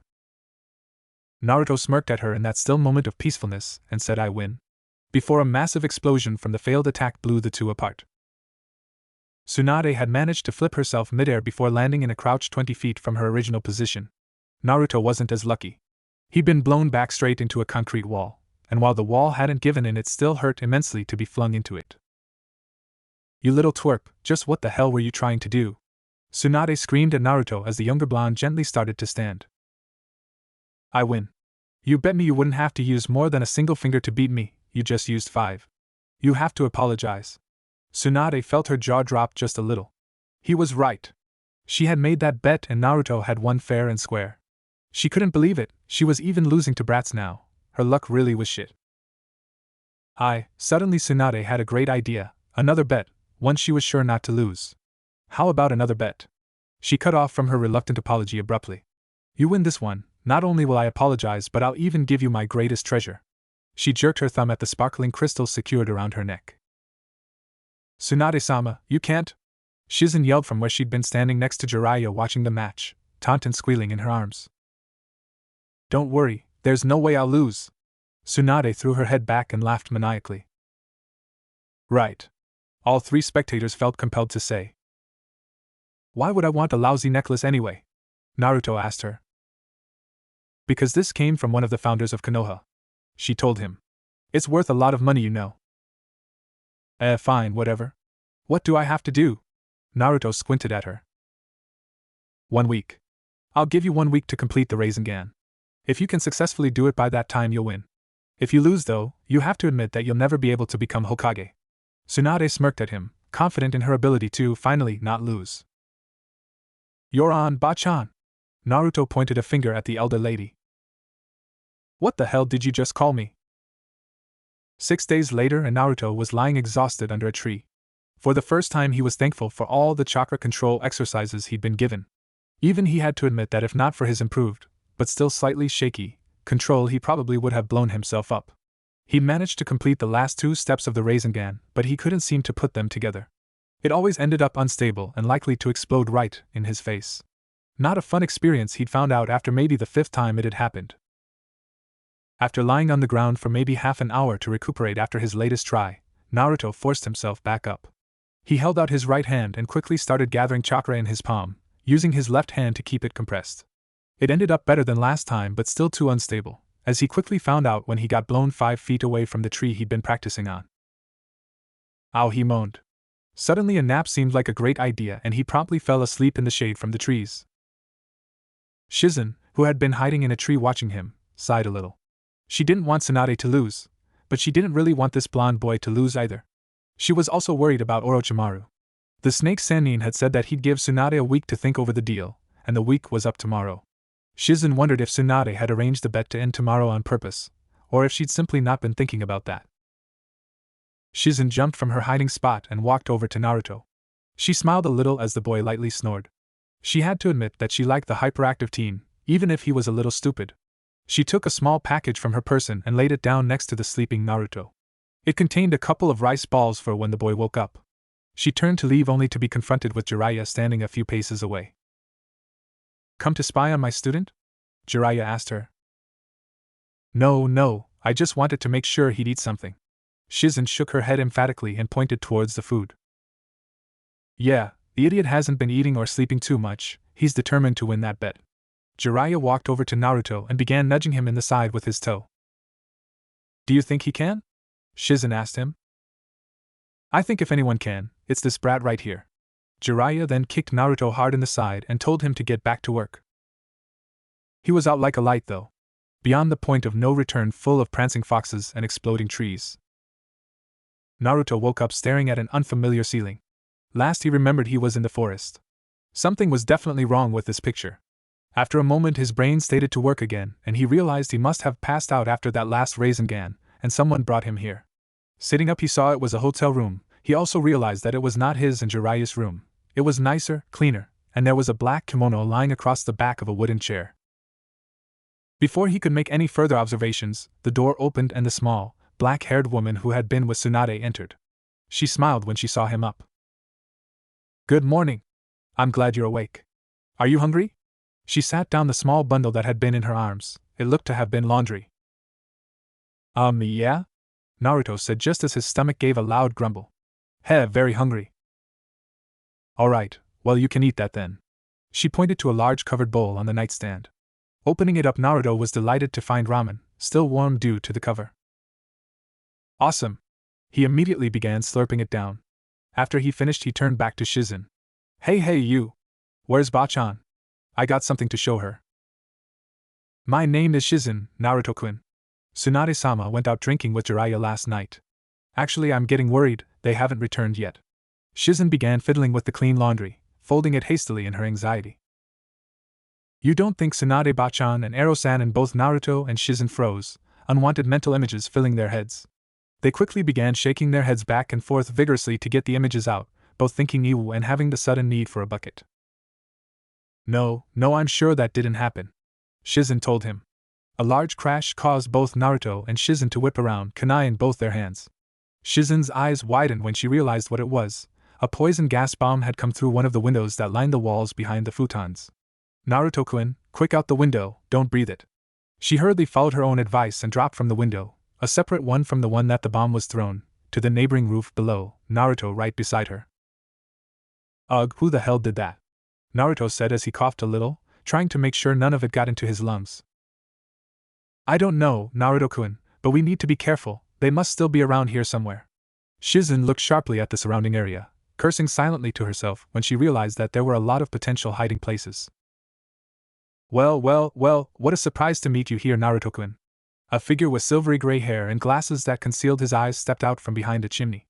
Naruto smirked at her in that still moment of peacefulness and said, "I win," before a massive explosion from the failed attack blew the two apart. Tsunade had managed to flip herself midair before landing in a crouch 20 feet from her original position. Naruto wasn't as lucky. He'd been blown back straight into a concrete wall, and while the wall hadn't given in, it still hurt immensely to be flung into it. "You little twerp, just what the hell were you trying to do?" Tsunade screamed at Naruto as the younger blonde gently started to stand. "I win. You bet me you wouldn't have to use more than a single finger to beat me, you just used 5. You have to apologize." Tsunade felt her jaw drop just a little. He was right. She had made that bet and Naruto had won fair and square. She couldn't believe it, she was even losing to brats now. Her luck really was shit. Suddenly Tsunade had a great idea, another bet, one she was sure not to lose. How about another bet? She cut off from her reluctant apology abruptly. "You win this one, not only will I apologize, but I'll even give you my greatest treasure." She jerked her thumb at the sparkling crystals secured around her neck. "Tsunade-sama, you can't!" Shizen yelled from where she'd been standing next to Jiraiya watching the match, Taunton squealing in her arms. "Don't worry, there's no way I'll lose." Tsunade threw her head back and laughed maniacally. "Right," all three spectators felt compelled to say. "Why would I want a lousy necklace anyway?" Naruto asked her. "Because this came from one of the founders of Konoha," she told him. "It's worth a lot of money, you know." Fine, whatever. What do I have to do?" Naruto squinted at her. 1 week. I'll give you 1 week to complete the Rasengan. If you can successfully do it by that time, you'll win. If you lose, though, you have to admit that you'll never be able to become Hokage. Tsunade smirked at him, confident in her ability to, finally, not lose. You're on, Bachan. Naruto pointed a finger at the elder lady. What the hell did you just call me? 6 days later, and Naruto was lying exhausted under a tree. For the first time, he was thankful for all the chakra control exercises he'd been given. Even he had to admit that if not for his improved, but still slightly shaky, control, he probably would have blown himself up. He managed to complete the last 2 steps of the Rasengan, but he couldn't seem to put them together. It always ended up unstable and likely to explode right in his face. Not a fun experience, he'd found out after maybe the 5th time it had happened. After lying on the ground for maybe half an hour to recuperate after his latest try, Naruto forced himself back up. He held out his right hand and quickly started gathering chakra in his palm, using his left hand to keep it compressed. It ended up better than last time, but still too unstable, as he quickly found out when he got blown 5 feet away from the tree he'd been practicing on. Ow, he moaned. Suddenly a nap seemed like a great idea, and he promptly fell asleep in the shade from the trees. Shizen, who had been hiding in a tree watching him, sighed a little. She didn't want Tsunade to lose, but she didn't really want this blonde boy to lose either. She was also worried about Orochimaru. The snake Sannin had said that he'd give Tsunade a week to think over the deal, and the week was up tomorrow. Shizen wondered if Tsunade had arranged the bet to end tomorrow on purpose, or if she'd simply not been thinking about that. Shizen jumped from her hiding spot and walked over to Naruto. She smiled a little as the boy lightly snored. She had to admit that she liked the hyperactive teen, even if he was a little stupid. She took a small package from her person and laid it down next to the sleeping Naruto. It contained a couple of rice balls for when the boy woke up. She turned to leave only to be confronted with Jiraiya standing a few paces away. Come to spy on my student? Jiraiya asked her. No, I just wanted to make sure he'd eat something. Shizen shook her head emphatically and pointed towards the food. Yeah, the idiot hasn't been eating or sleeping too much, he's determined to win that bet. Jiraiya walked over to Naruto and began nudging him in the side with his toe. Do you think he can? Shizen asked him. I think if anyone can, it's this brat right here. Jiraiya then kicked Naruto hard in the side and told him to get back to work. He was out like a light though. Beyond the point of no return, full of prancing foxes and exploding trees. Naruto woke up staring at an unfamiliar ceiling. Last he remembered he was in the forest. Something was definitely wrong with this picture. After a moment his brain started to work again, and he realized he must have passed out after that last Rasengan, and someone brought him here. Sitting up he saw it was a hotel room. He also realized that it was not his and Jiraiya's room. It was nicer, cleaner, and there was a black kimono lying across the back of a wooden chair. Before he could make any further observations, the door opened and the small, black-haired woman who had been with Tsunade entered. She smiled when she saw him up. Good morning. I'm glad you're awake. Are you hungry? She sat down the small bundle that had been in her arms. It looked to have been laundry. Yeah? Naruto said just as his stomach gave a loud grumble. Heh, very hungry. Alright, well you can eat that then. She pointed to a large covered bowl on the nightstand. Opening it up, Naruto was delighted to find ramen, still warm due to the cover. Awesome. He immediately began slurping it down. After he finished he turned back to Shizen. Hey you. Where's Bachan? I got something to show her. My name is Shizen, Naruto-kun. Tsunade-sama went out drinking with Jiraiya last night. Actually, I'm getting worried, they haven't returned yet. Shizen began fiddling with the clean laundry, folding it hastily in her anxiety. You don't think Tsunade-bachan and Ero-san and both Naruto and Shizen froze, unwanted mental images filling their heads. They quickly began shaking their heads back and forth vigorously to get the images out, both thinking ew and having the sudden need for a bucket. No, I'm sure that didn't happen. Shizen told him. A large crash caused both Naruto and Shizen to whip around, kunai in both their hands. Shizen's eyes widened when she realized what it was. A poison gas bomb had come through one of the windows that lined the walls behind the futons. Naruto-kun, quick out the window, don't breathe it. She hurriedly followed her own advice and dropped from the window, a separate one from the one that the bomb was thrown, to the neighboring roof below, Naruto right beside her. Ugh, who the hell did that? Naruto said as he coughed a little, trying to make sure none of it got into his lungs. I don't know, Naruto-kun, but we need to be careful, they must still be around here somewhere. Shizen looked sharply at the surrounding area, cursing silently to herself when she realized that there were a lot of potential hiding places. Well, what a surprise to meet you here, Naruto-kun. A figure with silvery gray hair and glasses that concealed his eyes stepped out from behind a chimney.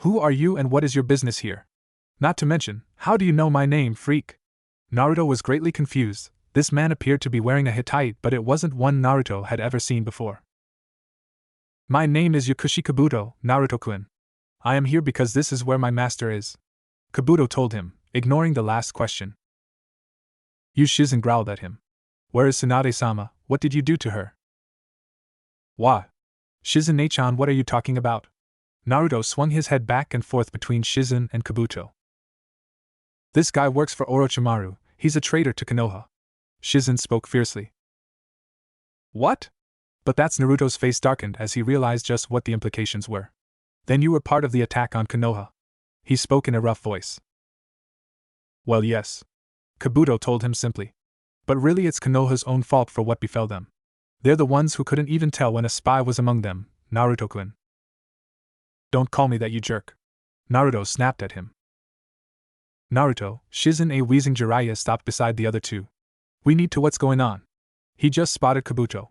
Who are you and what is your business here? Not to mention, how do you know my name, freak? Naruto was greatly confused. This man appeared to be wearing a Hittite, but it wasn't one Naruto had ever seen before. My name is Yakushi Kabuto, Naruto-kun. I am here because this is where my master is. Kabuto told him, ignoring the last question. Yu Shizen growled at him. Where is Tsunade-sama? What did you do to her? What? Shizen-chan, what are you talking about? Naruto swung his head back and forth between Shizen and Kabuto. This guy works for Orochimaru, he's a traitor to Konoha. Shizen spoke fiercely. What? But that's Naruto's face darkened as he realized just what the implications were. Then you were part of the attack on Konoha. He spoke in a rough voice. Well, yes. Kabuto told him simply. But really it's Konoha's own fault for what befell them. They're the ones who couldn't even tell when a spy was among them, Naruto-kun. Don't call me that, you jerk. Naruto snapped at him. Naruto, Shizen a wheezing Jiraiya stopped beside the other two. We need to what's going on. He just spotted Kabuto.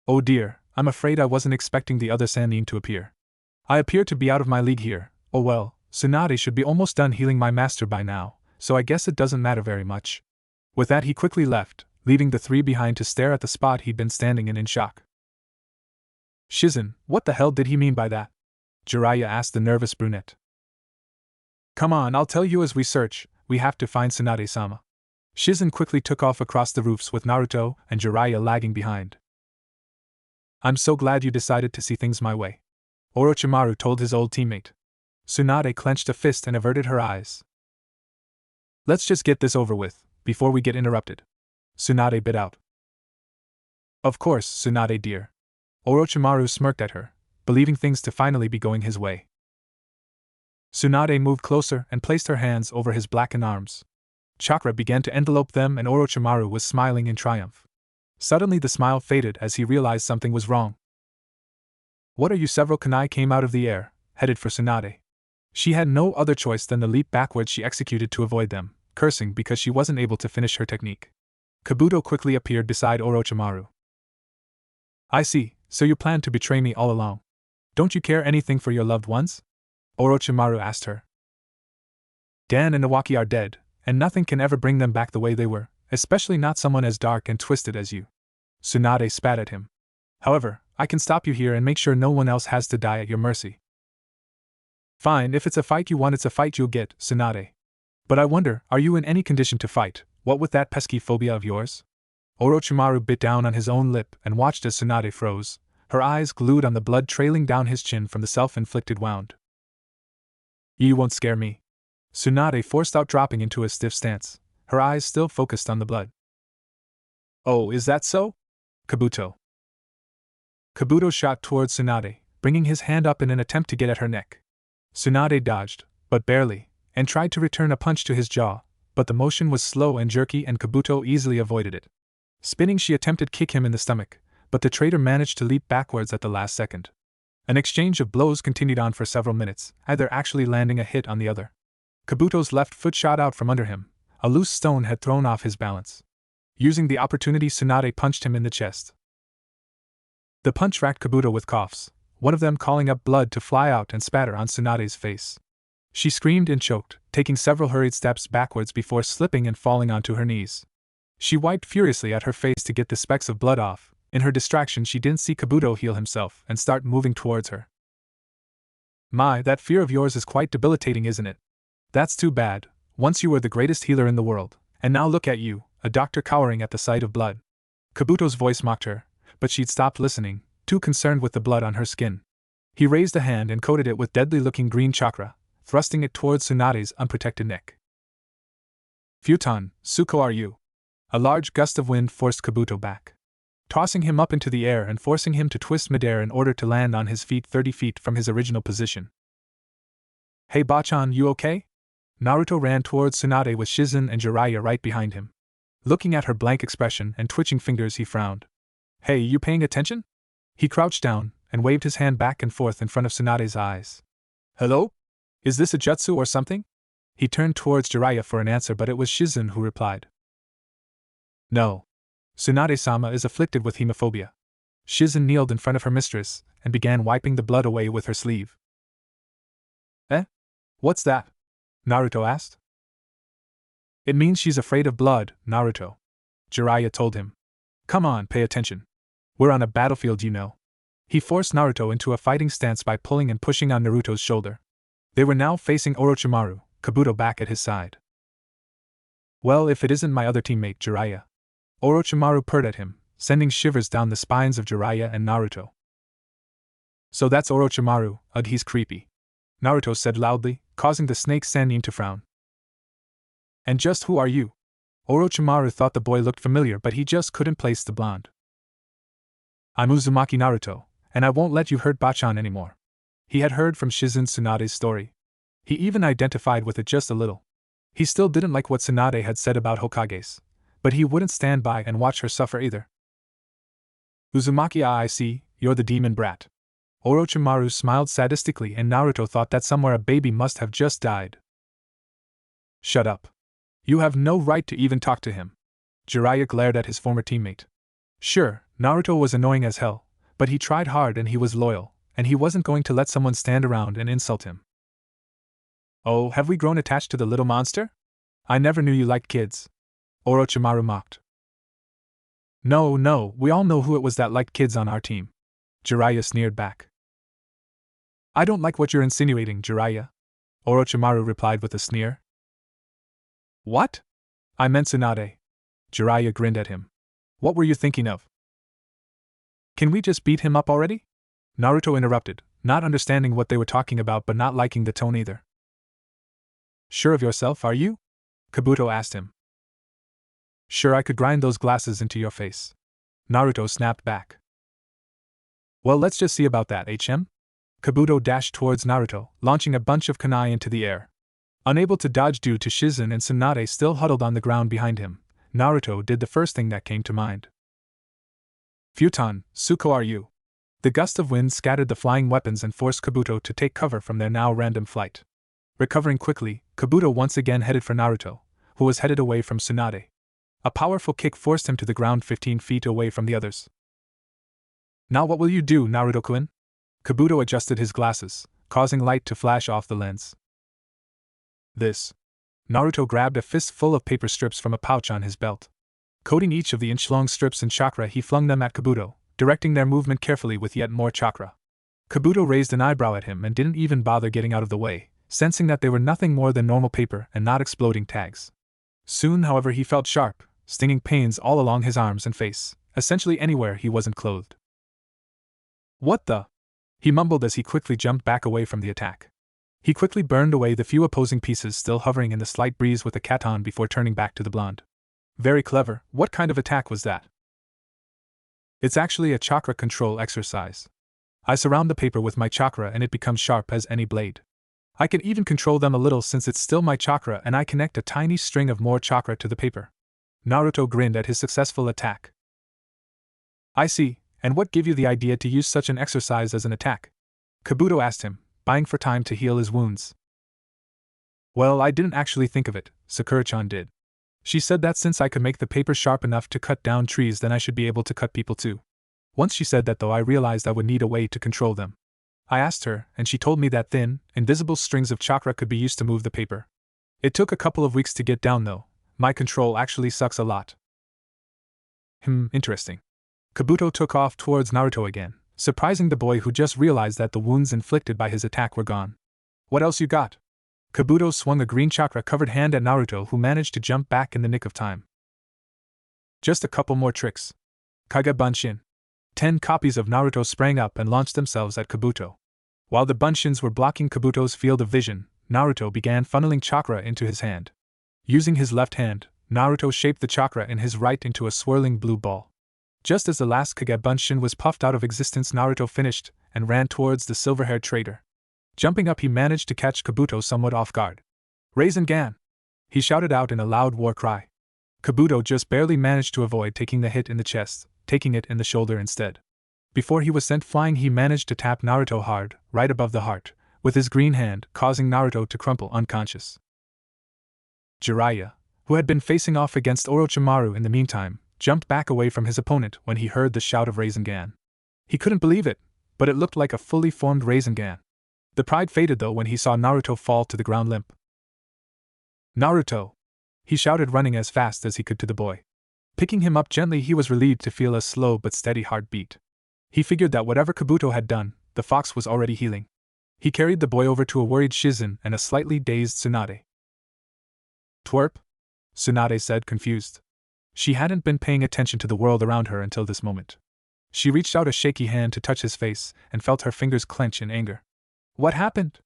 Oh dear, I'm afraid I wasn't expecting the other Sannin to appear. I appear to be out of my league here. Oh well, Tsunade should be almost done healing my master by now, so I guess it doesn't matter very much. With that he quickly left, leaving the three behind to stare at the spot he'd been standing in shock. Shizen, what the hell did he mean by that? Jiraiya asked the nervous brunette. Come on, I'll tell you as we search, we have to find Tsunade-sama. Shizen quickly took off across the roofs with Naruto and Jiraiya lagging behind. I'm so glad you decided to see things my way. Orochimaru told his old teammate. Tsunade clenched a fist and averted her eyes. Let's just get this over with, before we get interrupted. Tsunade bit out. Of course, Tsunade dear. Orochimaru smirked at her, believing things to finally be going his way. Tsunade moved closer and placed her hands over his blackened arms. Chakra began to envelope them and Orochimaru was smiling in triumph. Suddenly the smile faded as he realized something was wrong. What are you? Several kunai came out of the air, headed for Tsunade. She had no other choice than the leap backwards she executed to avoid them, cursing because she wasn't able to finish her technique. Kabuto quickly appeared beside Orochimaru. I see, so you planned to betray me all along. Don't you care anything for your loved ones? Orochimaru asked her. Dan and Nawaki are dead, and nothing can ever bring them back the way they were, especially not someone as dark and twisted as you. Tsunade spat at him. However, I can stop you here and make sure no one else has to die at your mercy. Fine, if it's a fight you want, it's a fight you'll get, Tsunade. But I wonder, are you in any condition to fight, what with that pesky phobia of yours? Orochimaru bit down on his own lip and watched as Tsunade froze, her eyes glued on the blood trailing down his chin from the self-inflicted wound. You won't scare me. Tsunade forced out, dropping into a stiff stance, her eyes still focused on the blood. Oh, is that so? Kabuto. Kabuto shot towards Tsunade, bringing his hand up in an attempt to get at her neck. Tsunade dodged, but barely, and tried to return a punch to his jaw, but the motion was slow and jerky and Kabuto easily avoided it. Spinning, she attempted to kick him in the stomach, but the traitor managed to leap backwards at the last second. An exchange of blows continued on for several minutes, either actually landing a hit on the other. Kabuto's left foot shot out from under him. A loose stone had thrown off his balance. Using the opportunity, Tsunade punched him in the chest. The punch racked Kabuto with coughs, one of them calling up blood to fly out and spatter on Tsunade's face. She screamed and choked, taking several hurried steps backwards before slipping and falling onto her knees. She wiped furiously at her face to get the specks of blood off. In her distraction, she didn't see Kabuto heal himself and start moving towards her. My, that fear of yours is quite debilitating, isn't it? That's too bad. Once you were the greatest healer in the world, and now look at you, a doctor cowering at the sight of blood. Kabuto's voice mocked her, but she'd stopped listening, too concerned with the blood on her skin. He raised a hand and coated it with deadly-looking green chakra, thrusting it towards Tsunade's unprotected neck. Futon, Tsuko, are you? A large gust of wind forced Kabuto back, tossing him up into the air and forcing him to twist midair in order to land on his feet 30 feet from his original position. Hey Bachan, you okay? Naruto ran towards Tsunade with Shizen and Jiraiya right behind him. Looking at her blank expression and twitching fingers, he frowned. Hey, you paying attention? He crouched down and waved his hand back and forth in front of Tsunade's eyes. Hello? Is this a jutsu or something? He turned towards Jiraiya for an answer, but it was Shizen who replied. No. Tsunade-sama is afflicted with hemophobia. Shizen kneeled in front of her mistress and began wiping the blood away with her sleeve. Eh? What's that? Naruto asked. It means she's afraid of blood, Naruto, Jiraiya told him. Come on, pay attention. We're on a battlefield, you know. He forced Naruto into a fighting stance by pulling and pushing on Naruto's shoulder. They were now facing Orochimaru, Kabuto back at his side. Well, if it isn't my other teammate, Jiraiya. Orochimaru purred at him, sending shivers down the spines of Jiraiya and Naruto. So that's Orochimaru, ugh, he's creepy, Naruto said loudly, causing the snake Sannin to frown. And just who are you? Orochimaru thought the boy looked familiar, but he just couldn't place the blonde. I'm Uzumaki Naruto, and I won't let you hurt Bachan anymore. He had heard from Shizen Tsunade's story. He even identified with it just a little. He still didn't like what Tsunade had said about Hokages, but he wouldn't stand by and watch her suffer either. Uzumaki, I see, you're the demon brat. Orochimaru smiled sadistically, and Naruto thought that somewhere a baby must have just died. Shut up. You have no right to even talk to him. Jiraiya glared at his former teammate. Sure, Naruto was annoying as hell, but he tried hard and he was loyal, and he wasn't going to let someone stand around and insult him. Oh, have we grown attached to the little monster? I never knew you liked kids. Orochimaru mocked. No, we all know who it was that liked kids on our team. Jiraiya sneered back. I don't like what you're insinuating, Jiraiya. Orochimaru replied with a sneer. What? I meant Tsunade. Jiraiya grinned at him. What were you thinking of? Can we just beat him up already? Naruto interrupted, not understanding what they were talking about but not liking the tone either. Sure of yourself, are you? Kabuto asked him. Sure, I could grind those glasses into your face. Naruto snapped back. Well, let's just see about that, HM? Kabuto dashed towards Naruto, launching a bunch of kunai into the air. Unable to dodge due to Shizen and Tsunade still huddled on the ground behind him, Naruto did the first thing that came to mind. Futon, Tsuko, are you? The gust of wind scattered the flying weapons and forced Kabuto to take cover from their now random flight. Recovering quickly, Kabuto once again headed for Naruto, who was headed away from Tsunade. A powerful kick forced him to the ground 15 feet away from the others. Now what will you do, Naruto-kun? Kabuto adjusted his glasses, causing light to flash off the lens. This. Naruto grabbed a fistful of paper strips from a pouch on his belt. Coating each of the inch-long strips in chakra, he flung them at Kabuto, directing their movement carefully with yet more chakra. Kabuto raised an eyebrow at him and didn't even bother getting out of the way, sensing that they were nothing more than normal paper and not exploding tags. Soon, however, he felt sharp, stinging pains all along his arms and face, essentially anywhere he wasn't clothed. What the? He mumbled as he quickly jumped back away from the attack. He quickly burned away the few opposing pieces still hovering in the slight breeze with the katon before turning back to the blonde. Very clever. What kind of attack was that? It's actually a chakra control exercise. I surround the paper with my chakra and it becomes sharp as any blade. I can even control them a little since it's still my chakra, and I connect a tiny string of more chakra to the paper. Naruto grinned at his successful attack. I see, and what gave you the idea to use such an exercise as an attack? Kabuto asked him, buying for time to heal his wounds. Well, I didn't actually think of it, Sakura-chan did. She said that since I could make the paper sharp enough to cut down trees, then I should be able to cut people too. Once she said that, though, I realized I would need a way to control them. I asked her, and she told me that thin, invisible strings of chakra could be used to move the paper. It took a couple of weeks to get down, though. My control actually sucks a lot. Interesting. Kabuto took off towards Naruto again, surprising the boy, who just realized that the wounds inflicted by his attack were gone. What else you got? Kabuto swung a green chakra-covered hand at Naruto, who managed to jump back in the nick of time. Just a couple more tricks. Kage Bunshin. 10 copies of Naruto sprang up and launched themselves at Kabuto. While the Bunshins were blocking Kabuto's field of vision, Naruto began funneling chakra into his hand. Using his left hand, Naruto shaped the chakra in his right into a swirling blue ball. Just as the last Kage Bunshin was puffed out of existence, Naruto finished and ran towards the silver-haired traitor. Jumping up, he managed to catch Kabuto somewhat off guard. Rasengan! He shouted out in a loud war cry. Kabuto just barely managed to avoid taking the hit in the chest, taking it in the shoulder instead. Before he was sent flying, he managed to tap Naruto hard, right above the heart, with his green hand, causing Naruto to crumple unconscious. Jiraiya, who had been facing off against Orochimaru in the meantime, jumped back away from his opponent when he heard the shout of Rasengan. He couldn't believe it, but it looked like a fully formed Rasengan. The pride faded, though, when he saw Naruto fall to the ground limp. Naruto! He shouted, running as fast as he could to the boy. Picking him up gently, he was relieved to feel a slow but steady heartbeat. He figured that whatever Kabuto had done, the fox was already healing. He carried the boy over to a worried Shizen and a slightly dazed Tsunade. Twerp? Tsunade said, confused. She hadn't been paying attention to the world around her until this moment. She reached out a shaky hand to touch his face and felt her fingers clench in anger. What happened?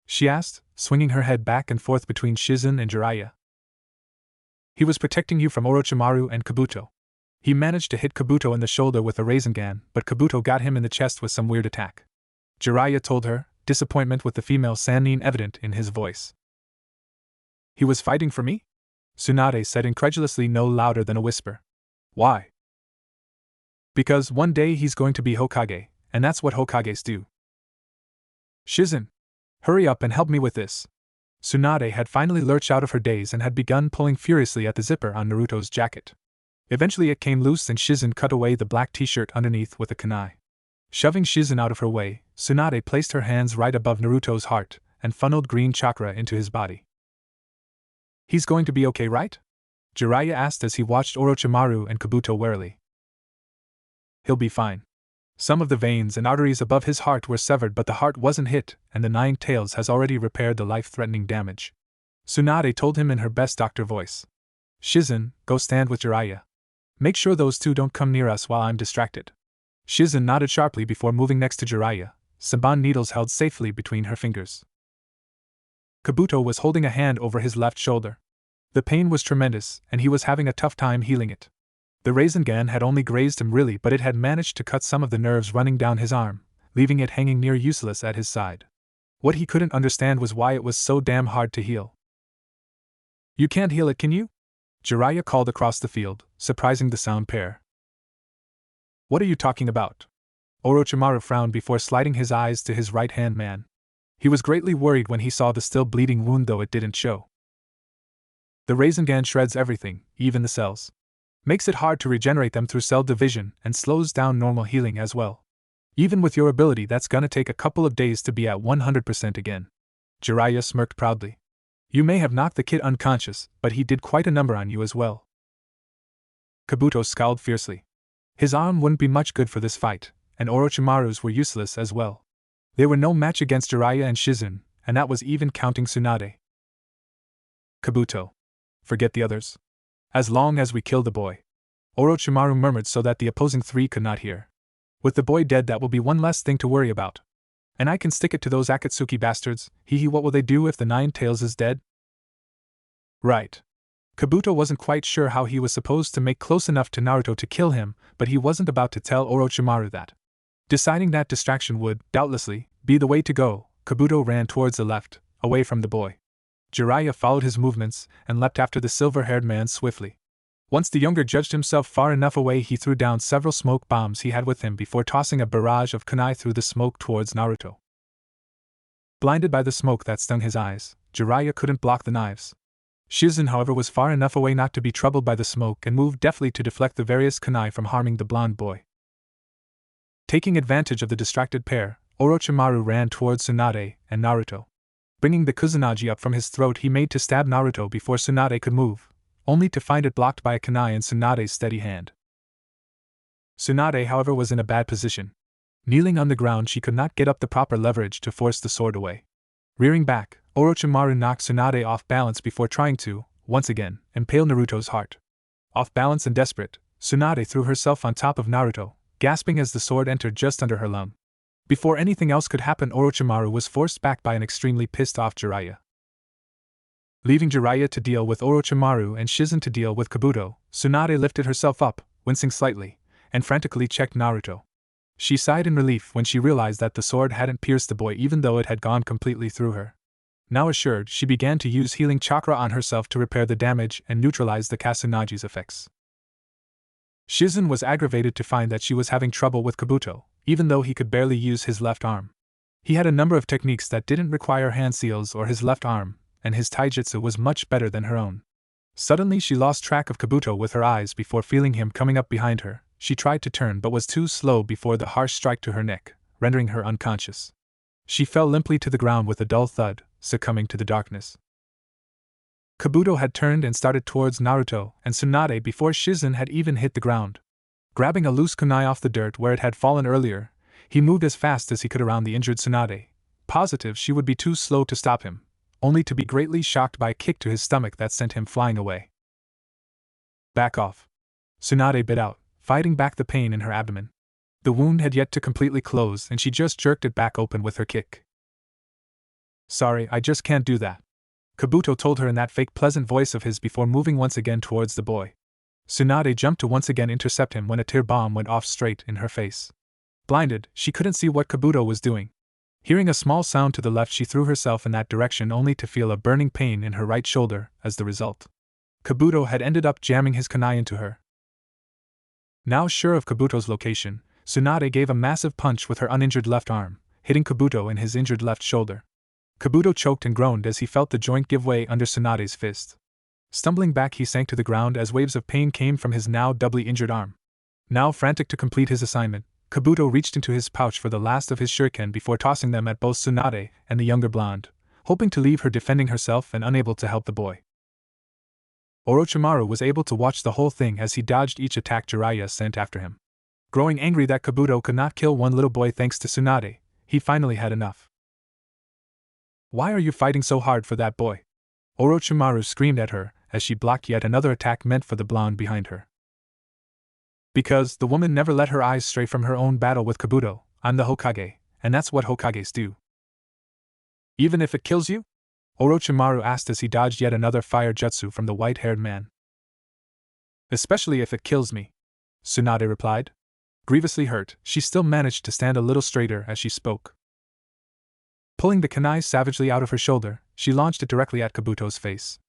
She asked, swinging her head back and forth between Shizen and Jiraiya. He was protecting you from Orochimaru and Kabuto. He managed to hit Kabuto in the shoulder with a Rasengan, but Kabuto got him in the chest with some weird attack. Jiraiya told her, disappointment with the female Sannin evident in his voice. He was fighting for me? Tsunade said incredulously, no louder than a whisper. Why? Because one day he's going to be Hokage, and that's what Hokages do. Shizen! Hurry up and help me with this. Tsunade had finally lurched out of her daze and had begun pulling furiously at the zipper on Naruto's jacket. Eventually it came loose and Shizen cut away the black t-shirt underneath with a kunai. Shoving Shizen out of her way, Tsunade placed her hands right above Naruto's heart and funneled green chakra into his body. He's going to be okay, right? Jiraiya asked as he watched Orochimaru and Kabuto warily. He'll be fine. Some of the veins and arteries above his heart were severed, but the heart wasn't hit, and the Nine Tails has already repaired the life-threatening damage. Tsunade told him in her best doctor voice. Shizen, go stand with Jiraiya. Make sure those two don't come near us while I'm distracted. Shizen nodded sharply before moving next to Jiraiya, Saban needles held safely between her fingers. Kabuto was holding a hand over his left shoulder. The pain was tremendous, and he was having a tough time healing it. The Rasengan had only grazed him really, but it had managed to cut some of the nerves running down his arm, leaving it hanging near useless at his side. What he couldn't understand was why it was so damn hard to heal. You can't heal it, can you? Jiraiya called across the field, surprising the sound pair. What are you talking about? Orochimaru frowned before sliding his eyes to his right-hand man. He was greatly worried when he saw the still bleeding wound, though it didn't show. The Rasengan shreds everything, even the cells. Makes it hard to regenerate them through cell division and slows down normal healing as well. Even with your ability, that's gonna take a couple of days to be at 100% again. Jiraiya smirked proudly. You may have knocked the kid unconscious, but he did quite a number on you as well. Kabuto scowled fiercely. His arm wouldn't be much good for this fight, and Orochimaru's were useless as well. They were no match against Jiraiya and Shizen, and that was even counting Tsunade. Kabuto. Forget the others. As long as we kill the boy. Orochimaru murmured so that the opposing three could not hear. With the boy dead, that will be one less thing to worry about. And I can stick it to those Akatsuki bastards. What will they do if the Nine Tails is dead? Right. Kabuto wasn't quite sure how he was supposed to make close enough to Naruto to kill him, but he wasn't about to tell Orochimaru that. Deciding that distraction would, doubtlessly, be the way to go, Kabuto ran towards the left, away from the boy. Jiraiya followed his movements and leapt after the silver-haired man swiftly. Once the younger judged himself far enough away, he threw down several smoke bombs he had with him before tossing a barrage of kunai through the smoke towards Naruto. Blinded by the smoke that stung his eyes, Jiraiya couldn't block the knives. Shizen, however, was far enough away not to be troubled by the smoke and moved deftly to deflect the various kunai from harming the blonde boy. Taking advantage of the distracted pair, Orochimaru ran towards Tsunade and Naruto. Bringing the Kusanagi up from his throat, he made to stab Naruto before Tsunade could move, only to find it blocked by a kunai in Tsunade's steady hand. Tsunade, however, was in a bad position. Kneeling on the ground, she could not get up the proper leverage to force the sword away. Rearing back, Orochimaru knocked Tsunade off balance before trying to, once again, impale Naruto's heart. Off balance and desperate, Tsunade threw herself on top of Naruto, gasping as the sword entered just under her lung. Before anything else could happen, Orochimaru was forced back by an extremely pissed-off Jiraiya. Leaving Jiraiya to deal with Orochimaru and Shizen to deal with Kabuto, Tsunade lifted herself up, wincing slightly, and frantically checked Naruto. She sighed in relief when she realized that the sword hadn't pierced the boy, even though it had gone completely through her. Now assured, she began to use healing chakra on herself to repair the damage and neutralize the Kusunagi's effects. Shizen was aggravated to find that she was having trouble with Kabuto, even though he could barely use his left arm. He had a number of techniques that didn't require hand seals or his left arm, and his taijutsu was much better than her own. Suddenly she lost track of Kabuto with her eyes before feeling him coming up behind her. She tried to turn but was too slow before the harsh strike to her neck, rendering her unconscious. She fell limply to the ground with a dull thud, succumbing to the darkness. Kabuto had turned and started towards Naruto and Tsunade before Shizen had even hit the ground. Grabbing a loose kunai off the dirt where it had fallen earlier, he moved as fast as he could around the injured Tsunade, positive she would be too slow to stop him, only to be greatly shocked by a kick to his stomach that sent him flying away. Back off. Tsunade bit out, fighting back the pain in her abdomen. The wound had yet to completely close and she just jerked it back open with her kick. Sorry, I just can't do that, Kabuto told her in that fake pleasant voice of his before moving once again towards the boy. Tsunade jumped to once again intercept him when a tear bomb went off straight in her face. Blinded, she couldn't see what Kabuto was doing. Hearing a small sound to the left, she threw herself in that direction only to feel a burning pain in her right shoulder as the result. Kabuto had ended up jamming his kunai into her. Now sure of Kabuto's location, Tsunade gave a massive punch with her uninjured left arm, hitting Kabuto in his injured left shoulder. Kabuto choked and groaned as he felt the joint give way under Tsunade's fist. Stumbling back, he sank to the ground as waves of pain came from his now doubly injured arm. Now frantic to complete his assignment, Kabuto reached into his pouch for the last of his shuriken before tossing them at both Tsunade and the younger blonde, hoping to leave her defending herself and unable to help the boy. Orochimaru was able to watch the whole thing as he dodged each attack Jiraiya sent after him. Growing angry that Kabuto could not kill one little boy thanks to Tsunade, he finally had enough. Why are you fighting so hard for that boy? Orochimaru screamed at her as she blocked yet another attack meant for the blonde behind her. Because the woman never let her eyes stray from her own battle with Kabuto. I'm the Hokage, and that's what Hokages do. Even if it kills you? Orochimaru asked as he dodged yet another fire jutsu from the white-haired man. Especially if it kills me, Tsunade replied. Grievously hurt, she still managed to stand a little straighter as she spoke. Pulling the kunai savagely out of her shoulder, she launched it directly at Kabuto's face.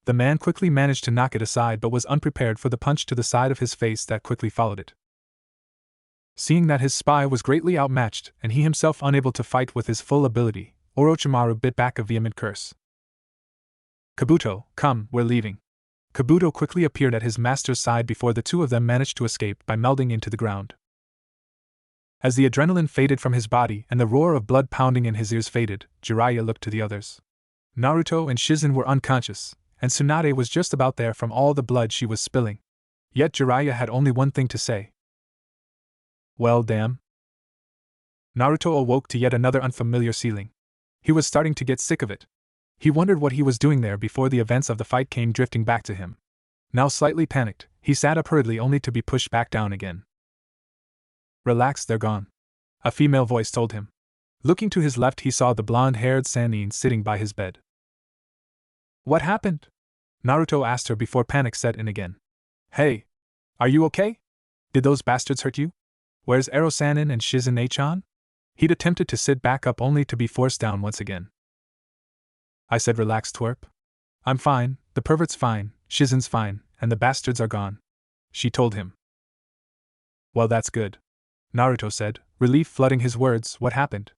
The man quickly managed to knock it aside but was unprepared for the punch to the side of his face that quickly followed it. Seeing that his spy was greatly outmatched and he himself unable to fight with his full ability, Orochimaru bit back a vehement curse. Kabuto, come, we're leaving. Kabuto quickly appeared at his master's side before the two of them managed to escape by melding into the ground. As the adrenaline faded from his body and the roar of blood pounding in his ears faded, Jiraiya looked to the others. Naruto and Shizen were unconscious, and Tsunade was just about there from all the blood she was spilling. Yet Jiraiya had only one thing to say. Well, damn. Naruto awoke to yet another unfamiliar ceiling. He was starting to get sick of it. He wondered what he was doing there before the events of the fight came drifting back to him. Now slightly panicked, he sat up hurriedly only to be pushed back down again. Relax, they're gone, a female voice told him. Looking to his left, he saw the blonde-haired Sannin sitting by his bed. What happened? Naruto asked her before panic set in again. Hey, are you okay? Did those bastards hurt you? Where's Ero Sannin and Shizen-chan? He'd attempted to sit back up only to be forced down once again. I said relax, twerp. I'm fine, the pervert's fine, Shizen's fine, and the bastards are gone, she told him. Well, that's good, Naruto said, relief flooding his words. What happened?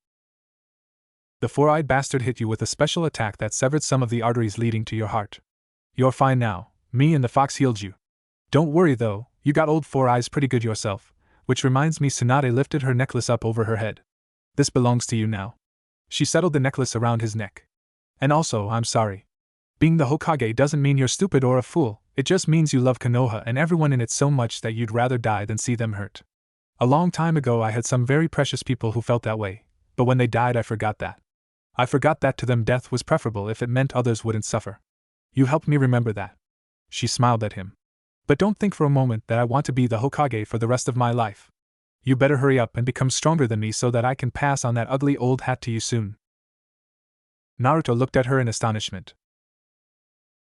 The four-eyed bastard hit you with a special attack that severed some of the arteries leading to your heart. You're fine now, me and the fox healed you. Don't worry though, you got old Four Eyes pretty good yourself, which reminds me. Tsunade lifted her necklace up over her head. This belongs to you now. She settled the necklace around his neck. And also, I'm sorry. Being the Hokage doesn't mean you're stupid or a fool, it just means you love Konoha and everyone in it so much that you'd rather die than see them hurt. A long time ago I had some very precious people who felt that way, but when they died I forgot that. I forgot that to them death was preferable if it meant others wouldn't suffer. You helped me remember that. She smiled at him. But don't think for a moment that I want to be the Hokage for the rest of my life. You better hurry up and become stronger than me so that I can pass on that ugly old hat to you soon. Naruto looked at her in astonishment.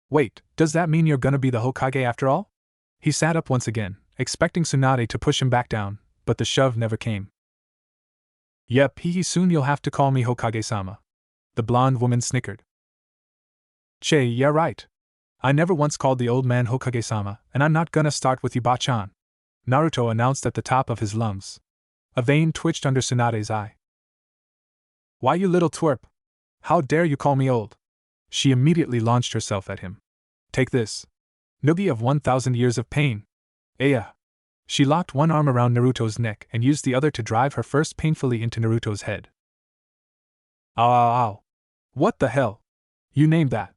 Wait, does that mean you're gonna be the Hokage after all? He sat up once again, expecting Tsunade to push him back down, but the shove never came. Yep, soon you'll have to call me Hokage-sama. The blonde woman snickered. Che, yeah right. I never once called the old man Hokage-sama, and I'm not gonna start with you, Bachan, Naruto announced at the top of his lungs. A vein twitched under Tsunade's eye. Why, you little twerp? How dare you call me old? She immediately launched herself at him. Take this. Noogie of 1,000 years of pain. Aya. She locked one arm around Naruto's neck and used the other to drive her first painfully into Naruto's head. Ow, ow, ow. What the hell? You named that.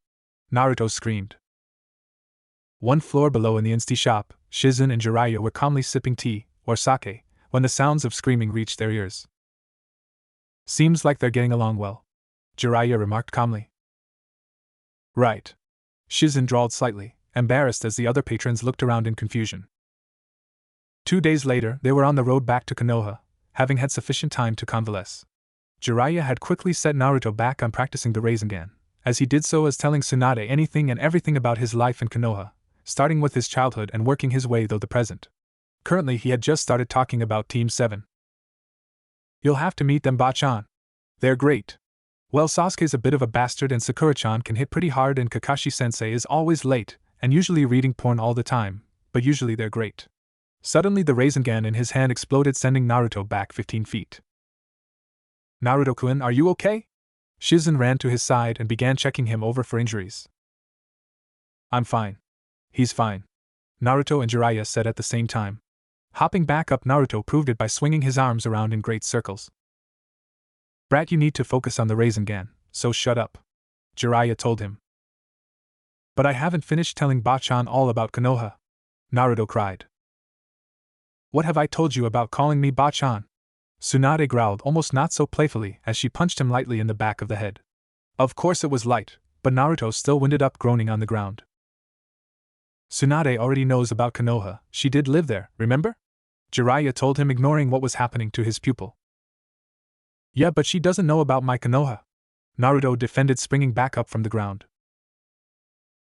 Naruto screamed. One floor below in the insti shop, Shizen and Jiraiya were calmly sipping tea, or sake, when the sounds of screaming reached their ears. Seems like they're getting along well, Jiraiya remarked calmly. Right. Shizen drawled slightly, embarrassed as the other patrons looked around in confusion. 2 days later, they were on the road back to Konoha, having had sufficient time to convalesce. Jiraiya had quickly set Naruto back on practicing the Rasengan, as he did so as telling Tsunade anything and everything about his life in Konoha, starting with his childhood and working his way through the present. Currently he had just started talking about Team 7. You'll have to meet them, Ba-chan. They're great. Well, Sasuke's a bit of a bastard and Sakura-chan can hit pretty hard and Kakashi-sensei is always late, and usually reading porn all the time, but usually they're great. Suddenly the Rasengan in his hand exploded, sending Naruto back 15 feet. Naruto-kun, are you okay? Shizen ran to his side and began checking him over for injuries. I'm fine. He's fine, Naruto and Jiraiya said at the same time. Hopping back up, Naruto proved it by swinging his arms around in great circles. Brat, you need to focus on the Rasengan, so shut up, Jiraiya told him. But I haven't finished telling Ba-chan all about Konoha, Naruto cried. What have I told you about calling me Ba-chan? Tsunade growled almost not so playfully as she punched him lightly in the back of the head. Of course it was light, but Naruto still winded up groaning on the ground. Tsunade already knows about Konoha, she did live there, remember? Jiraiya told him, ignoring what was happening to his pupil. Yeah, but she doesn't know about my Konoha, Naruto defended, springing back up from the ground.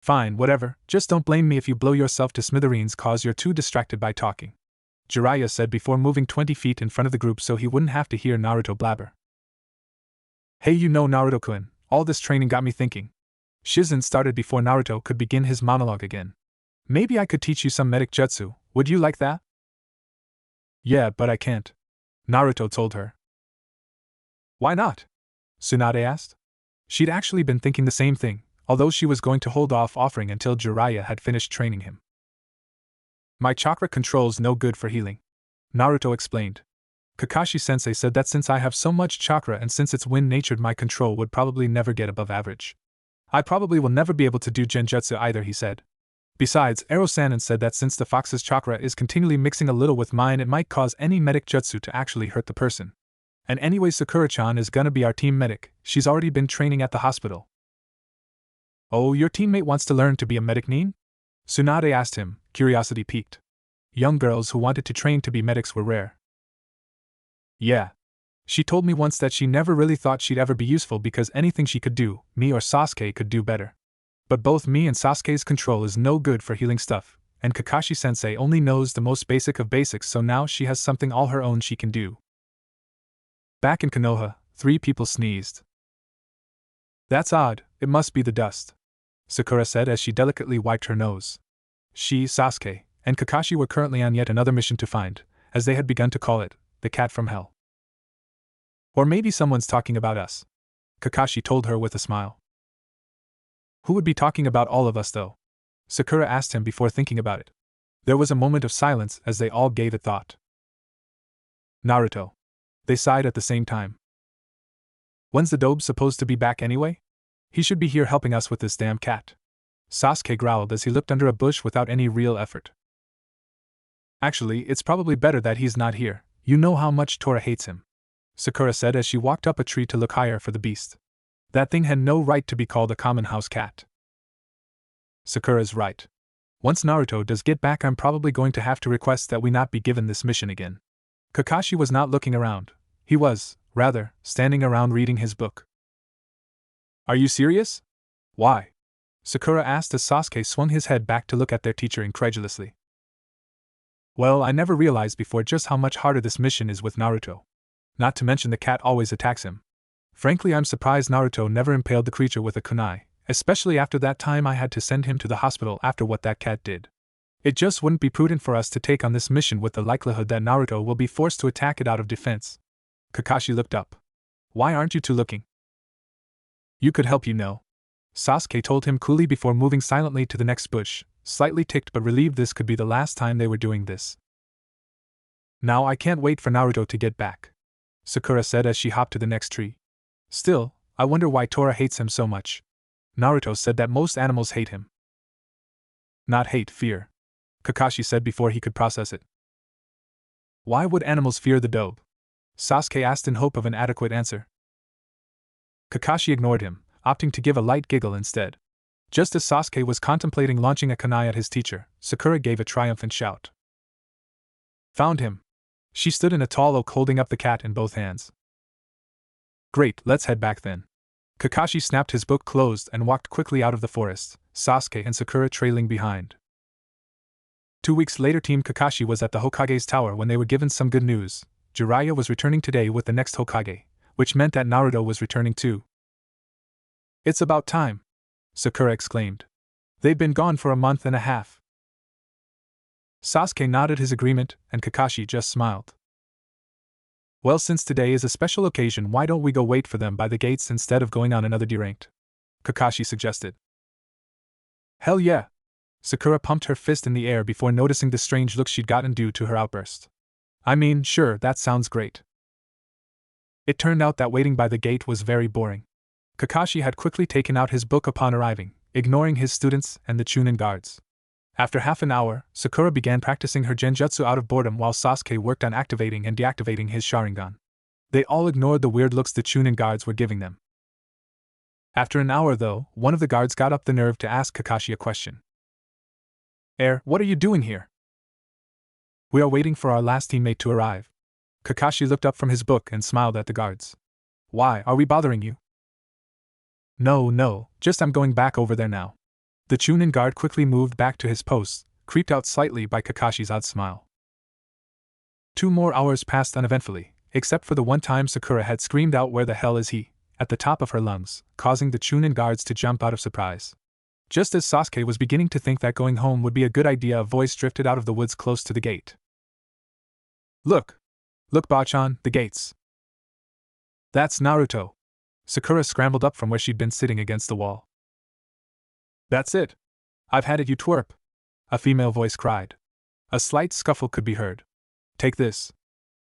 Fine, whatever, just don't blame me if you blow yourself to smithereens cause you're too distracted by talking, Jiraiya said before moving 20 feet in front of the group so he wouldn't have to hear Naruto blabber. Hey, you know, Naruto-kun, all this training got me thinking. Shizen started before Naruto could begin his monologue again. Maybe I could teach you some medic jutsu, would you like that? Yeah, but I can't, Naruto told her. Why not? Tsunade asked. She'd actually been thinking the same thing, although she was going to hold off offering until Jiraiya had finished training him. My chakra control's no good for healing, Naruto explained. Kakashi-sensei said that since I have so much chakra and since it's wind-natured, my control would probably never get above average. I probably will never be able to do genjutsu either, he said. Besides, Ero-sanin said that since the fox's chakra is continually mixing a little with mine, it might cause any medic jutsu to actually hurt the person. And anyway, Sakura-chan is gonna be our team medic, she's already been training at the hospital. Oh, your teammate wants to learn to be a medic, nin? Tsunade asked him, curiosity piqued. Young girls who wanted to train to be medics were rare. Yeah. She told me once that she never really thought she'd ever be useful because anything she could do, me or Sasuke could do better. But both me and Sasuke's control is no good for healing stuff, and Kakashi-sensei only knows the most basic of basics, so now she has something all her own she can do. Back in Konoha, 3 people sneezed. That's odd, it must be the dust, Sakura said as she delicately wiped her nose. She, Sasuke, and Kakashi were currently on yet another mission to find, as they had begun to call it, the cat from hell. Or maybe someone's talking about us, Kakashi told her with a smile. Who would be talking about all of us, though? Sakura asked him before thinking about it. There was a moment of silence as they all gave it thought. Naruto. They sighed at the same time. When's the dobe supposed to be back anyway? He should be here helping us with this damn cat, Sasuke growled as he looked under a bush without any real effort. Actually, it's probably better that he's not here, you know how much Tora hates him, Sakura said as she walked up a tree to look higher for the beast. That thing had no right to be called a common house cat. Sakura's right. Once Naruto does get back, I'm probably going to have to request that we not be given this mission again. Kakashi was not looking around. He was, rather, standing around reading his book. Are you serious? Why? Sakura asked as Sasuke swung his head back to look at their teacher incredulously. Well, I never realized before just how much harder this mission is with Naruto. Not to mention the cat always attacks him. Frankly, I'm surprised Naruto never impaled the creature with a kunai, especially after that time I had to send him to the hospital after what that cat did. It just wouldn't be prudent for us to take on this mission with the likelihood that Naruto will be forced to attack it out of defense. Kakashi looked up. Why aren't you two looking? You could help, you know, Sasuke told him coolly before moving silently to the next bush, slightly ticked but relieved this could be the last time they were doing this. Now I can't wait for Naruto to get back, Sakura said as she hopped to the next tree. Still, I wonder why Tora hates him so much. Naruto said that most animals hate him. Not hate, fear, Kakashi said before he could process it. Why would animals fear the dobe? Sasuke asked in hope of an adequate answer. Kakashi ignored him, opting to give a light giggle instead. Just as Sasuke was contemplating launching a kunai at his teacher, Sakura gave a triumphant shout. Found him! She stood in a tall oak holding up the cat in both hands. Great, let's head back then. Kakashi snapped his book closed and walked quickly out of the forest, Sasuke and Sakura trailing behind. 2 weeks later, Team Kakashi was at the Hokage's tower when they were given some good news. Jiraiya was returning today with the next Hokage, which meant that Naruto was returning too. It's about time, Sakura exclaimed. They've been gone for a month and a half. Sasuke nodded his agreement, and Kakashi just smiled. Well, since today is a special occasion, why don't we go wait for them by the gates instead of going on another deranked? Kakashi suggested. Hell yeah! Sakura pumped her fist in the air before noticing the strange look she'd gotten due to her outburst. I mean, sure, that sounds great. It turned out that waiting by the gate was very boring. Kakashi had quickly taken out his book upon arriving, ignoring his students and the Chunin guards. After half an hour, Sakura began practicing her genjutsu out of boredom while Sasuke worked on activating and deactivating his Sharingan. They all ignored the weird looks the Chunin guards were giving them. After an hour though, one of the guards got up the nerve to ask Kakashi a question. What are you doing here? We are waiting for our last teammate to arrive. Kakashi looked up from his book and smiled at the guards. Why, are we bothering you? No, just I'm going back over there now. The Chunin guard quickly moved back to his post, creeped out slightly by Kakashi's odd smile. 2 more hours passed uneventfully, except for the one time Sakura had screamed out "Where the hell is he?" at the top of her lungs, causing the Chunin guards to jump out of surprise. Just as Sasuke was beginning to think that going home would be a good idea, a voice drifted out of the woods close to the gate. Look, Bachan, the gates. That's Naruto. Sakura scrambled up from where she'd been sitting against the wall. That's it. I've had it, you twerp, a female voice cried. A slight scuffle could be heard. Take this.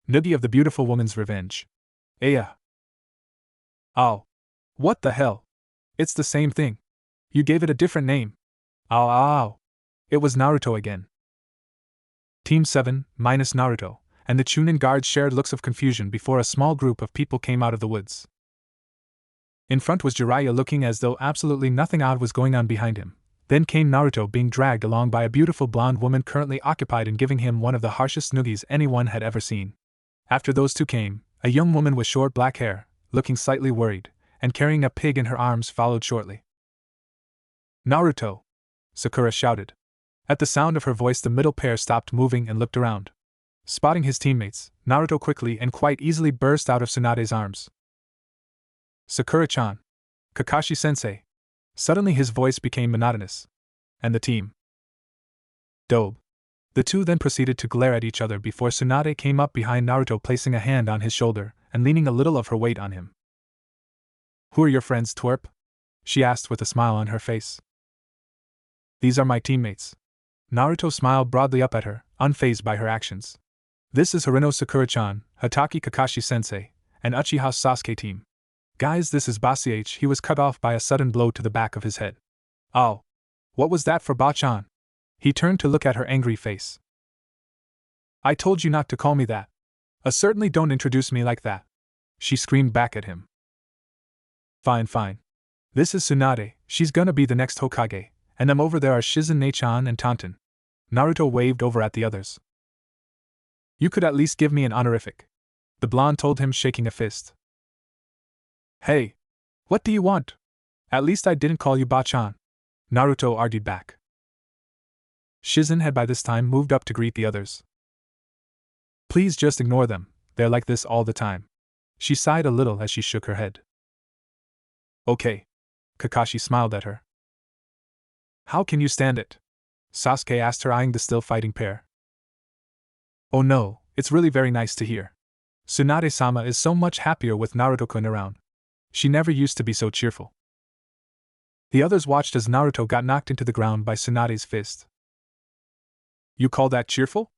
Noogie of the beautiful woman's revenge. Aya. Ow. What the hell? It's the same thing. You gave it a different name. Ow. It was Naruto again. Team 7, minus Naruto, and the Chunin guards shared looks of confusion before a small group of people came out of the woods. In front was Jiraiya looking as though absolutely nothing odd was going on behind him. Then came Naruto being dragged along by a beautiful blonde woman currently occupied in giving him one of the harshest noogies anyone had ever seen. After those two came, a young woman with short black hair, looking slightly worried, and carrying a pig in her arms followed shortly. Naruto! Sakura shouted. At the sound of her voice, the middle pair stopped moving and looked around. Spotting his teammates, Naruto quickly and quite easily burst out of Tsunade's arms. Sakura-chan! Kakashi-sensei! Suddenly his voice became monotonous. And the team. Dobe. The two then proceeded to glare at each other before Tsunade came up behind Naruto, placing a hand on his shoulder and leaning a little of her weight on him. Who are your friends, twerp? She asked with a smile on her face. These are my teammates. Naruto smiled broadly up at her, unfazed by her actions. This is Harino Sakura-chan, Hatake Kakashi-sensei, and Uchiha Sasuke team. Guys, this is Bach. He was cut off by a sudden blow to the back of his head. Oh. What was that for Bachan? He turned to look at her angry face. I told you not to call me that. Certainly don't introduce me like that. She screamed back at him. Fine. This is Tsunade, she's gonna be the next Hokage, and them over there are Shizune-chan and Tantan. Naruto waved over at the others. You could at least give me an honorific. The blonde told him, shaking a fist. Hey! What do you want? At least I didn't call you Bachan. Naruto argued back. Shizen had by this time moved up to greet the others. Please just ignore them, they're like this all the time. She sighed a little as she shook her head. Okay. Kakashi smiled at her. How can you stand it? Sasuke asked her, eyeing the still fighting pair. Oh no, it's really very nice to hear. Tsunade-sama is so much happier with Naruto-kun around. She never used to be so cheerful. The others watched as Naruto got knocked into the ground by Tsunade's fist. You call that cheerful?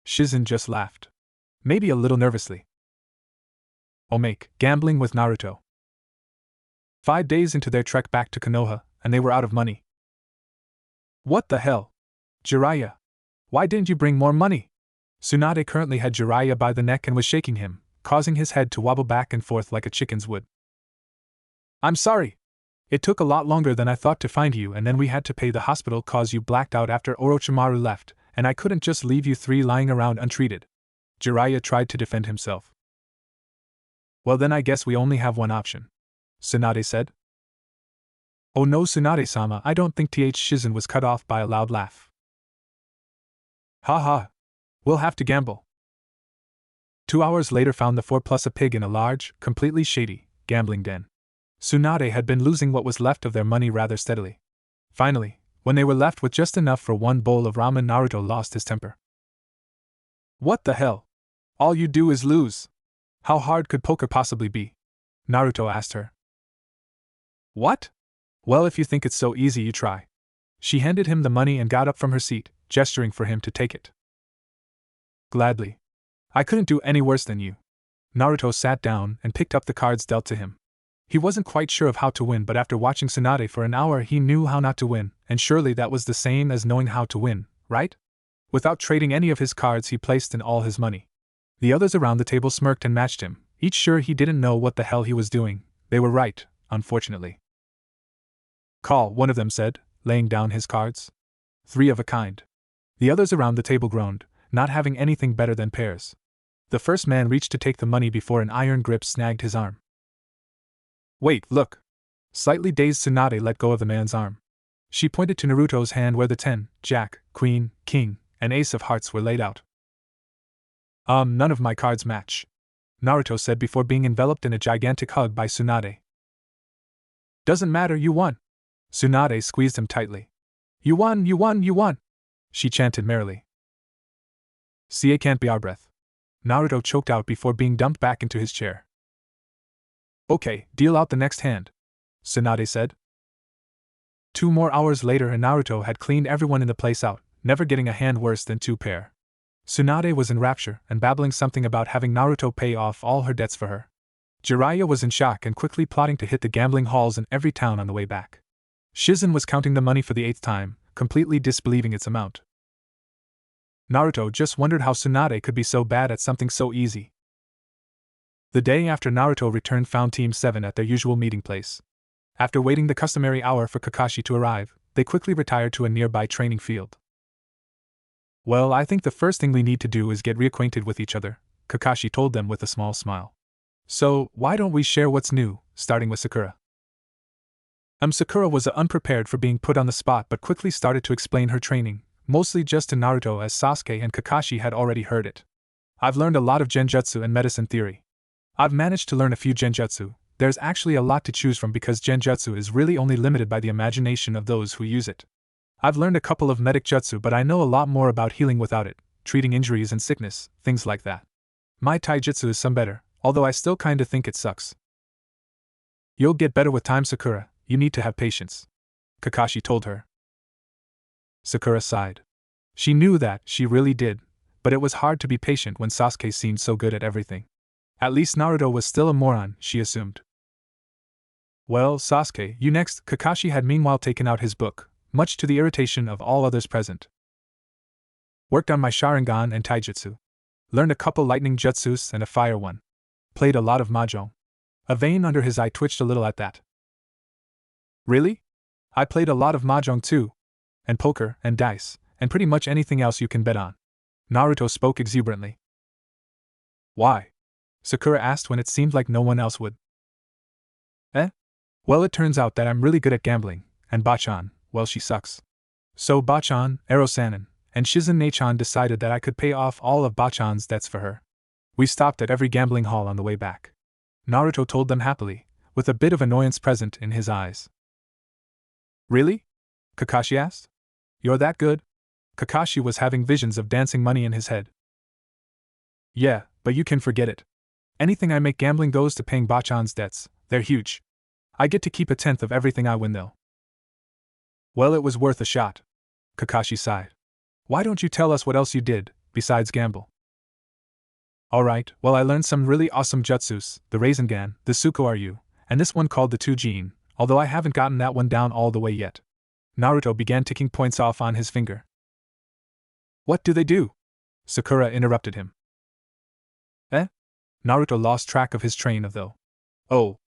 Shizen just laughed. Maybe a little nervously. Omake, gambling with Naruto. 5 days into their trek back to Konoha, and they were out of money. What the hell? Jiraiya! Why didn't you bring more money? Tsunade currently had Jiraiya by the neck and was shaking him, causing his head to wobble back and forth like a chicken's would. I'm sorry. It took a lot longer than I thought to find you, and then we had to pay the hospital cause you blacked out after Orochimaru left, and I couldn't just leave you three lying around untreated. Jiraiya tried to defend himself. Well then I guess we only have one option, Tsunade said. Oh no, Tsunade-sama, I don't think Shizen was cut off by a loud laugh. Ha ha. We'll have to gamble. 2 hours later found the 4 plus a pig in a large, completely shady, gambling den. Tsunade had been losing what was left of their money rather steadily. Finally, when they were left with just enough for one bowl of ramen, Naruto lost his temper. What the hell? All you do is lose. How hard could poker possibly be? Naruto asked her. What? Well, if you think it's so easy, you try. She handed him the money and got up from her seat, gesturing for him to take it. Gladly. I couldn't do any worse than you. Naruto sat down and picked up the cards dealt to him. He wasn't quite sure of how to win, but after watching Tsunade for an hour he knew how not to win, and surely that was the same as knowing how to win, right? Without trading any of his cards he placed in all his money. The others around the table smirked and matched him, each sure he didn't know what the hell he was doing. They were right, unfortunately. Call, one of them said, laying down his cards. 3 of a kind. The others around the table groaned, not having anything better than pairs. The first man reached to take the money before an iron grip snagged his arm. Wait, look. Slightly dazed, Tsunade let go of the man's arm. She pointed to Naruto's hand where the 10, Jack, Queen, King, and Ace of Hearts were laid out. None of my cards match, Naruto said before being enveloped in a gigantic hug by Tsunade. Doesn't matter, you won. Tsunade squeezed him tightly. You won, you won, you won, she chanted merrily. See, it can't be our breath. Naruto choked out before being dumped back into his chair. Okay, deal out the next hand, Tsunade said. 2 more hours later and Naruto had cleaned everyone in the place out, never getting a hand worse than 2 pair. Tsunade was in rapture and babbling something about having Naruto pay off all her debts for her. Jiraiya was in shock and quickly plotting to hit the gambling halls in every town on the way back. Shizen was counting the money for the 8th time, completely disbelieving its amount. Naruto just wondered how Tsunade could be so bad at something so easy. The day after Naruto returned found Team 7 at their usual meeting place. After waiting the customary hour for Kakashi to arrive, they quickly retired to a nearby training field. Well, I think the first thing we need to do is get reacquainted with each other, Kakashi told them with a small smile. So, why don't we share what's new, starting with Sakura? Sakura was unprepared for being put on the spot but quickly started to explain her training, mostly just to Naruto as Sasuke and Kakashi had already heard it. I've learned a lot of genjutsu and medicine theory. I've managed to learn a few genjutsu. There's actually a lot to choose from because genjutsu is really only limited by the imagination of those who use it. I've learned a couple of medic jutsu, but I know a lot more about healing without it, treating injuries and sickness, things like that. My taijutsu is some better, although I still kinda think it sucks. You'll get better with time, Sakura, you need to have patience, Kakashi told her. Sakura sighed. She knew that, she really did, but it was hard to be patient when Sasuke seemed so good at everything. At least Naruto was still a moron, she assumed. Well, Sasuke, you next. Kakashi had meanwhile taken out his book, much to the irritation of all others present. Worked on my Sharingan and Taijutsu. Learned a couple lightning jutsus and a fire one. Played a lot of mahjong. A vein under his eye twitched a little at that. Really? I played a lot of mahjong too. And poker, and dice, and pretty much anything else you can bet on. Naruto spoke exuberantly. Why? Sakura asked when it seemed like no one else would. Well, it turns out that I'm really good at gambling, and Bachan, well, she sucks. So Bachan, Ero-sanin, and Shizen-chan decided that I could pay off all of Bachan's debts for her. We stopped at every gambling hall on the way back. Naruto told them happily, with a bit of annoyance present in his eyes. Really? Kakashi asked. You're that good? Kakashi was having visions of dancing money in his head. Yeah, but you can forget it. Anything I make gambling goes to paying Bachan's debts. They're huge. I get to keep 1/10 of everything I win though. Well, it was worth a shot. Kakashi sighed. Why don't you tell us what else you did, besides gamble? Alright, well, I learned some really awesome jutsus, the Rasengan, the Suko-Ryu, and this one called the 2 although I haven't gotten that one down all the way yet. Naruto began ticking points off on his finger. What do they do? Sakura interrupted him. Eh? Naruto lost track of his train of thought. Oh.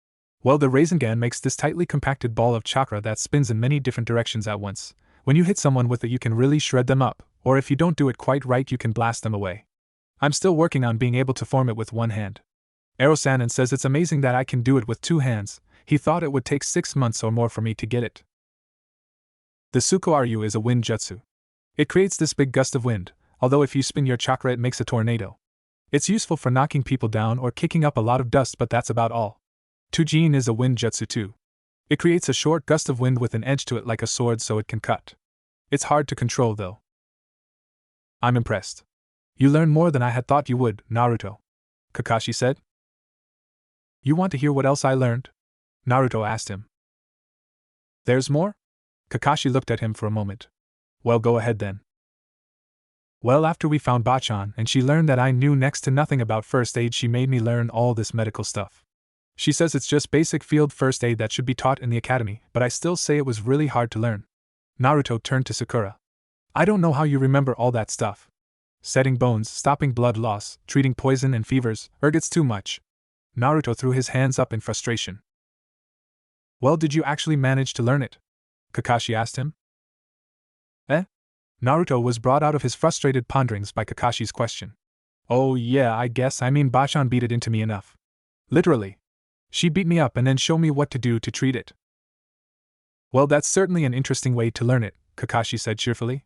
Well, the Rasengan makes this tightly compacted ball of chakra that spins in many different directions at once. When you hit someone with it, you can really shred them up, or if you don't do it quite right, you can blast them away. I'm still working on being able to form it with one hand. Ero-sanin says it's amazing that I can do it with 2 hands. He thought it would take 6 months or more for me to get it. The Suko-Ryu is a wind jutsu. It creates this big gust of wind, although if you spin your chakra it makes a tornado. It's useful for knocking people down or kicking up a lot of dust, but that's about all. 2 is a wind jutsu too. It creates a short gust of wind with an edge to it like a sword so it can cut. It's hard to control though. I'm impressed. You learn more than I had thought you would, Naruto, Kakashi said. You want to hear what else I learned? Naruto asked him. There's more? Kakashi looked at him for a moment. Well, go ahead then. Well, after we found Bachan and she learned that I knew next to nothing about first aid, she made me learn all this medical stuff. She says it's just basic field first aid that should be taught in the academy, but I still say it was really hard to learn. Naruto turned to Sakura. I don't know how you remember all that stuff. Setting bones, stopping blood loss, treating poison and fevers, it's too much. Naruto threw his hands up in frustration. Well, did you actually manage to learn it? Kakashi asked him. Eh? Naruto was brought out of his frustrated ponderings by Kakashi's question. Oh yeah, I guess I mean Bachan beat it into me enough. Literally. She beat me up and then showed me what to do to treat it. Well, that's certainly an interesting way to learn it, Kakashi said cheerfully.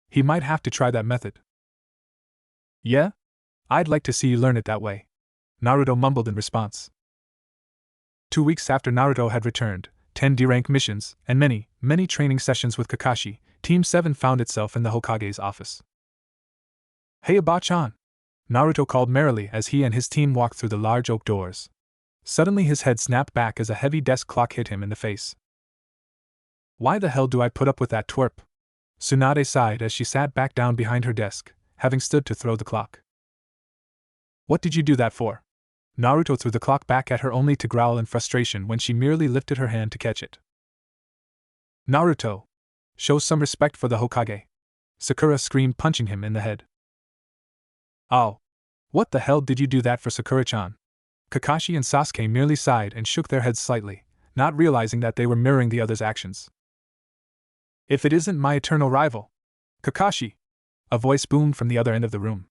He might have to try that method. Yeah? I'd like to see you learn it that way, Naruto mumbled in response. 2 weeks after Naruto had returned, 10 D-rank missions, and many, many training sessions with Kakashi, Team 7 found itself in the Hokage's office. Hey Bachan! Naruto called merrily as he and his team walked through the large oak doors. Suddenly his head snapped back as a heavy desk clock hit him in the face. Why the hell do I put up with that twerp? Tsunade sighed as she sat back down behind her desk, having stood to throw the clock. What did you do that for? Naruto threw the clock back at her only to growl in frustration when she merely lifted her hand to catch it. Naruto! Show some respect for the Hokage! Sakura screamed, punching him in the head. Oh! What the hell did you do that for, Sakura-chan? Kakashi and Sasuke merely sighed and shook their heads slightly, not realizing that they were mirroring the other's actions. If it isn't my eternal rival! Kakashi! A voice boomed from the other end of the room.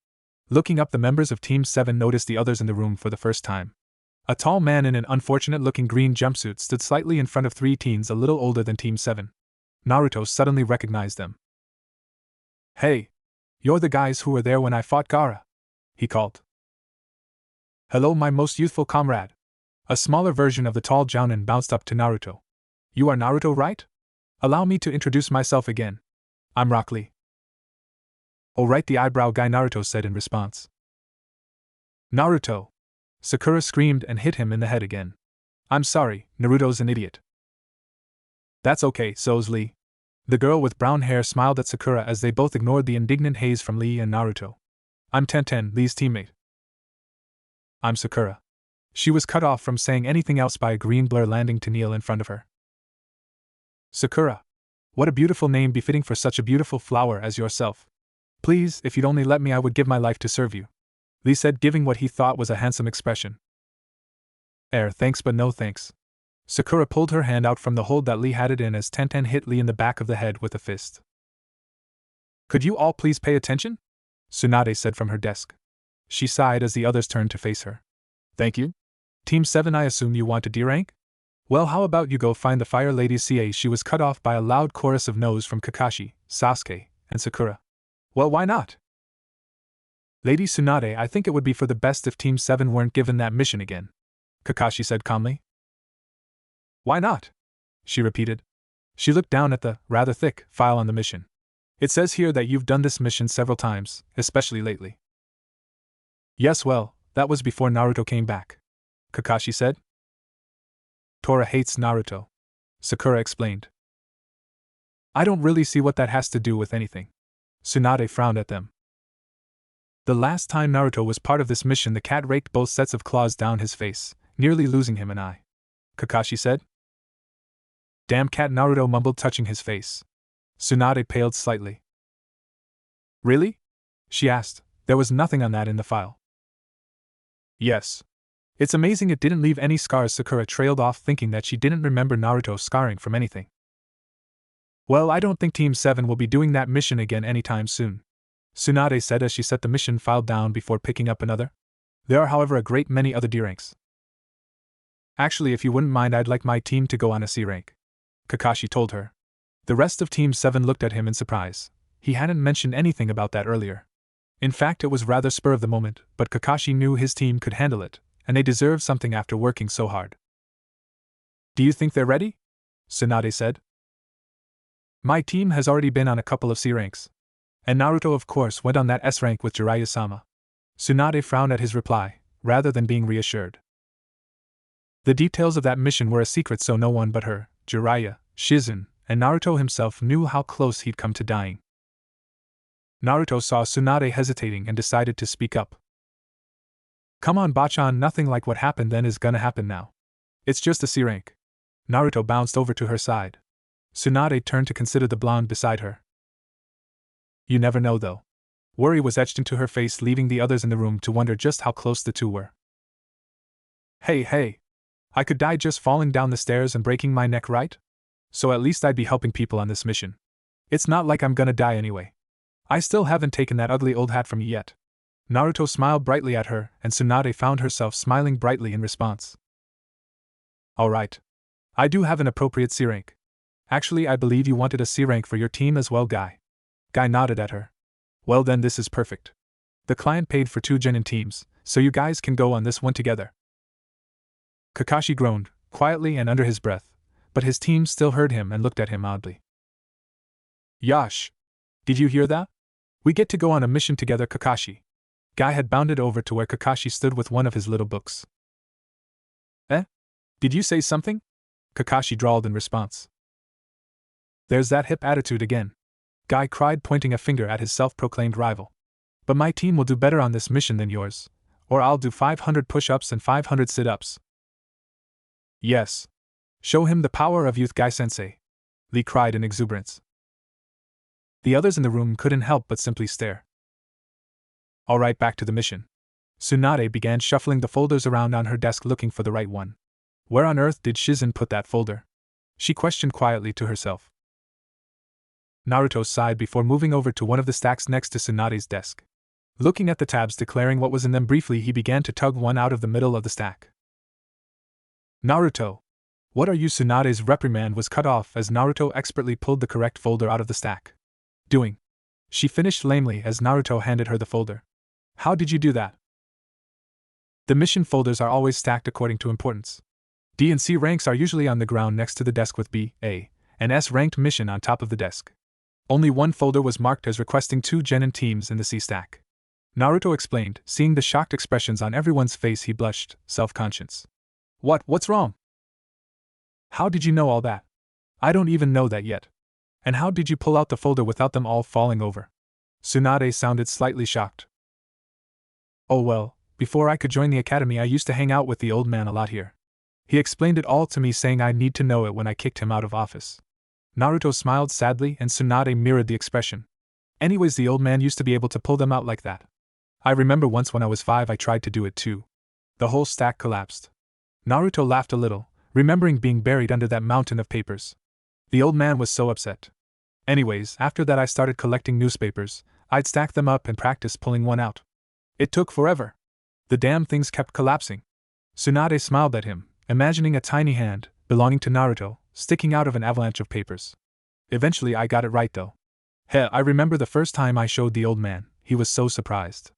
Looking up, the members of Team 7 noticed the others in the room for the first time. A tall man in an unfortunate-looking green jumpsuit stood slightly in front of 3 teens a little older than Team 7. Naruto suddenly recognized them. Hey! You're the guys who were there when I fought Gaara! He called. Hello, my most youthful comrade! A smaller version of the tall Jounin bounced up to Naruto. You are Naruto, right? Allow me to introduce myself again. I'm Rock Lee. Oh right, the eyebrow guy, Naruto said in response. Naruto! Sakura screamed and hit him in the head again. I'm sorry, Naruto's an idiot. That's okay, so's Lee. The girl with brown hair smiled at Sakura as they both ignored the indignant haze from Lee and Naruto. I'm Tenten, Lee's teammate. I'm Sakura. She was cut off from saying anything else by a green blur landing to kneel in front of her. Sakura. What a beautiful name befitting for such a beautiful flower as yourself. Please, if you'd only let me, I would give my life to serve you, Lee said, giving what he thought was a handsome expression. Thanks but no thanks. Sakura pulled her hand out from the hold that Lee had it in as Tenten hit Lee in the back of the head with a fist. Could you all please pay attention? Tsunade said from her desk. She sighed as the others turned to face her. Thank you. Team 7, I assume you want a D rank? Well, how about you go find the Fire Lady CA? She was cut off by a loud chorus of no's from Kakashi, Sasuke, and Sakura. Well, why not? Lady Tsunade, I think it would be for the best if Team 7 weren't given that mission again, Kakashi said calmly. Why not? She repeated. She looked down at the rather thick file on the mission. It says here that you've done this mission several times, especially lately. Yes, well, that was before Naruto came back, Kakashi said. Tora hates Naruto, Sakura explained. I don't really see what that has to do with anything. Tsunade frowned at them. The last time Naruto was part of this mission, the cat raked both sets of claws down his face, nearly losing him an eye. Kakashi said. Damn cat, Naruto mumbled, touching his face. Tsunade paled slightly. Really? She asked. There was nothing on that in the file. Yes. It's amazing it didn't leave any scars. Sakura trailed off, thinking that she didn't remember Naruto scarring from anything. Well, I don't think Team 7 will be doing that mission again anytime soon, Tsunade said as she set the mission file down before picking up another. There are, however, a great many other D ranks. Actually, if you wouldn't mind, I'd like my team to go on a C rank, Kakashi told her. The rest of Team 7 looked at him in surprise. He hadn't mentioned anything about that earlier. In fact, it was rather spur of the moment, but Kakashi knew his team could handle it, and they deserved something after working so hard. Do you think they're ready? Tsunade said. My team has already been on a couple of C ranks. And Naruto, of course, went on that S rank with Jiraiya-sama. Tsunade frowned at his reply, rather than being reassured. The details of that mission were a secret, so no one but her, Jiraiya, Shizen, and Naruto himself knew how close he'd come to dying. Naruto saw Tsunade hesitating and decided to speak up. Come on, Bachan, nothing like what happened then is gonna happen now. It's just a C rank. Naruto bounced over to her side. Tsunade turned to consider the blonde beside her. You never know, though. Worry was etched into her face, leaving the others in the room to wonder just how close the two were. Hey. I could die just falling down the stairs and breaking my neck, right? So at least I'd be helping people on this mission. It's not like I'm gonna die anyway. I still haven't taken that ugly old hat from you yet. Naruto smiled brightly at her, and Tsunade found herself smiling brightly in response. Alright. I do have an appropriate C rank. Actually, I believe you wanted a C rank for your team as well, Guy. Guy nodded at her. Well then, this is perfect. The client paid for 2 genin teams, so you guys can go on this one together. Kakashi groaned, quietly and under his breath, but his team still heard him and looked at him oddly. Yash! Did you hear that? We get to go on a mission together, Kakashi. Guy had bounded over to where Kakashi stood with one of his little books. Eh? Did you say something? Kakashi drawled in response. There's that hip attitude again, Guy cried, pointing a finger at his self-proclaimed rival. But my team will do better on this mission than yours, or I'll do 500 push-ups and 500 sit-ups. Yes. Show him the power of youth, Guy-sensei, Lee cried in exuberance. The others in the room couldn't help but simply stare. Alright, back to the mission. Tsunade began shuffling the folders around on her desk, looking for the right one. Where on earth did Shizen put that folder? She questioned quietly to herself. Naruto sighed before moving over to one of the stacks next to Tsunade's desk. Looking at the tabs declaring what was in them briefly, he began to tug one out of the middle of the stack. Naruto! What are you? Tsunade's reprimand was cut off as Naruto expertly pulled the correct folder out of the stack. Doing. She finished lamely as Naruto handed her the folder. How did you do that? The mission folders are always stacked according to importance. D and C ranks are usually on the ground next to the desk with B, A, and S ranked mission on top of the desk. Only one folder was marked as requesting 2 genin teams in the C stack. Naruto explained, seeing the shocked expressions on everyone's face. He blushed, self-conscious. What's wrong? How did you know all that? I don't even know that yet. And how did you pull out the folder without them all falling over? Tsunade sounded slightly shocked. Oh well, before I could join the academy I used to hang out with the old man a lot here. He explained it all to me, saying I need to know it when I kicked him out of office. Naruto smiled sadly and Tsunade mirrored the expression. Anyways, the old man used to be able to pull them out like that. I remember once when I was 5 I tried to do it too. The whole stack collapsed. Naruto laughed a little, remembering being buried under that mountain of papers. The old man was so upset. Anyways, after that I started collecting newspapers. I'd stack them up and practice pulling one out. It took forever. The damn things kept collapsing. Tsunade smiled at him, imagining a tiny hand, belonging to Naruto, sticking out of an avalanche of papers. Eventually I got it right though. Hell, I remember the first time I showed the old man, he was so surprised.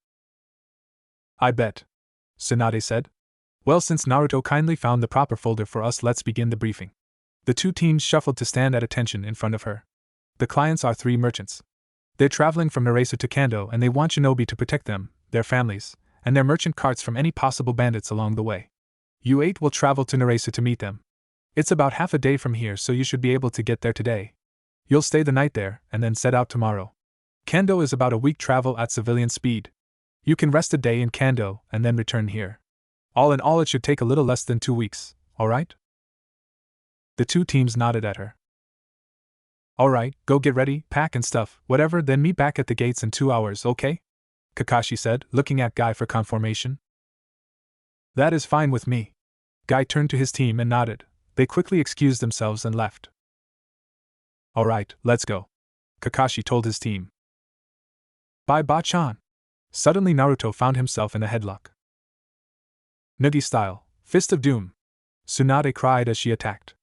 I bet. Tsunade said. Well, since Naruto kindly found the proper folder for us, let's begin the briefing. The 2 teams shuffled to stand at attention in front of her. The clients are 3 merchants. They're traveling from Naruto to Kando and they want Shinobi to protect them, their families, and their merchant carts from any possible bandits along the way. You 8 will travel to Naruto to meet them. It's about half a day from here, so you should be able to get there today. You'll stay the night there and then set out tomorrow. Kando is about a week travel at civilian speed. You can rest a day in Kando and then return here. All in all, it should take a little less than 2 weeks, alright? The two teams nodded at her. Alright, go get ready, pack and stuff, whatever, then meet back at the gates in 2 hours, okay? Kakashi said, looking at Guy for confirmation. That is fine with me. Guy turned to his team and nodded. They quickly excused themselves and left. Alright, let's go. Kakashi told his team. Bye Ba-chan. Suddenly Naruto found himself in a headlock. Noogie style, Fist of Doom. Tsunade cried as she attacked.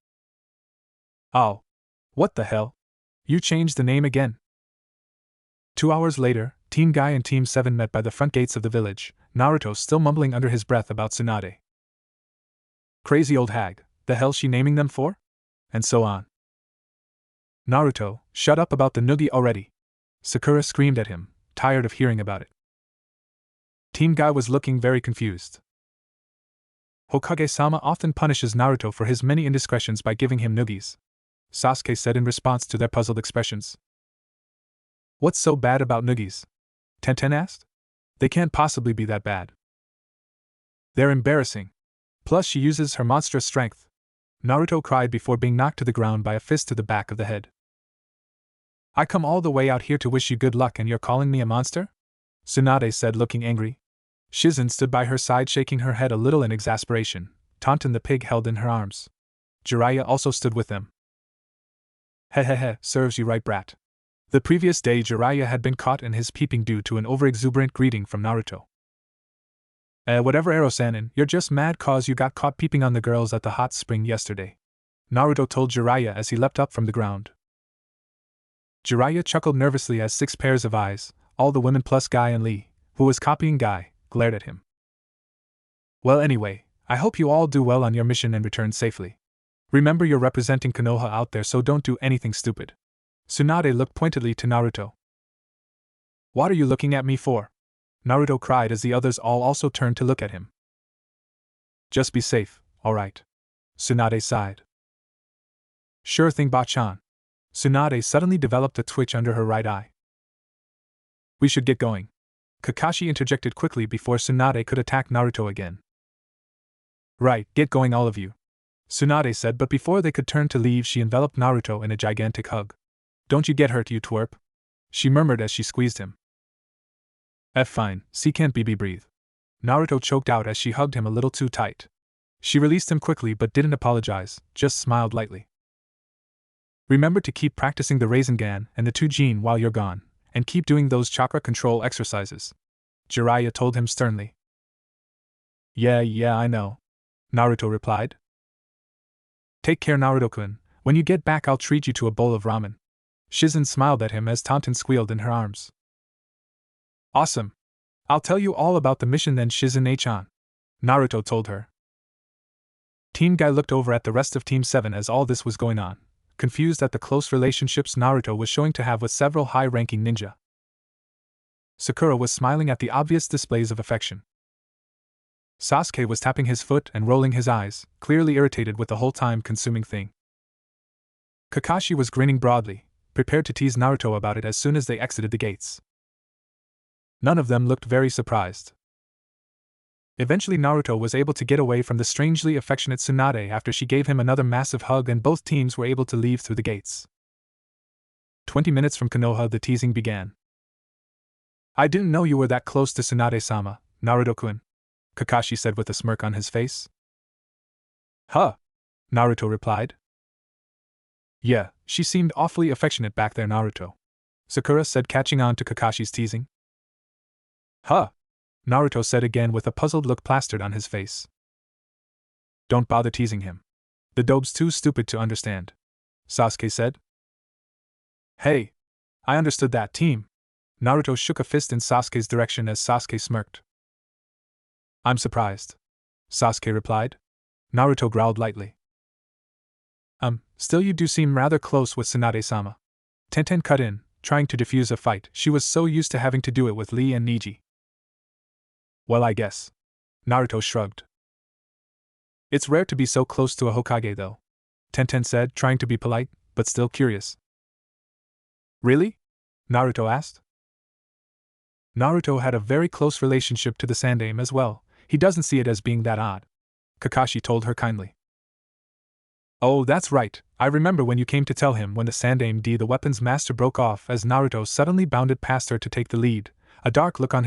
Oh. What the hell? You changed the name again. 2 hours later, Team Guy and Team 7 met by the front gates of the village, Naruto still mumbling under his breath about Tsunade. Crazy old hag, the hell's she naming them for? And so on. Naruto, shut up about the noogie already. Sakura screamed at him, tired of hearing about it. Team Guy was looking very confused. Hokage-sama often punishes Naruto for his many indiscretions by giving him noogies, Sasuke said in response to their puzzled expressions. What's so bad about noogies? Tenten asked. They can't possibly be that bad. They're embarrassing. Plus she uses her monstrous strength. Naruto cried before being knocked to the ground by a fist to the back of the head. I come all the way out here to wish you good luck and you're calling me a monster? Tsunade said, looking angry. Shizen stood by her side, shaking her head a little in exasperation. Taunton the pig held in her arms. Jiraiya also stood with them. Hehehe, serves you right, brat. The previous day Jiraiya had been caught in his peeping due to an overexuberant greeting from Naruto. Whatever Ero-sanin, you're just mad cause you got caught peeping on the girls at the hot spring yesterday, Naruto told Jiraiya as he leapt up from the ground. Jiraiya chuckled nervously as 6 pairs of eyes, all the women plus Guy and Lee, who was copying Guy, glared at him. Well anyway, I hope you all do well on your mission and return safely. Remember you're representing Konoha out there, so don't do anything stupid. Tsunade looked pointedly to Naruto. What are you looking at me for? Naruto cried as the others all also turned to look at him. Just be safe, alright. Tsunade sighed. Sure thing Ba-chan. Tsunade suddenly developed a twitch under her right eye. We should get going. Kakashi interjected quickly before Tsunade could attack Naruto again. Right, get going all of you, Tsunade said, but before they could turn to leave she enveloped Naruto in a gigantic hug. Don't you get hurt, you twerp, she murmured as she squeezed him. Fine, see can't be breathe. Naruto choked out as she hugged him a little too tight. She released him quickly but didn't apologize, just smiled lightly. Remember to keep practicing the Rasengan and the Tujin while you're gone, and keep doing those chakra control exercises, Jiraiya told him sternly. Yeah, I know, Naruto replied. Take care Naruto-kun, when you get back I'll treat you to a bowl of ramen. Shizen smiled at him as Taunton squealed in her arms. Awesome. I'll tell you all about the mission then Shizen-chan, Naruto told her. Team Guy looked over at the rest of Team 7 as all this was going on, confused at the close relationships Naruto was showing to have with several high-ranking ninja. Sakura was smiling at the obvious displays of affection. Sasuke was tapping his foot and rolling his eyes, clearly irritated with the whole time-consuming thing. Kakashi was grinning broadly, prepared to tease Naruto about it as soon as they exited the gates. None of them looked very surprised. Eventually Naruto was able to get away from the strangely affectionate Tsunade after she gave him another massive hug and both teams were able to leave through the gates. 20 minutes from Konoha the teasing began. I didn't know you were that close to Tsunade-sama, Naruto-kun, Kakashi said with a smirk on his face. Huh? Naruto replied. Yeah, she seemed awfully affectionate back there Naruto, Sakura said, catching on to Kakashi's teasing. Huh? Naruto said again with a puzzled look plastered on his face. Don't bother teasing him. The dope's too stupid to understand, Sasuke said. Hey! I understood that, team. Naruto shook a fist in Sasuke's direction as Sasuke smirked. I'm surprised, Sasuke replied. Naruto growled lightly. Still you do seem rather close with Tsunade-sama. Tenten cut in, trying to defuse a fight. She was so used to having to do it with Lee and Niji. Well, I guess. Naruto shrugged. It's rare to be so close to a Hokage though, Tenten said, trying to be polite, but still curious. Really? Naruto asked. Naruto had a very close relationship to the Sandaime as well. He doesn't see it as being that odd, Kakashi told her kindly. Oh, that's right, I remember when you came to tell him when the Sandaime D the weapons master broke off as Naruto suddenly bounded past her to take the lead, a dark look on his